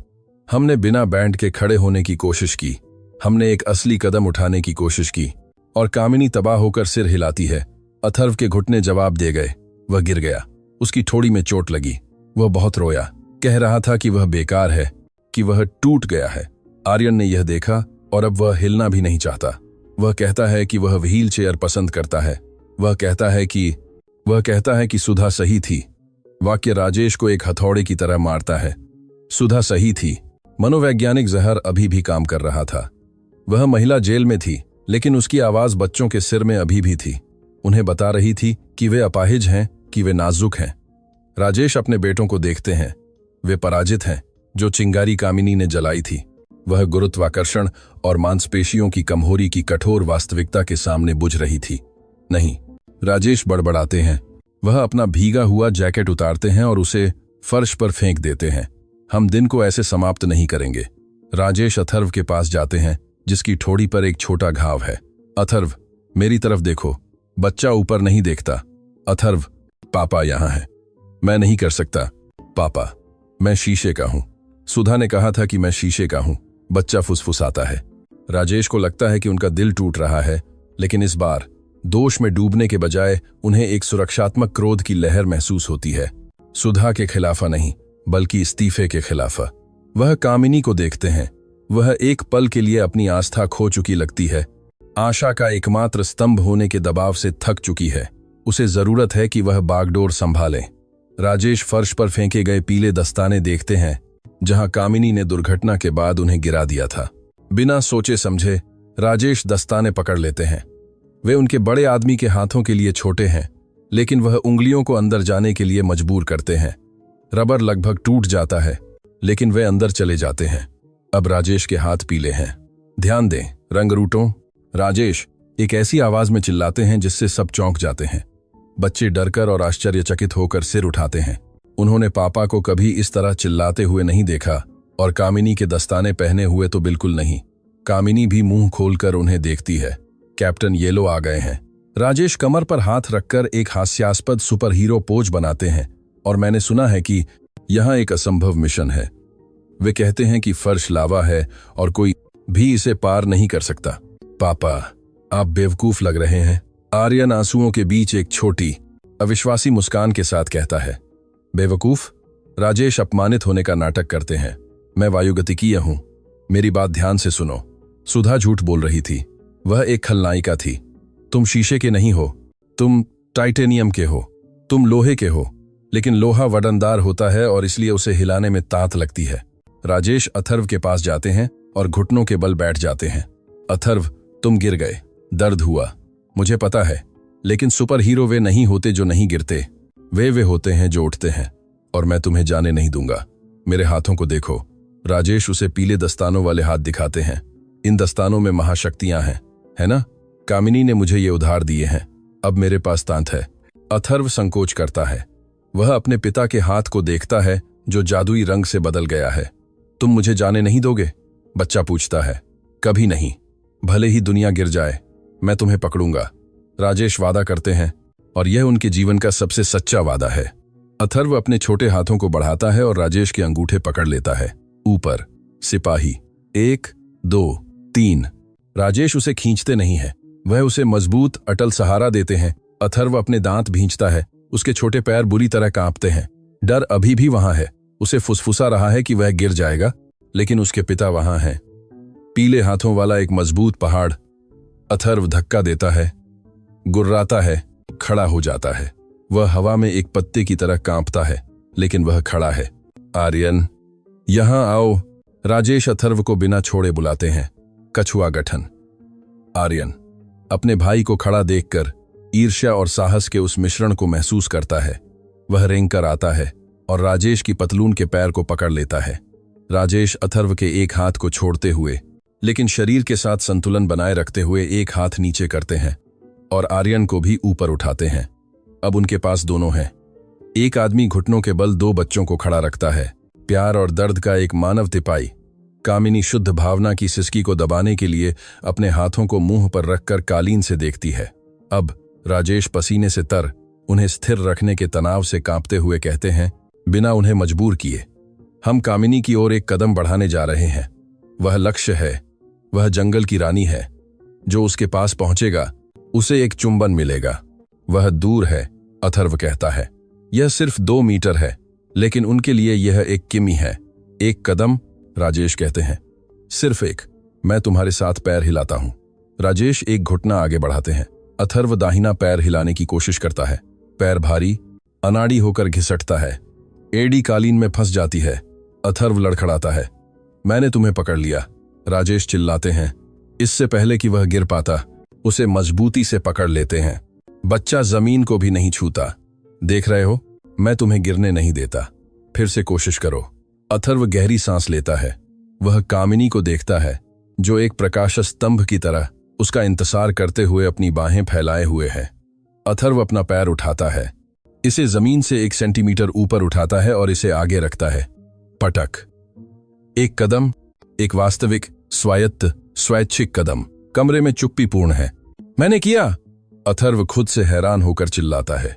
[SPEAKER 1] हमने बिना बैंड के खड़े होने की कोशिश की, हमने एक असली कदम उठाने की कोशिश की। और कामिनी तबाह होकर सिर हिलाती है। अथर्व के घुटने जवाब दे गए। वह गिर गया। उसकी ठोड़ी में चोट लगी। वह बहुत रोया, कह रहा था कि वह बेकार है, कि वह टूट गया है। आर्यन ने यह देखा और अब वह हिलना भी नहीं चाहता। वह कहता है कि वह व्हील चेयर पसंद करता है। वह कहता है कि सुधा सही थी। वाक्य राजेश को एक हथौड़े की तरह मारता है। सुधा सही थी। मनोवैज्ञानिक जहर अभी भी काम कर रहा था। वह महिला जेल में थी, लेकिन उसकी आवाज बच्चों के सिर में अभी भी थी। उन्हें बता रही थी कि वे अपाहिज हैं, कि वे नाजुक हैं। राजेश अपने बेटों को देखते हैं। वे पराजित हैं, जो चिंगारी कामिनी ने जलाई थी। वह गुरुत्वाकर्षण और मांसपेशियों की कमजोरी की कठोर वास्तविकता के सामने बुझ रही थी। नहीं, राजेश बड़बड़ाते हैं। वह अपना भीगा हुआ जैकेट उतारते हैं और उसे फर्श पर फेंक देते हैं। हम दिन को ऐसे समाप्त नहीं करेंगे। राजेश अथर्व के पास जाते हैं, जिसकी ठोड़ी पर एक छोटा घाव है। अथर्व, मेरी तरफ देखो। बच्चा ऊपर नहीं देखता। अथर्व, पापा यहां है। मैं नहीं कर सकता पापा, मैं शीशे का हूं। सुधा ने कहा था कि मैं शीशे का हूं। बच्चा फुसफुसाता है। राजेश को लगता है कि उनका दिल टूट रहा है, लेकिन इस बार दोष में डूबने के बजाय उन्हें एक सुरक्षात्मक क्रोध की लहर महसूस होती है। सुधा के खिलाफ नहीं, बल्कि इस्तीफे के खिलाफ। वह कामिनी को देखते हैं। वह एक पल के लिए अपनी आस्था खो चुकी लगती है। आशा का एकमात्र स्तंभ होने के दबाव से थक चुकी है। उसे जरूरत है कि वह बागडोर संभाले। राजेश फर्श पर फेंके गए पीले दस्ताने देखते हैं, जहां कामिनी ने दुर्घटना के बाद उन्हें गिरा दिया था। बिना सोचे समझे राजेश दस्ताने पकड़ लेते हैं। वे उनके बड़े आदमी के हाथों के लिए छोटे हैं, लेकिन वह उंगलियों को अंदर जाने के लिए मजबूर करते हैं। रबर लगभग टूट जाता है, लेकिन वे अंदर चले जाते हैं। अब राजेश के हाथ पीले हैं। ध्यान दें, रंगरूटों। राजेश एक ऐसी आवाज में चिल्लाते हैं जिससे सब चौंक जाते हैं। बच्चे डरकर और आश्चर्यचकित होकर सिर उठाते हैं। उन्होंने पापा को कभी इस तरह चिल्लाते हुए नहीं देखा, और कामिनी के दस्ताने पहने हुए तो बिल्कुल नहीं। कामिनी भी मुंह खोलकर उन्हें देखती है। कैप्टन येलो आ गए हैं। राजेश कमर पर हाथ रखकर एक हास्यास्पद सुपर हीरो पोज बनाते हैं। और मैंने सुना है कि यहां एक असंभव मिशन है। वे कहते हैं कि फर्श लावा है और कोई भी इसे पार नहीं कर सकता। पापा, आप बेवकूफ लग रहे हैं। आर्यन आंसुओं के बीच एक छोटी अविश्वासी मुस्कान के साथ कहता है। बेवकूफ? राजेश अपमानित होने का नाटक करते हैं। मैं वायुगतिकीय हूं। मेरी बात ध्यान से सुनो। सुधा झूठ बोल रही थी। वह एक खलनायिका थी। तुम शीशे के नहीं हो, तुम टाइटेनियम के हो, तुम लोहे के हो। लेकिन लोहा वजनदार होता है और इसलिए उसे हिलाने में तात लगती है। राजेश अथर्व के पास जाते हैं और घुटनों के बल बैठ जाते हैं। अथर्व, तुम गिर गए, दर्द हुआ, मुझे पता है, लेकिन सुपर हीरो वे नहीं होते जो नहीं गिरते। वे होते हैं जो उठते हैं, और मैं तुम्हें जाने नहीं दूंगा। मेरे हाथों को देखो। राजेश उसे पीले दस्तानों वाले हाथ दिखाते हैं। इन दस्तानों में महाशक्तियां हैं, है ना? कामिनी ने मुझे ये उधार दिए हैं। अब मेरे पास तांत है। अथर्व संकोच करता है। वह अपने पिता के हाथ को देखता है, जो जादुई रंग से बदल गया है। तुम मुझे जाने नहीं दोगे? बच्चा पूछता है। कभी नहीं। भले ही दुनिया गिर जाए, मैं तुम्हें पकड़ूंगा। राजेश वादा करते हैं। और यह उनके जीवन का सबसे सच्चा वादा है। अथर्व अपने छोटे हाथों को बढ़ाता है और राजेश के अंगूठे पकड़ लेता है। ऊपर सिपाही 1 2 3। राजेश उसे खींचते नहीं है, वह उसे मजबूत अटल सहारा देते हैं। अथर्व अपने दांत भींचता है, उसके छोटे पैर बुरी तरह कांपते हैं। डर अभी भी वहां है, उसे फुसफुसा रहा है कि वह गिर जाएगा, लेकिन उसके पिता वहां हैं। पीले हाथों वाला एक मजबूत पहाड़। अथर्व धक्का देता है, गुर्राता है, खड़ा हो जाता है। वह हवा में एक पत्ते की तरह कांपता है, लेकिन वह खड़ा है। आर्यन, यहां आओ। राजेश अथर्व को बिना छोड़े बुलाते हैं। कछुआ गठन। आर्यन अपने भाई को खड़ा देखकर ईर्ष्या और साहस के उस मिश्रण को महसूस करता है। वह रेंग कर आता है और राजेश की पतलून के पैर को पकड़ लेता है। राजेश अथर्व के एक हाथ को छोड़ते हुए, लेकिन शरीर के साथ संतुलन बनाए रखते हुए एक हाथ नीचे करते हैं और आर्यन को भी ऊपर उठाते हैं। अब उनके पास दोनों हैं। एक आदमी घुटनों के बल 2 बच्चों को खड़ा रखता है। प्यार और दर्द का एक मानव तिपाई। कामिनी शुद्ध भावना की सिसकी को दबाने के लिए अपने हाथों को मुंह पर रखकर कालीन से देखती है। अब राजेश पसीने से तर, उन्हें स्थिर रखने के तनाव से कांपते हुए कहते हैं, बिना उन्हें मजबूर किए, हम कामिनी की ओर एक कदम बढ़ाने जा रहे हैं। वह लक्ष्य है, वह जंगल की रानी है। जो उसके पास पहुंचेगा उसे एक चुंबन मिलेगा। वह दूर है, अथर्व कहता है। यह सिर्फ 2 मीटर है, लेकिन उनके लिए यह एक किमी है। एक कदम, राजेश कहते हैं। सिर्फ एक। मैं तुम्हारे साथ पैर हिलाता हूं। राजेश एक घुटना आगे बढ़ाते हैं। अथर्व दाहिना पैर हिलाने की कोशिश करता है। पैर भारी, अनाड़ी होकर घिसटता है। एड़ी कालीन में फंस जाती है। अथर्व लड़खड़ाता है। मैंने तुम्हें पकड़ लिया, राजेश चिल्लाते हैं। इससे पहले कि वह गिर पाता, उसे मजबूती से पकड़ लेते हैं। बच्चा जमीन को भी नहीं छूता। देख रहे हो, मैं तुम्हें गिरने नहीं देता। फिर से कोशिश करो। अथर्व गहरी सांस लेता है। वह कामिनी को देखता है, जो एक प्रकाश स्तंभ की तरह उसका इंतजार करते हुए अपनी बाहें फैलाए हुए है। अथर्व अपना पैर उठाता है, इसे जमीन से 1 सेंटीमीटर ऊपर उठाता है और इसे आगे रखता है। पटक। एक कदम, एक वास्तविक, स्वायत्त, स्वैच्छिक कदम। कमरे में चुप्पी पूर्ण है। मैंने किया, अथर्व खुद से हैरान होकर चिल्लाता है।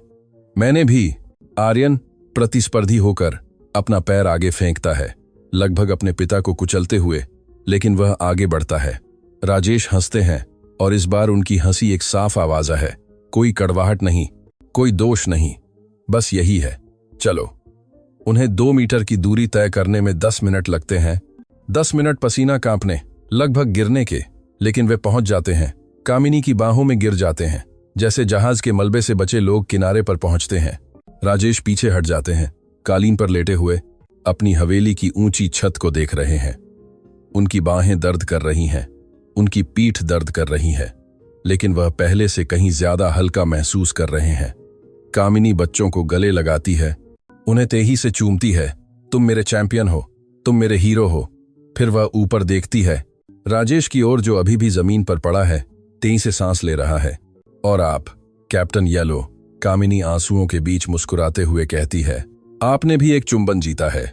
[SPEAKER 1] मैंने भी, आर्यन प्रतिस्पर्धी होकर अपना पैर आगे फेंकता है, लगभग अपने पिता को कुचलते हुए, लेकिन वह आगे बढ़ता है। राजेश हंसते हैं और इस बार उनकी हंसी एक साफ आवाज है। कोई कड़वाहट नहीं, कोई दोष नहीं, बस यही है, चलो। उन्हें 2 मीटर की दूरी तय करने में 10 मिनट लगते हैं। 10 मिनट पसीना कांपने, लगभग गिरने के, लेकिन वे पहुंच जाते हैं। कामिनी की बाहों में गिर जाते हैं, जैसे जहाज के मलबे से बचे लोग किनारे पर पहुंचते हैं। राजेश पीछे हट जाते हैं, कालीन पर लेटे हुए अपनी हवेली की ऊंची छत को देख रहे हैं। उनकी बाहें दर्द कर रही हैं, उनकी पीठ दर्द कर रही है, लेकिन वह पहले से कहीं ज्यादा हल्का महसूस कर रहे हैं। कामिनी बच्चों को गले लगाती है, उन्हें तेजी से चूमती है। तुम मेरे चैंपियन हो, तुम मेरे हीरो हो। फिर वह ऊपर देखती है, राजेश की ओर जो अभी भी जमीन पर पड़ा है, तेजी से सांस ले रहा है। और आप, कैप्टन येलो, कामिनी आंसुओं के बीच मुस्कुराते हुए कहती है, आपने भी एक चुंबन जीता है।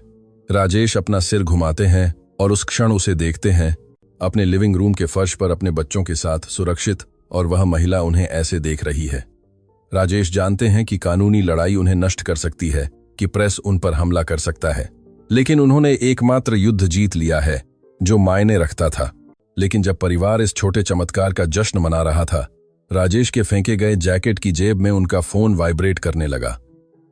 [SPEAKER 1] राजेश अपना सिर घुमाते हैं और उस क्षण उसे देखते हैं, अपने लिविंग रूम के फर्श पर अपने बच्चों के साथ सुरक्षित, और वह महिला उन्हें ऐसे देख रही है। राजेश जानते हैं कि कानूनी लड़ाई उन्हें नष्ट कर सकती है, कि प्रेस उन पर हमला कर सकता है, लेकिन उन्होंने एकमात्र युद्ध जीत लिया है जो मायने रखता था। लेकिन जब परिवार इस छोटे चमत्कार का जश्न मना रहा था, राजेश के फेंके गए जैकेट की जेब में उनका फोन वाइब्रेट करने लगा।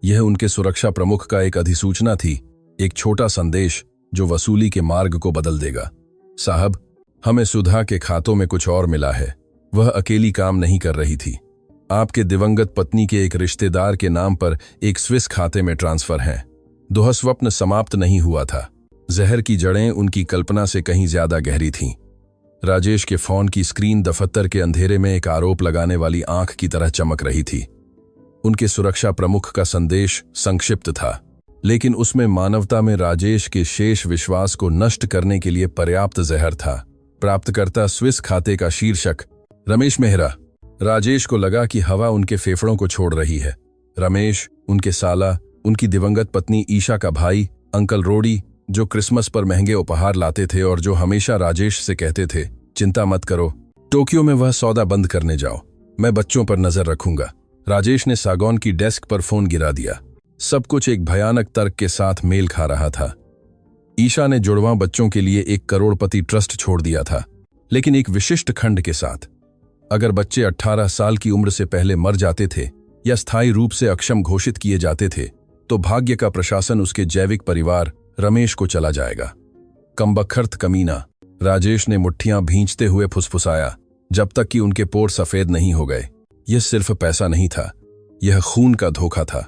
[SPEAKER 1] यह उनके सुरक्षा प्रमुख का एक अधिसूचना थी, एक छोटा संदेश जो वसूली के मार्ग को बदल देगा। साहब, हमें सुधा के खातों में कुछ और मिला है। वह अकेली काम नहीं कर रही थी। आपके दिवंगत पत्नी के एक रिश्तेदार के नाम पर एक स्विस खाते में ट्रांसफर हैं। दुःस्वप्न समाप्त नहीं हुआ था। जहर की जड़ें उनकी कल्पना से कहीं ज्यादा गहरी थीं। राजेश के फोन की स्क्रीन दफ्तर के अंधेरे में एक आरोप लगाने वाली आंख की तरह चमक रही थी। उनके सुरक्षा प्रमुख का संदेश संक्षिप्त था, लेकिन उसमें मानवता में राजेश के शेष विश्वास को नष्ट करने के लिए पर्याप्त जहर था। प्राप्तकर्ता स्विस खाते का शीर्षक, रमेश मेहरा। राजेश को लगा कि हवा उनके फेफड़ों को छोड़ रही है। रमेश, उनके साला, उनकी दिवंगत पत्नी ईशा का भाई, अंकल रोडी, जो क्रिसमस पर महंगे उपहार लाते थे और जो हमेशा राजेश से कहते थे, चिंता मत करो, टोक्यो में वह सौदा बंद करने जाओ, मैं बच्चों पर नजर रखूंगा। राजेश ने सागौन की डेस्क पर फोन गिरा दिया। सब कुछ एक भयानक तर्क के साथ मेल खा रहा था। ईशा ने जुड़वां बच्चों के लिए 1 करोड़पति ट्रस्ट छोड़ दिया था, लेकिन एक विशिष्ट खंड के साथ। अगर बच्चे 18 साल की उम्र से पहले मर जाते थे या स्थायी रूप से अक्षम घोषित किए जाते थे, तो भाग्य का प्रशासन उसके जैविक परिवार रमेश को चला जाएगा। कमबख्त कमीना, राजेश ने मुट्ठियां भींचते हुए फुसफुसाया, जब तक कि उनके पोर सफेद नहीं हो गए। यह सिर्फ पैसा नहीं था, यह खून का धोखा था।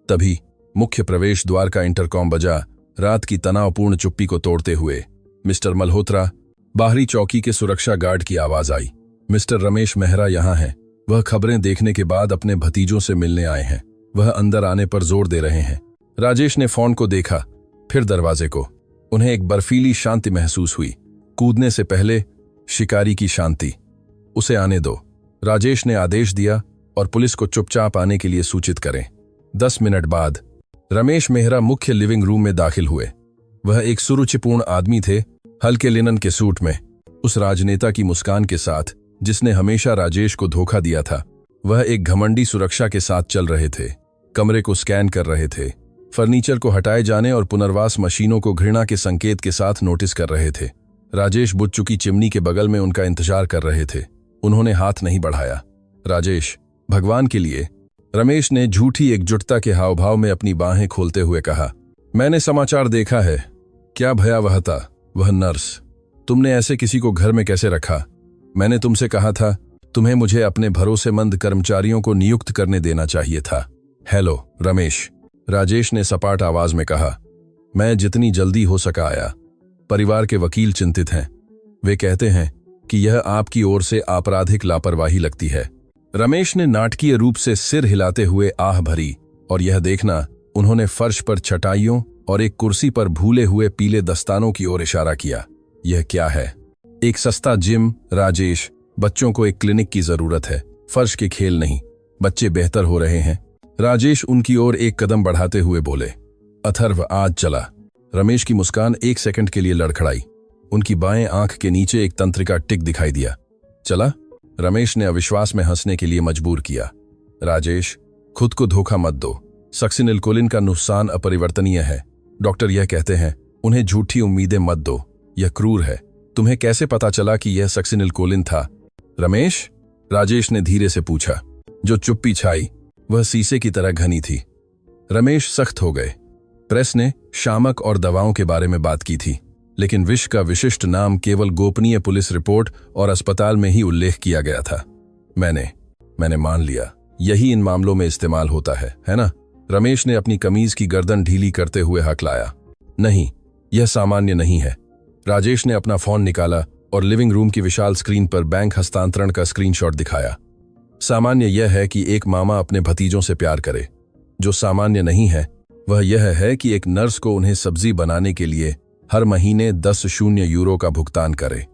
[SPEAKER 1] तभी मुख्य प्रवेश द्वार का इंटरकॉम बजा। रात की तनावपूर्ण चुप्पी को तोड़ते हुए मिस्टर मल्होत्रा, बाहरी चौकी के सुरक्षा गार्ड की आवाज आई। मिस्टर रमेश मेहरा यहां हैं। वह खबरें देखने के बाद अपने भतीजों से मिलने आए हैं। वह अंदर आने पर जोर दे रहे हैं। राजेश ने फोन को देखा, फिर दरवाजे को। उन्हें एक बर्फीली शांति महसूस हुई, कूदने से पहले शिकारी की शांति। उसे आने दो, राजेश ने आदेश दिया, और पुलिस को चुपचाप आने के लिए सूचित करें। 10 मिनट बाद रमेश मेहरा मुख्य लिविंग रूम में दाखिल हुए। वह एक सुरुचिपूर्ण आदमी थे, हल्के लिनन के सूट में, उस राजनेता की मुस्कान के साथ जिसने हमेशा राजेश को धोखा दिया था। वह एक घमंडी सुरक्षा के साथ चल रहे थे, कमरे को स्कैन कर रहे थे, फर्नीचर को हटाए जाने और पुनर्वास मशीनों को घृणा के संकेत के साथ नोटिस कर रहे थे। राजेश बुझ चुकी चिमनी के बगल में उनका इंतजार कर रहे थे। उन्होंने हाथ नहीं बढ़ाया। राजेश, भगवान के लिए, रमेश ने झूठी एकजुटता के हावभाव में अपनी बाहें खोलते हुए कहा। मैंने समाचार देखा है। क्या भयावह था वह नर्स। तुमने ऐसे किसी को घर में कैसे रखा? मैंने तुमसे कहा था, तुम्हें मुझे अपने भरोसेमंद कर्मचारियों को नियुक्त करने देना चाहिए था। हेलो रमेश, राजेश ने सपाट आवाज में कहा। मैं जितनी जल्दी हो सका आया। परिवार के वकील चिंतित हैं। वे कहते हैं कि यह आपकी ओर से आपराधिक लापरवाही लगती है। रमेश ने नाटकीय रूप से सिर हिलाते हुए आह भरी, और यह देखना उन्होंने फर्श पर चटाइयों और एक कुर्सी पर भूले हुए पीले दस्तानों की ओर इशारा किया। यह क्या है? एक सस्ता जिम राजेश, बच्चों को एक क्लिनिक की जरूरत है, फर्श के खेल नहीं। बच्चे बेहतर हो रहे हैं। राजेश उनकी ओर एक कदम बढ़ाते हुए बोले। अथर्व आज चला। रमेश की मुस्कान 1 सेकंड के लिए लड़खड़ाई। उनकी बाएं आंख के नीचे एक तंत्रिका टिक दिखाई दिया। चला? रमेश ने अविश्वास में हंसने के लिए मजबूर किया। राजेश, खुद को धोखा मत दो। सक्सिनिलकोलिन का नुकसान अपरिवर्तनीय है। डॉक्टर यह कहते हैं। उन्हें झूठी उम्मीदें मत दो, यह क्रूर है। तुम्हें कैसे पता चला कि यह सक्सिनिलकोलिन था? रमेश, राजेश ने धीरे से पूछा। जो चुप्पी छाई वह शीशे की तरह घनी थी। रमेश सख्त हो गए। प्रेस ने शामक और दवाओं के बारे में बात की थी, लेकिन विष का विशिष्ट नाम केवल गोपनीय पुलिस रिपोर्ट और अस्पताल में ही उल्लेख किया गया था। मैंने मान लिया, यही इन मामलों में इस्तेमाल होता है ना? रमेश ने अपनी कमीज की गर्दन ढीली करते हुए हकलाया। नहीं, यह सामान्य नहीं है। राजेश ने अपना फोन निकाला और लिविंग रूम की विशाल स्क्रीन पर बैंक हस्तांतरण का स्क्रीनशॉट दिखाया। सामान्य यह है कि एक मामा अपने भतीजों से प्यार करे। जो सामान्य नहीं है वह यह है कि एक नर्स को उन्हें सब्जी बनाने के लिए हर महीने 10 शून्य यूरो का भुगतान करे।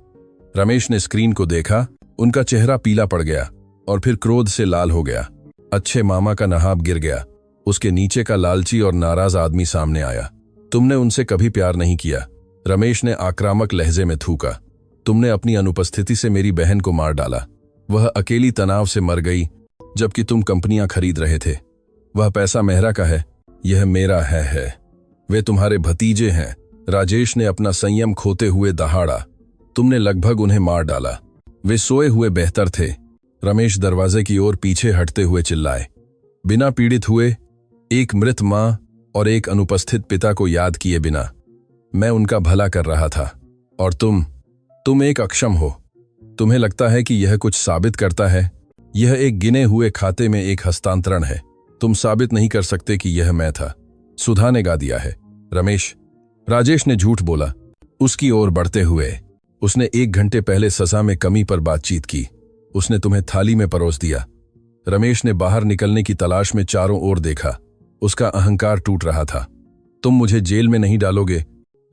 [SPEAKER 1] रमेश ने स्क्रीन को देखा, उनका चेहरा पीला पड़ गया और फिर क्रोध से लाल हो गया। अच्छे मामा का नहाब गिर गया। उसके नीचे का लालची और नाराज आदमी सामने आया। तुमने उनसे कभी प्यार नहीं किया, रमेश ने आक्रामक लहजे में थूका। तुमने अपनी अनुपस्थिति से मेरी बहन को मार डाला। वह अकेली तनाव से मर गई जबकि तुम कंपनियां खरीद रहे थे। वह पैसा मेहरा का है, यह मेरा है। वे तुम्हारे भतीजे हैं। राजेश ने अपना संयम खोते हुए दहाड़ा। तुमने लगभग उन्हें मार डाला। वे सोए हुए बेहतर थे। रमेश दरवाजे की ओर पीछे हटते हुए चिल्लाए। बिना पीड़ित हुए, एक मृत मां और एक अनुपस्थित पिता को याद किए बिना मैं उनका भला कर रहा था। और तुम एक अक्षम हो। तुम्हें लगता है कि यह कुछ साबित करता है? यह एक गिने हुए खाते में एक हस्तांतरण है। तुम साबित नहीं कर सकते कि यह मैं था। सुधा ने गा दिया है। रमेश, राजेश ने झूठ बोला। उसकी ओर बढ़ते हुए, उसने 1 घंटे पहले सजा में कमी पर बातचीत की। उसने तुम्हें थाली में परोस दिया। रमेश ने बाहर निकलने की तलाश में चारों ओर देखा। उसका अहंकार टूट रहा था। तुम मुझे जेल में नहीं डालोगे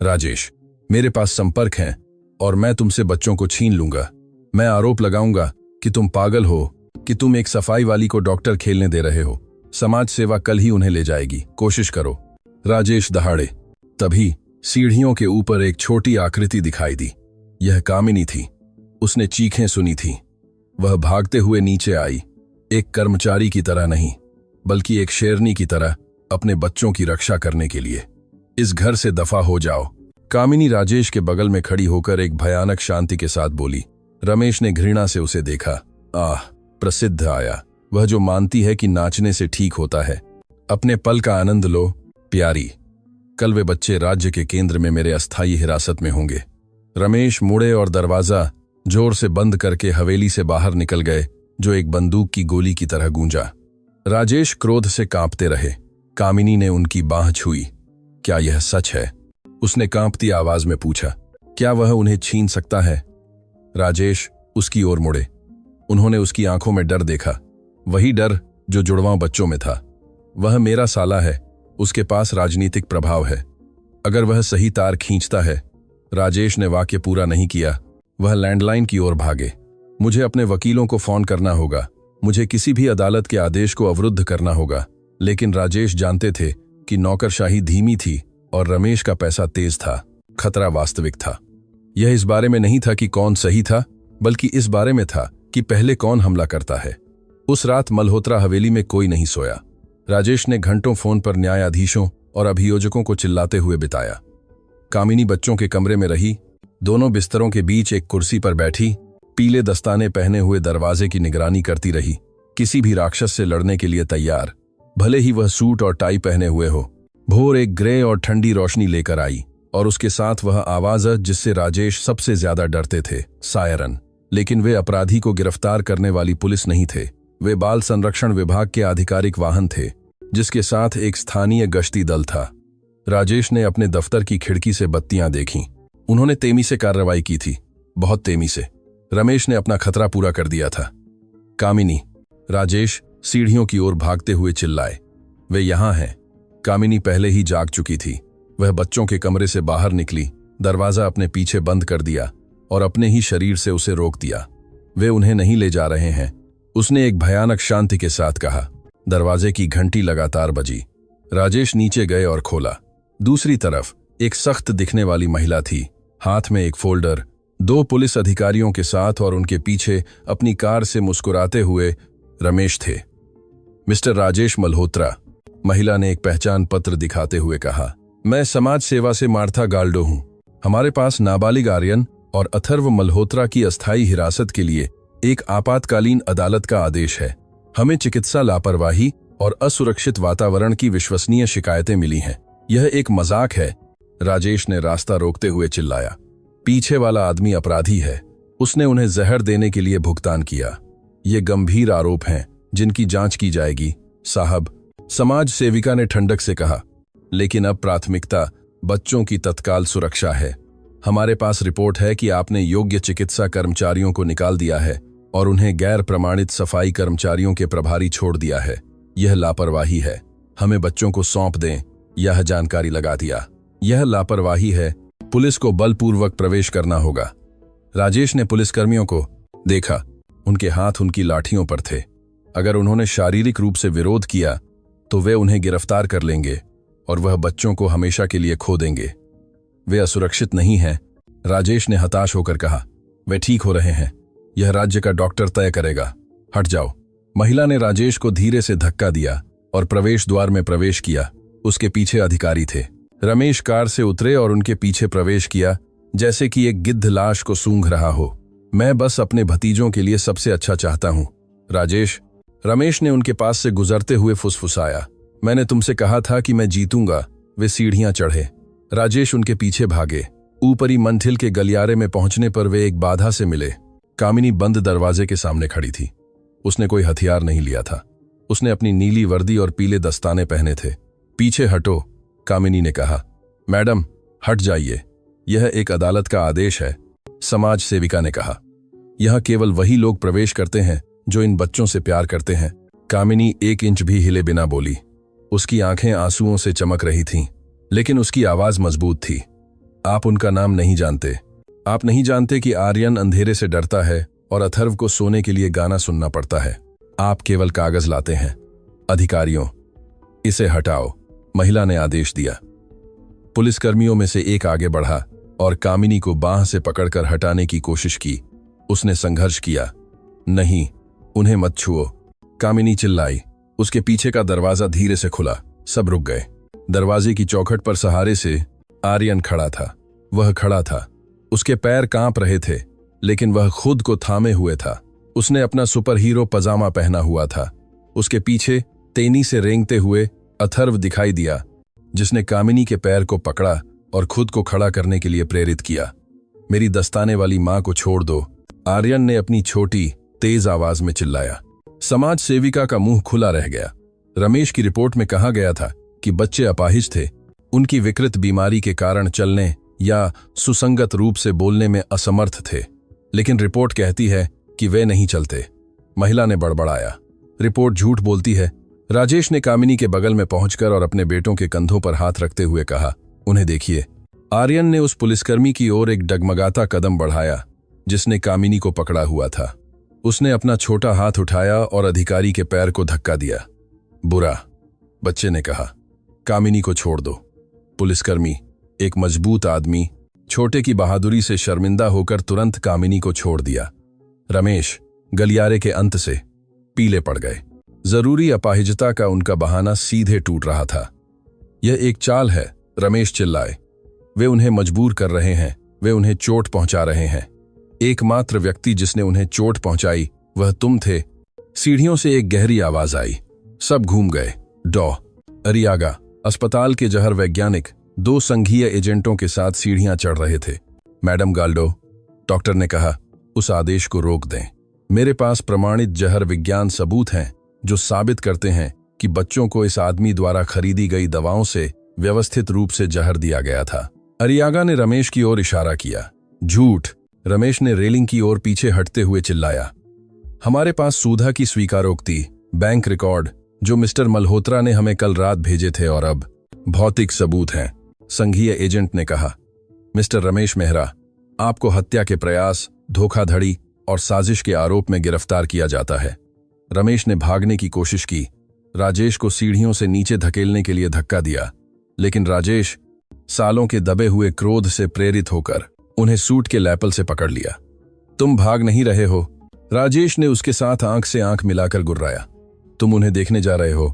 [SPEAKER 1] राजेश। मेरे पास संपर्क हैं और मैं तुमसे बच्चों को छीन लूंगा। मैं आरोप लगाऊंगा कि तुम पागल हो, कि तुम एक सफाई वाली को डॉक्टर खेलने दे रहे हो। समाज सेवा कल ही उन्हें ले जाएगी, कोशिश करो। राजेश दहाड़े। तभी सीढ़ियों के ऊपर एक छोटी आकृति दिखाई दी। यह कामिनी थी। उसने चीखें सुनी थी। वह भागते हुए नीचे आई। एक कर्मचारी की तरह नहीं, बल्कि एक शेरनी की तरह अपने बच्चों की रक्षा करने के लिए। इस घर से दफा हो जाओ। कामिनी राजेश के बगल में खड़ी होकर एक भयानक शांति के साथ बोली। रमेश ने घृणा से उसे देखा। आह, प्रसिद्ध आया, वह जो मानती है कि नाचने से ठीक होता है। अपने पल का आनंद लो प्यारी, कल वे बच्चे राज्य के केंद्र में मेरे अस्थायी हिरासत में होंगे। रमेश मुड़े और दरवाजा जोर से बंद करके हवेली से बाहर निकल गए, जो एक बंदूक की गोली की तरह गूंजा। राजेश क्रोध से कांपते रहे। कामिनी ने उनकी बांह छुई। क्या यह सच है? उसने कांपती आवाज में पूछा। क्या वह उन्हें छीन सकता है? राजेश उसकी ओर मुड़े। उन्होंने उसकी आंखों में डर देखा, वही डर जो जुड़वां बच्चों में था। वह मेरा साला है, उसके पास राजनीतिक प्रभाव है। अगर वह सही तार खींचता है। राजेश ने वाक्य पूरा नहीं किया। वह लैंडलाइन की ओर भागे। मुझे अपने वकीलों को फोन करना होगा, मुझे किसी भी अदालत के आदेश को अवरुद्ध करना होगा। लेकिन राजेश जानते थे कि नौकरशाही धीमी थी और रमेश का पैसा तेज था। खतरा वास्तविक था। यह इस बारे में नहीं था कि कौन सही था, बल्कि इस बारे में था कि पहले कौन हमला करता है। उस रात मल्होत्रा हवेली में कोई नहीं सोया। राजेश ने घंटों फोन पर न्यायाधीशों और अभियोजकों को चिल्लाते हुए बिताया। कामिनी बच्चों के कमरे में रही, दोनों बिस्तरों के बीच एक कुर्सी पर बैठी, पीले दस्ताने पहने हुए दरवाजे की निगरानी करती रही, किसी भी राक्षस से लड़ने के लिए तैयार, भले ही वह सूट और टाई पहने हुए हो। भोर एक ग्रे और ठंडी रोशनी लेकर आई और उसके साथ वह आवाज जिससे राजेश सबसे ज्यादा डरते थे, सायरन। लेकिन वे अपराधी को गिरफ्तार करने वाली पुलिस नहीं थे, वे बाल संरक्षण विभाग के आधिकारिक वाहन थे, जिसके साथ एक स्थानीय गश्ती दल था। राजेश ने अपने दफ्तर की खिड़की से बत्तियां देखीं। उन्होंने तेजी से कार्रवाई की थी, बहुत तेजी से। रमेश ने अपना खतरा पूरा कर दिया था। कामिनी, राजेश सीढ़ियों की ओर भागते हुए चिल्लाए। वे यहां हैं। कामिनी पहले ही जाग चुकी थी। वह बच्चों के कमरे से बाहर निकली, दरवाजा अपने पीछे बंद कर दिया और अपने ही शरीर से उसे रोक दिया। वे उन्हें नहीं ले जा रहे हैं, उसने एक भयानक शांति के साथ कहा। दरवाजे की घंटी लगातार बजी। राजेश नीचे गए और खोला। दूसरी तरफ एक सख्त दिखने वाली महिला थी, हाथ में एक फोल्डर, दो पुलिस अधिकारियों के साथ, और उनके पीछे अपनी कार से मुस्कुराते हुए रमेश थे। मिस्टर राजेश मल्होत्रा, महिला ने एक पहचान पत्र दिखाते हुए कहा। मैं समाज सेवा से मार्था गाल्डो हूं। हमारे पास नाबालिग आर्यन और अथर्व मल्होत्रा की अस्थायी हिरासत के लिए एक आपातकालीन अदालत का आदेश है। हमें चिकित्सा लापरवाही और असुरक्षित वातावरण की विश्वसनीय शिकायतें मिली हैं। यह एक मजाक है, राजेश ने रास्ता रोकते हुए चिल्लाया। पीछे वाला आदमी अपराधी है, उसने उन्हें जहर देने के लिए भुगतान किया। ये गंभीर आरोप हैं जिनकी जांच की जाएगी, साहब, समाज सेविका ने ठंडक से कहा। लेकिन अब प्राथमिकता बच्चों की तत्काल सुरक्षा है। हमारे पास रिपोर्ट है कि आपने योग्य चिकित्सा कर्मचारियों को निकाल दिया है और उन्हें गैर प्रमाणित सफाई कर्मचारियों के प्रभारी छोड़ दिया है। यह लापरवाही है, हमें बच्चों को सौंप दें। यह जानकारी लगा दिया। यह लापरवाही है, पुलिस को बलपूर्वक प्रवेश करना होगा। राजेश ने पुलिसकर्मियों को देखा, उनके हाथ उनकी लाठियों पर थे। अगर उन्होंने शारीरिक रूप से विरोध किया तो वे उन्हें गिरफ्तार कर लेंगे और वह बच्चों को हमेशा के लिए खो देंगे। वे असुरक्षित नहीं हैं, राजेश ने हताश होकर कहा। वे ठीक हो रहे हैं, यह राज्य का डॉक्टर तय करेगा। हट जाओ। महिला ने राजेश को धीरे से धक्का दिया और प्रवेश द्वार में प्रवेश किया। उसके पीछे अधिकारी थे। रमेश कार से उतरे और उनके पीछे प्रवेश किया, जैसे कि एक गिद्ध लाश को सूंघ रहा हो। मैं बस अपने भतीजों के लिए सबसे अच्छा चाहता हूं, राजेश, रमेश ने उनके पास से गुजरते हुए फुसफुसाया। मैंने तुमसे कहा था कि मैं जीतूंगा। वे सीढ़ियां चढ़े। राजेश उनके पीछे भागे। ऊपरी मंजिल के गलियारे में पहुंचने पर वे एक बाधा से मिले। कामिनी बंद दरवाजे के सामने खड़ी थी। उसने कोई हथियार नहीं लिया था। उसने अपनी नीली वर्दी और पीले दस्ताने पहने थे। पीछे हटो, कामिनी ने कहा। मैडम, हट जाइए, यह एक अदालत का आदेश है, समाज सेविका ने कहा। यहां केवल वही लोग प्रवेश करते हैं जो इन बच्चों से प्यार करते हैं। कामिनी 1 इंच भी हिले बिना बोली। उसकी आंखें आंसुओं से चमक रही थीं, लेकिन उसकी आवाज मजबूत थी। आप उनका नाम नहीं जानते। आप नहीं जानते कि आर्यन अंधेरे से डरता है और अथर्व को सोने के लिए गाना सुनना पड़ता है। आप केवल कागज लाते हैं। अधिकारियों, इसे हटाओ, महिला ने आदेश दिया। पुलिसकर्मियों में से एक आगे बढ़ा और कामिनी को बांह से पकड़कर हटाने की कोशिश की। उसने संघर्ष किया। नहीं, उन्हें मत छुओ। कामिनी चिल्लाई। उसके पीछे का दरवाजा धीरे से खुला। सब रुक गए। दरवाजे की चौखट पर सहारे से आर्यन खड़ा था। वह खड़ा था। उसके पैर कांप रहे थे, लेकिन वह खुद को थामे हुए था। उसने अपना सुपर हीरो पजामा पहना हुआ था। उसके पीछे तेनी से रेंगते हुए अथर्व दिखाई दिया, जिसने कामिनी के पैर को पकड़ा और खुद को खड़ा करने के लिए प्रेरित किया। मेरी दस्ताने वाली मां को छोड़ दो, आर्यन ने अपनी छोटी तेज आवाज में चिल्लाया। समाज सेविका का मुंह खुला रह गया। रमेश की रिपोर्ट में कहा गया था कि बच्चे अपाहिज थे। उनकी विकृत बीमारी के कारण चलने या सुसंगत रूप से बोलने में असमर्थ थे, लेकिन रिपोर्ट कहती है कि वे नहीं चलते। महिला ने बड़बड़ाया। रिपोर्ट झूठ बोलती है। राजेश ने कामिनी के बगल में पहुंचकर और अपने बेटों के कंधों पर हाथ रखते हुए कहा, उन्हें देखिए। आर्यन ने उस पुलिसकर्मी की ओर एक डगमगाता कदम बढ़ाया जिसने कामिनी को पकड़ा हुआ था। उसने अपना छोटा हाथ उठाया और अधिकारी के पैर को धक्का दिया। बुरा, बच्चे ने कहा। कामिनी को छोड़ दो। पुलिसकर्मी, एक मजबूत आदमी, छोटे की बहादुरी से शर्मिंदा होकर तुरंत कामिनी को छोड़ दिया। रमेश गलियारे के अंत से पीले पड़ गए। जरूरी अपाहिजता का उनका बहाना सीधे टूट रहा था। यह एक चाल है, रमेश चिल्लाए। वे उन्हें मजबूर कर रहे हैं, वे उन्हें चोट पहुंचा रहे हैं। एकमात्र व्यक्ति जिसने उन्हें चोट पहुंचाई वह तुम थे। सीढ़ियों से एक गहरी आवाज आई। सब घूम गए। डॉ. अरियागा, अस्पताल के जहर वैज्ञानिक, 2 संघीय एजेंटों के साथ सीढ़ियां चढ़ रहे थे। मैडम गाल्डो, डॉक्टर ने कहा, उस आदेश को रोक दें। मेरे पास प्रमाणित जहर विज्ञान सबूत हैं जो साबित करते हैं कि बच्चों को इस आदमी द्वारा खरीदी गई दवाओं से व्यवस्थित रूप से जहर दिया गया था। अरियागा ने रमेश की ओर इशारा किया। झूठ, रमेश ने रेलिंग की ओर पीछे हटते हुए चिल्लाया। हमारे पास सुधा की स्वीकारोक्ति, बैंक रिकॉर्ड जो मिस्टर मल्होत्रा ने हमें कल रात भेजे थे और अब भौतिक सबूत हैं, संघीय एजेंट ने कहा। मिस्टर रमेश मेहरा, आपको हत्या के प्रयास, धोखाधड़ी और साजिश के आरोप में गिरफ्तार किया जाता है। रमेश ने भागने की कोशिश की। राजेश को सीढ़ियों से नीचे धकेलने के लिए धक्का दिया, लेकिन राजेश सालों के दबे हुए क्रोध से प्रेरित होकर उन्हें सूट के लैपल से पकड़ लिया। तुम भाग नहीं रहे हो, राजेश ने उसके साथ आंख से आंख मिलाकर गुर्राया। तुम उन्हें देखने जा रहे हो।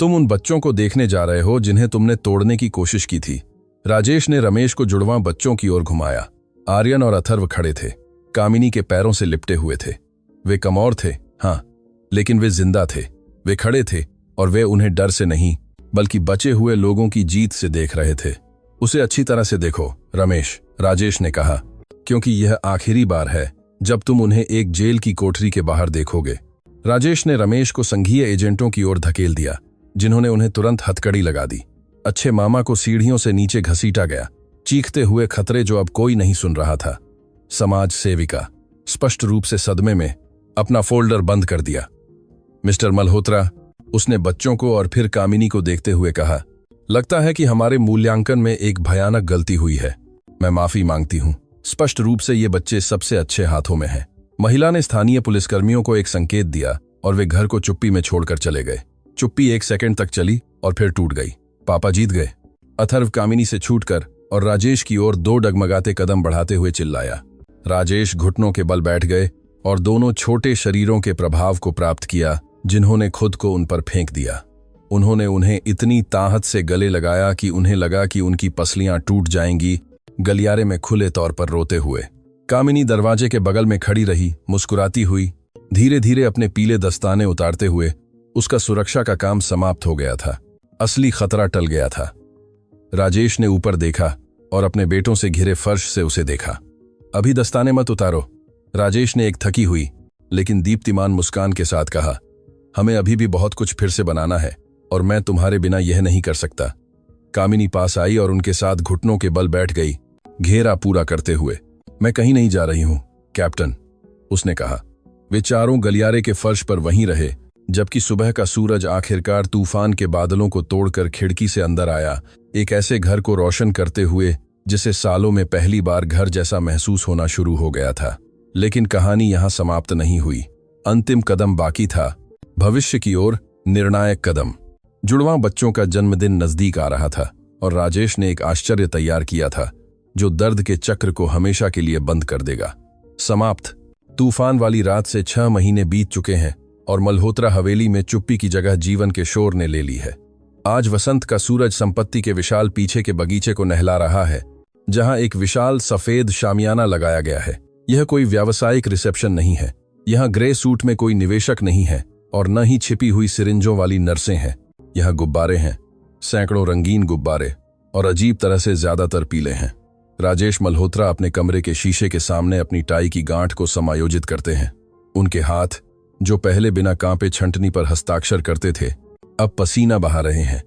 [SPEAKER 1] तुम उन बच्चों को देखने जा रहे हो जिन्हें तुमने तोड़ने की कोशिश की थी। राजेश ने रमेश को जुड़वां बच्चों की ओर घुमाया। आर्यन और अथर्व खड़े थे, कामिनी के पैरों से लिपटे हुए थे। वे कमौर थे, हाँ, लेकिन वे जिंदा थे। वे खड़े थे और वे उन्हें डर से नहीं बल्कि बचे हुए लोगों की जीत से देख रहे थे। उसे अच्छी तरह से देखो रमेश, राजेश ने कहा, क्योंकि यह आखिरी बार है जब तुम उन्हें एक जेल की कोठरी के बाहर देखोगे। राजेश ने रमेश को संघीय एजेंटों की ओर धकेल दिया, जिन्होंने उन्हें तुरंत हथकड़ी लगा दी। अच्छे मामा को सीढ़ियों से नीचे घसीटा गया, चीखते हुए खतरे जो अब कोई नहीं सुन रहा था। समाज सेविका स्पष्ट रूप से सदमे में अपना फोल्डर बंद कर दिया। मिस्टर मल्होत्रा, उसने बच्चों को और फिर कामिनी को देखते हुए कहा, लगता है कि हमारे मूल्यांकन में एक भयानक गलती हुई है। मैं माफी मांगती हूं। स्पष्ट रूप से ये बच्चे सबसे अच्छे हाथों में हैं। महिला ने स्थानीय पुलिसकर्मियों को एक संकेत दिया और वे घर को चुप्पी में छोड़कर चले गए। चुप्पी 1 सेकंड तक चली और फिर टूट गई। पापा जीत गए। अथर्व कामिनी से छूटकर और राजेश की ओर 2 डगमगाते कदम बढ़ाते हुए चिल्लाया। राजेश घुटनों के बल बैठ गए और दोनों छोटे शरीरों के प्रभाव को प्राप्त किया जिन्होंने खुद को उन पर फेंक दिया। उन्होंने उन्हें इतनी ताहत से गले लगाया कि उन्हें लगा कि उनकी पसलियां टूट जाएंगी। गलियारे में खुले तौर पर रोते हुए कामिनी दरवाजे के बगल में खड़ी रही, मुस्कुराती हुई, धीरे धीरे अपने पीले दस्ताने उतारते हुए। उसका सुरक्षा का काम समाप्त हो गया था। असली खतरा टल गया था। राजेश ने ऊपर देखा और अपने बेटों से घिरे फर्श से उसे देखा। अभी दस्ताने मत उतारो, राजेश ने एक थकी हुई लेकिन दीप्तिमान मुस्कान के साथ कहा। हमें अभी भी बहुत कुछ फिर से बनाना है और मैं तुम्हारे बिना यह नहीं कर सकता। कामिनी पास आई और उनके साथ घुटनों के बल बैठ गई, घेरा पूरा करते हुए। मैं कहीं नहीं जा रही हूं, कैप्टन, उसने कहा। वे चारों गलियारे के फर्श पर वहीं रहे, जबकि सुबह का सूरज आखिरकार तूफान के बादलों को तोड़कर खिड़की से अंदर आया, एक ऐसे घर को रोशन करते हुए जिसे सालों में पहली बार घर जैसा महसूस होना शुरू हो गया था। लेकिन कहानी यहां समाप्त नहीं हुई। अंतिम कदम बाकी था, भविष्य की ओर निर्णायक कदम। जुड़वां बच्चों का जन्मदिन नजदीक आ रहा था और राजेश ने एक आश्चर्य तैयार किया था जो दर्द के चक्र को हमेशा के लिए बंद कर देगा। समाप्त। तूफान वाली रात से 6 महीने बीत चुके हैं और मल्होत्रा हवेली में चुप्पी की जगह जीवन के शोर ने ले ली है। आज वसंत का सूरज संपत्ति के विशाल पीछे के बगीचे को नहला रहा है, जहां एक विशाल सफेद शामियाना लगाया गया है। यह कोई व्यावसायिक रिसेप्शन नहीं है। यहाँ ग्रे सूट में कोई निवेशक नहीं है और न ही छिपी हुई सिरिंजों वाली नर्सें हैं। यहाँ गुब्बारे हैं, सैकड़ों रंगीन गुब्बारे, और अजीब तरह से ज्यादातर पीले हैं। राजेश मल्होत्रा अपने कमरे के शीशे के सामने अपनी टाई की गांठ को समायोजित करते हैं। उनके हाथ, जो पहले बिना कांपे छंटनी पर हस्ताक्षर करते थे, अब पसीना बहा रहे हैं।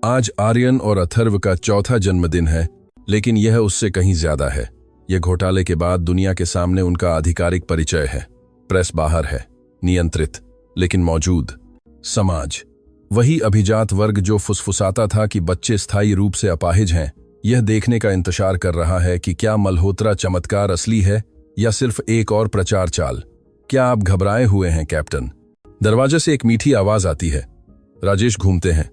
[SPEAKER 1] आज आर्यन और अथर्व का चौथा जन्मदिन है, लेकिन यह उससे कहीं ज्यादा है। यह घोटाले के बाद दुनिया के सामने उनका आधिकारिक परिचय है। प्रेस बाहर है, नियंत्रित लेकिन मौजूद। समाज, वही अभिजात वर्ग जो फुसफुसाता था कि बच्चे स्थायी रूप से अपाहिज हैं, यह देखने का इंतजार कर रहा है कि क्या मल्होत्रा चमत्कार असली है या सिर्फ एक और प्रचार चाल। क्या आप घबराए हुए हैं कैप्टन? दरवाजे से एक मीठी आवाज आती है। राजेश घूमते हैं।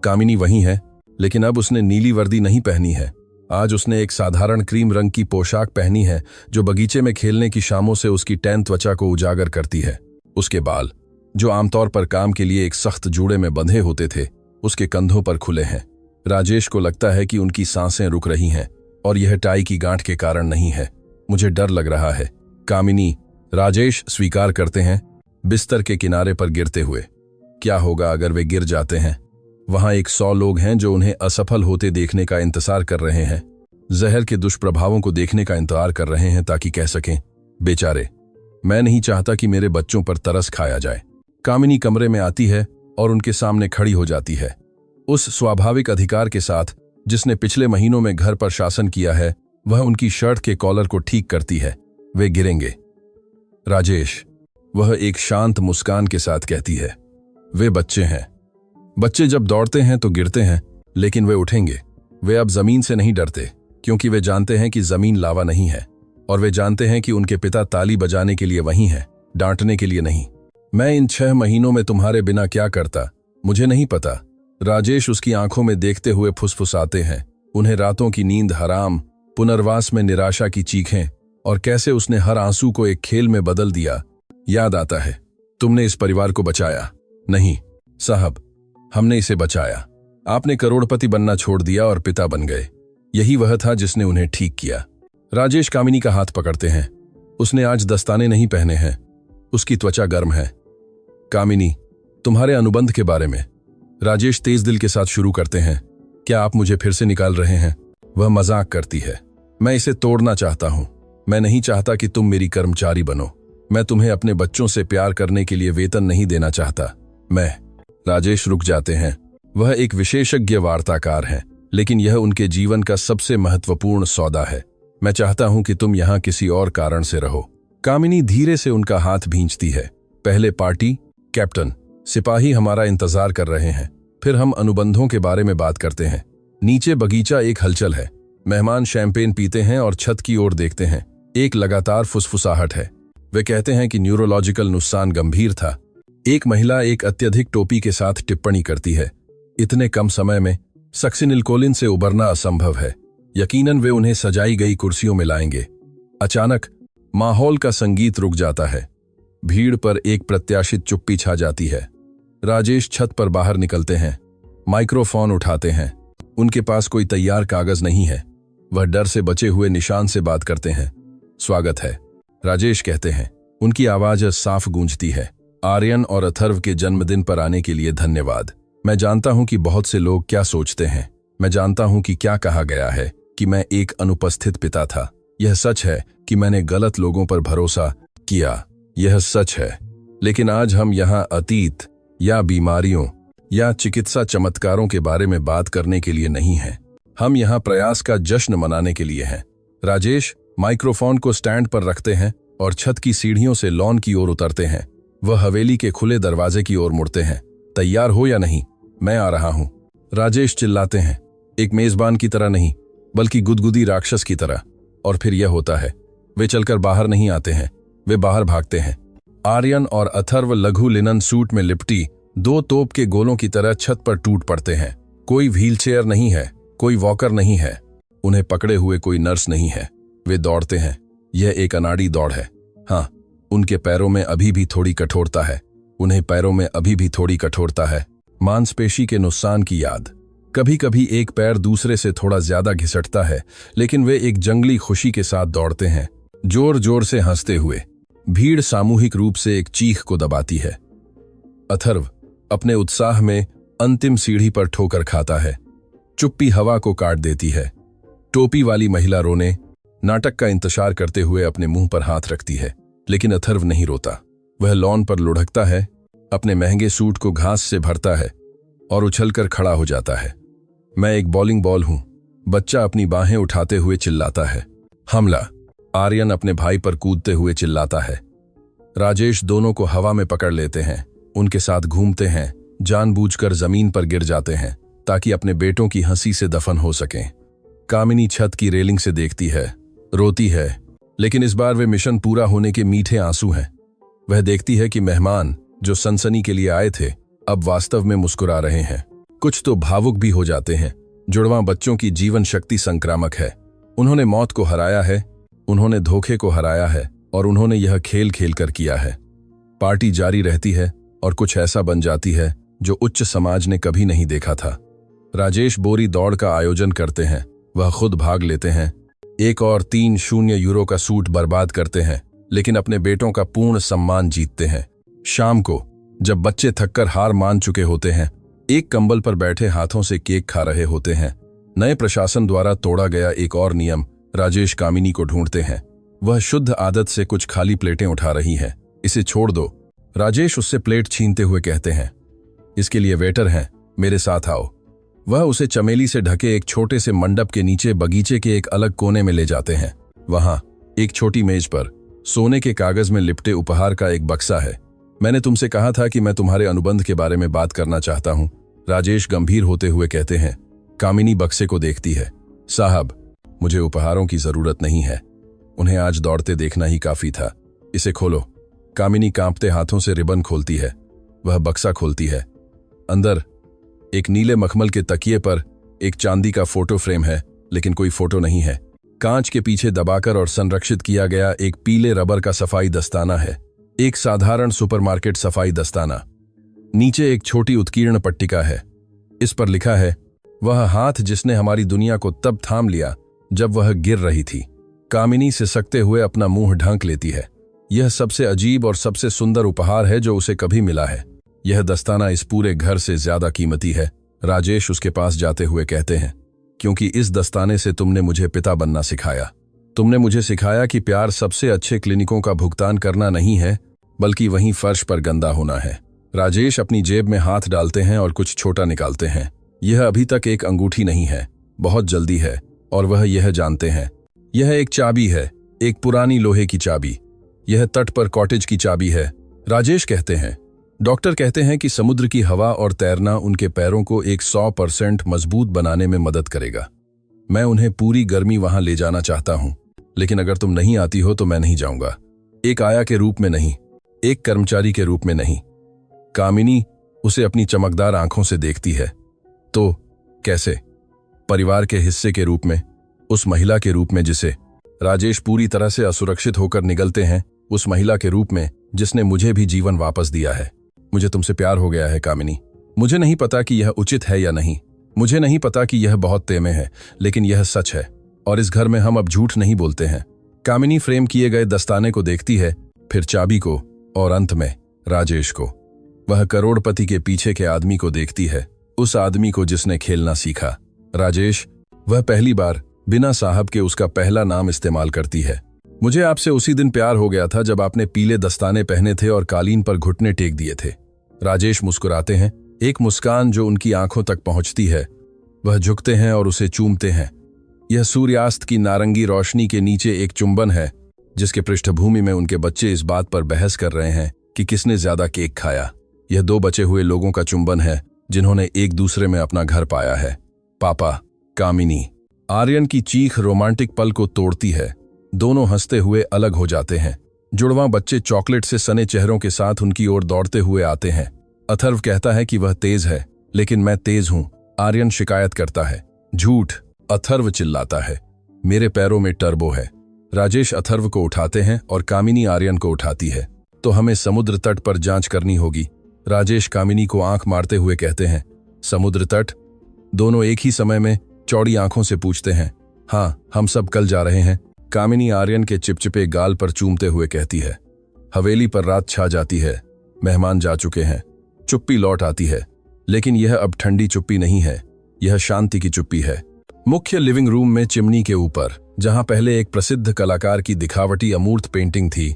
[SPEAKER 1] कामिनी वहीं है, लेकिन अब उसने नीली वर्दी नहीं पहनी है। आज उसने एक साधारण क्रीम रंग की पोशाक पहनी है, जो बगीचे में खेलने की शामों से उसकी टैन त्वचा को उजागर करती है। उसके बाल, जो आमतौर पर काम के लिए एक सख्त जूड़े में बंधे होते थे, उसके कंधों पर खुले हैं। राजेश को लगता है कि उनकी सांसें रुक रही हैं, और यह टाई की गांठ के कारण नहीं है। मुझे डर लग रहा है कामिनी, राजेश स्वीकार करते हैं, बिस्तर के किनारे पर गिरते हुए। क्या होगा अगर वे गिर जाते हैं? वहां 100 लोग हैं जो उन्हें असफल होते देखने का इंतजार कर रहे हैं, जहर के दुष्प्रभावों को देखने का इंतजार कर रहे हैं, ताकि कह सकें, बेचारे, मैं नहीं चाहता कि मेरे बच्चों पर तरस खाया जाए। कामिनी कमरे में आती है और उनके सामने खड़ी हो जाती है, उस स्वाभाविक अधिकार के साथ जिसने पिछले महीनों में घर पर शासन किया है। वह उनकी शर्ट के कॉलर को ठीक करती है। वे गिरेंगे राजेश, वह एक शांत मुस्कान के साथ कहती है। वे बच्चे हैं। बच्चे जब दौड़ते हैं तो गिरते हैं, लेकिन वे उठेंगे। वे अब जमीन से नहीं डरते, क्योंकि वे जानते हैं कि जमीन लावा नहीं है, और वे जानते हैं कि उनके पिता ताली बजाने के लिए वहीं हैं, डांटने के लिए नहीं। मैं इन 6 महीनों में तुम्हारे बिना क्या करता, मुझे नहीं पता। राजेश उसकी आंखों में देखते हुए फुसफुसाते हैं। उन्हें रातों की नींद हराम, पुनर्वास में निराशा की चीखें, और कैसे उसने हर आंसू को एक खेल में बदल दिया, याद आता है। तुमने इस परिवार को बचाया। नहीं साहब, हमने इसे बचाया। आपने करोड़पति बनना छोड़ दिया और पिता बन गए। यही वह था जिसने उन्हें ठीक किया। राजेश कामिनी का हाथ पकड़ते हैं। उसने आज दस्ताने नहीं पहने हैं। उसकी त्वचा गर्म है। कामिनी, तुम्हारे अनुबंध के बारे में। राजेश तेज दिल के साथ शुरू करते हैं। क्या आप मुझे फिर से निकाल रहे हैं? वह मजाक करती है। मैं इसे तोड़ना चाहता हूं। मैं नहीं चाहता कि तुम मेरी कर्मचारी बनो। मैं तुम्हें अपने बच्चों से प्यार करने के लिए वेतन नहीं देना चाहता। राजेश रुक जाते हैं। वह एक विशेषज्ञ वार्ताकार हैं, लेकिन यह उनके जीवन का सबसे महत्वपूर्ण सौदा है। मैं चाहता हूं कि तुम यहां किसी और कारण से रहो। कामिनी धीरे से उनका हाथ भींचती है। पहले पार्टी, कैप्टन, सिपाही हमारा इंतजार कर रहे हैं, फिर हम अनुबंधों के बारे में बात करते हैं। नीचे बगीचा एक हलचल है। मेहमान शैंपेन पीते हैं और छत की ओर देखते हैं। एक लगातार फुसफुसाहट है। वे कहते हैं कि न्यूरोलॉजिकल नुकसान गंभीर था। एक महिला एक अत्यधिक टोपी के साथ टिप्पणी करती है। इतने कम समय में सक्सिनिलकोलिन से उबरना असंभव है। यकीनन वे उन्हें सजाई गई कुर्सियों में लाएंगे। अचानक माहौल का संगीत रुक जाता है। भीड़ पर एक प्रत्याशित चुप्पी छा जाती है। राजेश छत पर बाहर निकलते हैं, माइक्रोफोन उठाते हैं। उनके पास कोई तैयार कागज नहीं है। वह डर से बचे हुए निशान से बात करते हैं। स्वागत है, राजेश कहते हैं। उनकी आवाज साफ गूंजती है। आर्यन और अथर्व के जन्मदिन पर आने के लिए धन्यवाद। मैं जानता हूं कि बहुत से लोग क्या सोचते हैं। मैं जानता हूं कि क्या कहा गया है कि मैं एक अनुपस्थित पिता था। यह सच है कि मैंने गलत लोगों पर भरोसा किया। यह सच है। लेकिन आज हम यहाँ अतीत या बीमारियों या चिकित्सा चमत्कारों के बारे में बात करने के लिए नहीं हैं। हम यहाँ प्रयास का जश्न मनाने के लिए हैं। राजेश माइक्रोफोन को स्टैंड पर रखते हैं और छत की सीढ़ियों से लॉन की ओर उतरते हैं। वह हवेली के खुले दरवाजे की ओर मुड़ते हैं। तैयार हो या नहीं? मैं आ रहा हूं, राजेश चिल्लाते हैं। एक मेजबान की तरह नहीं, बल्कि गुदगुदी राक्षस की तरह। और फिर यह होता है। वे चलकर बाहर नहीं आते हैं, वे बाहर भागते हैं। आर्यन और अथर्व लघु लिनन सूट में लिपटी 2 तोप के गोलों की तरह छत पर टूट पड़ते हैं। कोई व्हीलचेयर नहीं है, कोई वॉकर नहीं है, उन्हें पकड़े हुए कोई नर्स नहीं है। वे दौड़ते हैं। यह एक अनाड़ी दौड़ है। हाँ, उनके पैरों में अभी भी थोड़ी कठोरता है। उन्हें पैरों में अभी भी थोड़ी कठोरता है, मांसपेशी के नुकसान की याद। कभी कभी एक पैर दूसरे से थोड़ा ज्यादा घिसटता है, लेकिन वे एक जंगली खुशी के साथ दौड़ते हैं, जोर जोर से हंसते हुए। भीड़ सामूहिक रूप से एक चीख को दबाती है। अथर्व अपने उत्साह में अंतिम सीढ़ी पर ठोकर खाता है। चुप्पी हवा को काट देती है। टोपी वाली महिला रोने, नाटक का इंतजार करते हुए अपने मुंह पर हाथ रखती है, लेकिन अथर्व नहीं रोता। वह लॉन पर लुढ़कता है, अपने महंगे सूट को घास से भरता है और उछलकर खड़ा हो जाता है। मैं एक बॉलिंग बॉल हूं, बच्चा अपनी बाहें उठाते हुए चिल्लाता है। हमला! आर्यन अपने भाई पर कूदते हुए चिल्लाता है। राजेश दोनों को हवा में पकड़ लेते हैं, उनके साथ घूमते हैं, जानबूझकर जमीन पर गिर जाते हैं ताकि अपने बेटों की हंसी से दफन हो सकें। कामिनी छत की रेलिंग से देखती है, रोती है, लेकिन इस बार वे मिशन पूरा होने के मीठे आंसू हैं। वह देखती है कि मेहमान जो सनसनी के लिए आए थे अब वास्तव में मुस्कुरा रहे हैं। कुछ तो भावुक भी हो जाते हैं। जुड़वां बच्चों की जीवन शक्ति संक्रामक है। उन्होंने मौत को हराया है, उन्होंने धोखे को हराया है, और उन्होंने यह खेल खेल कर किया है। पार्टी जारी रहती है और कुछ ऐसा बन जाती है जो उच्च समाज ने कभी नहीं देखा था। राजेश बोरी दौड़ का आयोजन करते हैं, वह खुद भाग लेते हैं। 1 और 3 यूरो का सूट बर्बाद करते हैं, लेकिन अपने बेटों का पूर्ण सम्मान जीतते हैं। शाम को जब बच्चे थककर हार मान चुके होते हैं, एक कंबल पर बैठे हाथों से केक खा रहे होते हैं। नए प्रशासन द्वारा तोड़ा गया एक और नियम। राजेश कामिनी को ढूंढते हैं। वह शुद्ध आदत से कुछ खाली प्लेटें उठा रही है। इसे छोड़ दो, राजेश उससे प्लेट छीनते हुए कहते हैं। इसके लिए वेटर हैं, मेरे साथ आओ। वह उसे चमेली से ढके एक छोटे से मंडप के नीचे बगीचे के एक अलग कोने में ले जाते हैं। वहां एक छोटी मेज पर सोने के कागज में लिपटे उपहार का एक बक्सा है। मैंने तुमसे कहा था कि मैं तुम्हारे अनुबंध के बारे में बात करना चाहता हूं, राजेश गंभीर होते हुए कहते हैं। कामिनी बक्से को देखती है। साहब, मुझे उपहारों की जरूरत नहीं है, उन्हें आज दौड़ते देखना ही काफी था। इसे खोलो। कामिनी कांपते हाथों से रिबन खोलती है। वह बक्सा खोलती है। अंदर एक नीले मखमल के तकिए पर एक चांदी का फोटो फ्रेम है, लेकिन कोई फोटो नहीं है। कांच के पीछे दबाकर और संरक्षित किया गया एक पीले रबर का सफाई दस्ताना है, एक साधारण सुपरमार्केट सफाई दस्ताना। नीचे एक छोटी उत्कीर्ण पट्टिका है। इस पर लिखा है, वह हाथ जिसने हमारी दुनिया को तब थाम लिया जब वह गिर रही थी। कामिनी सिसकते हुए अपना मुंह ढांक लेती है। यह सबसे अजीब और सबसे सुंदर उपहार है जो उसे कभी मिला है। यह दस्ताना इस पूरे घर से ज्यादा कीमती है, राजेश उसके पास जाते हुए कहते हैं, क्योंकि इस दस्ताने से तुमने मुझे पिता बनना सिखाया। तुमने मुझे सिखाया कि प्यार सबसे अच्छे क्लिनिकों का भुगतान करना नहीं है, बल्कि वहीं फर्श पर गंदा होना है। राजेश अपनी जेब में हाथ डालते हैं और कुछ छोटा निकालते हैं। यह अभी तक एक अंगूठी नहीं है, बहुत जल्दी है, और वह यह जानते हैं। यह एक चाबी है, एक पुरानी लोहे की चाबी। यह तट पर कॉटेज की चाबी है, राजेश कहते हैं। डॉक्टर कहते हैं कि समुद्र की हवा और तैरना उनके पैरों को 100% मजबूत बनाने में मदद करेगा। मैं उन्हें पूरी गर्मी वहां ले जाना चाहता हूं, लेकिन अगर तुम नहीं आती हो तो मैं नहीं जाऊंगा। एक आया के रूप में नहीं, एक कर्मचारी के रूप में नहीं। कामिनी उसे अपनी चमकदार आंखों से देखती है। तो कैसे? परिवार के हिस्से के रूप में, उस महिला के रूप में जिसे राजेश पूरी तरह से असुरक्षित होकर निगलते हैं, उस महिला के रूप में जिसने मुझे भी जीवन वापस दिया है। मुझे तुमसे प्यार हो गया है कामिनी। मुझे नहीं पता कि यह उचित है या नहीं, मुझे नहीं पता कि यह बहुत तेमे है, लेकिन यह सच है, और इस घर में हम अब झूठ नहीं बोलते हैं। कामिनी फ्रेम किए गए दस्ताने को देखती है, फिर चाबी को, और अंत में राजेश को। वह करोड़पति के पीछे के आदमी को देखती है, उस आदमी को जिसने खेलना सीखा। राजेश, वह पहली बार बिना साहब के उसका पहला नाम इस्तेमाल करती है। मुझे आपसे उसी दिन प्यार हो गया था जब आपने पीले दस्ताने पहने थे और कालीन पर घुटने टेक दिए थे। राजेश मुस्कुराते हैं, एक मुस्कान जो उनकी आंखों तक पहुंचती है। वह झुकते हैं और उसे चूमते हैं। यह सूर्यास्त की नारंगी रोशनी के नीचे एक चुंबन है, जिसके पृष्ठभूमि में उनके बच्चे इस बात पर बहस कर रहे हैं कि किसने ज्यादा केक खाया। यह 2 बचे हुए लोगों का चुंबन है जिन्होंने एक दूसरे में अपना घर पाया है। पापा, कामिनी। आर्यन की चीख रोमांटिक पल को तोड़ती है। दोनों हंसते हुए अलग हो जाते हैं। जुड़वां बच्चे चॉकलेट से सने चेहरों के साथ उनकी ओर दौड़ते हुए आते हैं। अथर्व कहता है कि वह तेज है, लेकिन मैं तेज हूं, आर्यन शिकायत करता है। झूठ, अथर्व चिल्लाता है। मेरे पैरों में टर्बो है। राजेश अथर्व को उठाते हैं और कामिनी आर्यन को उठाती है। तो हमें समुद्र तट पर जांच करनी होगी। राजेश कामिनी को आंख मारते हुए कहते हैं। समुद्र तट? दोनों एक ही समय में चौड़ी आंखों से पूछते हैं। हाँ, हम सब कल जा रहे हैं, कामिनी आर्यन के चिपचिपे गाल पर चूमते हुए कहती है। हवेली पर रात छा जाती है। मेहमान जा चुके हैं। चुप्पी लौट आती है, लेकिन यह अब ठंडी चुप्पी नहीं है, यह शांति की चुप्पी है। मुख्य लिविंग रूम में चिमनी के ऊपर, जहां पहले एक प्रसिद्ध कलाकार की दिखावटी अमूर्त पेंटिंग थी,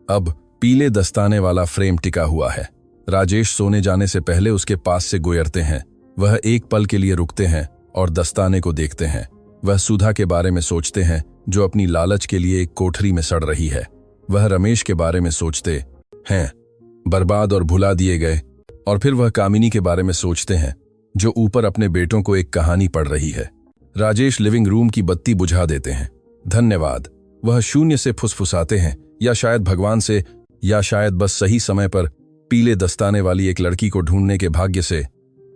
[SPEAKER 1] अब पीले दस्ताने वाला फ्रेम टिका हुआ है। राजेश सोने जाने से पहले उसके पास से गुजरते हैं। वह एक पल के लिए रुकते हैं और दस्ताने को देखते हैं। वह सुधा के बारे में सोचते हैं, जो अपनी लालच के लिए एक कोठरी में सड़ रही है। वह रमेश के बारे में सोचते हैं, बर्बाद और भुला दिए गए। और फिर वह कामिनी के बारे में सोचते हैं, जो ऊपर अपने बेटों को एक कहानी पढ़ रही है। राजेश लिविंग रूम की बत्ती बुझा देते हैं। धन्यवाद, वह शून्य से फुसफुसाते हैं, या शायद भगवान से, या शायद बस सही समय पर पीले दस्ताने वाली एक लड़की को ढूंढने के भाग्य से।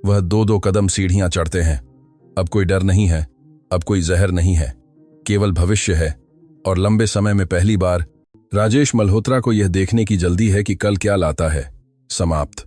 [SPEAKER 1] वह 2-2 कदम सीढ़ियां चढ़ते हैं। अब कोई डर नहीं है, अब कोई जहर नहीं है, केवल भविष्य है। और लंबे समय में पहली बार राजेश मल्होत्रा को यह देखने की जल्दी है कि कल क्या लाता है। समाप्त।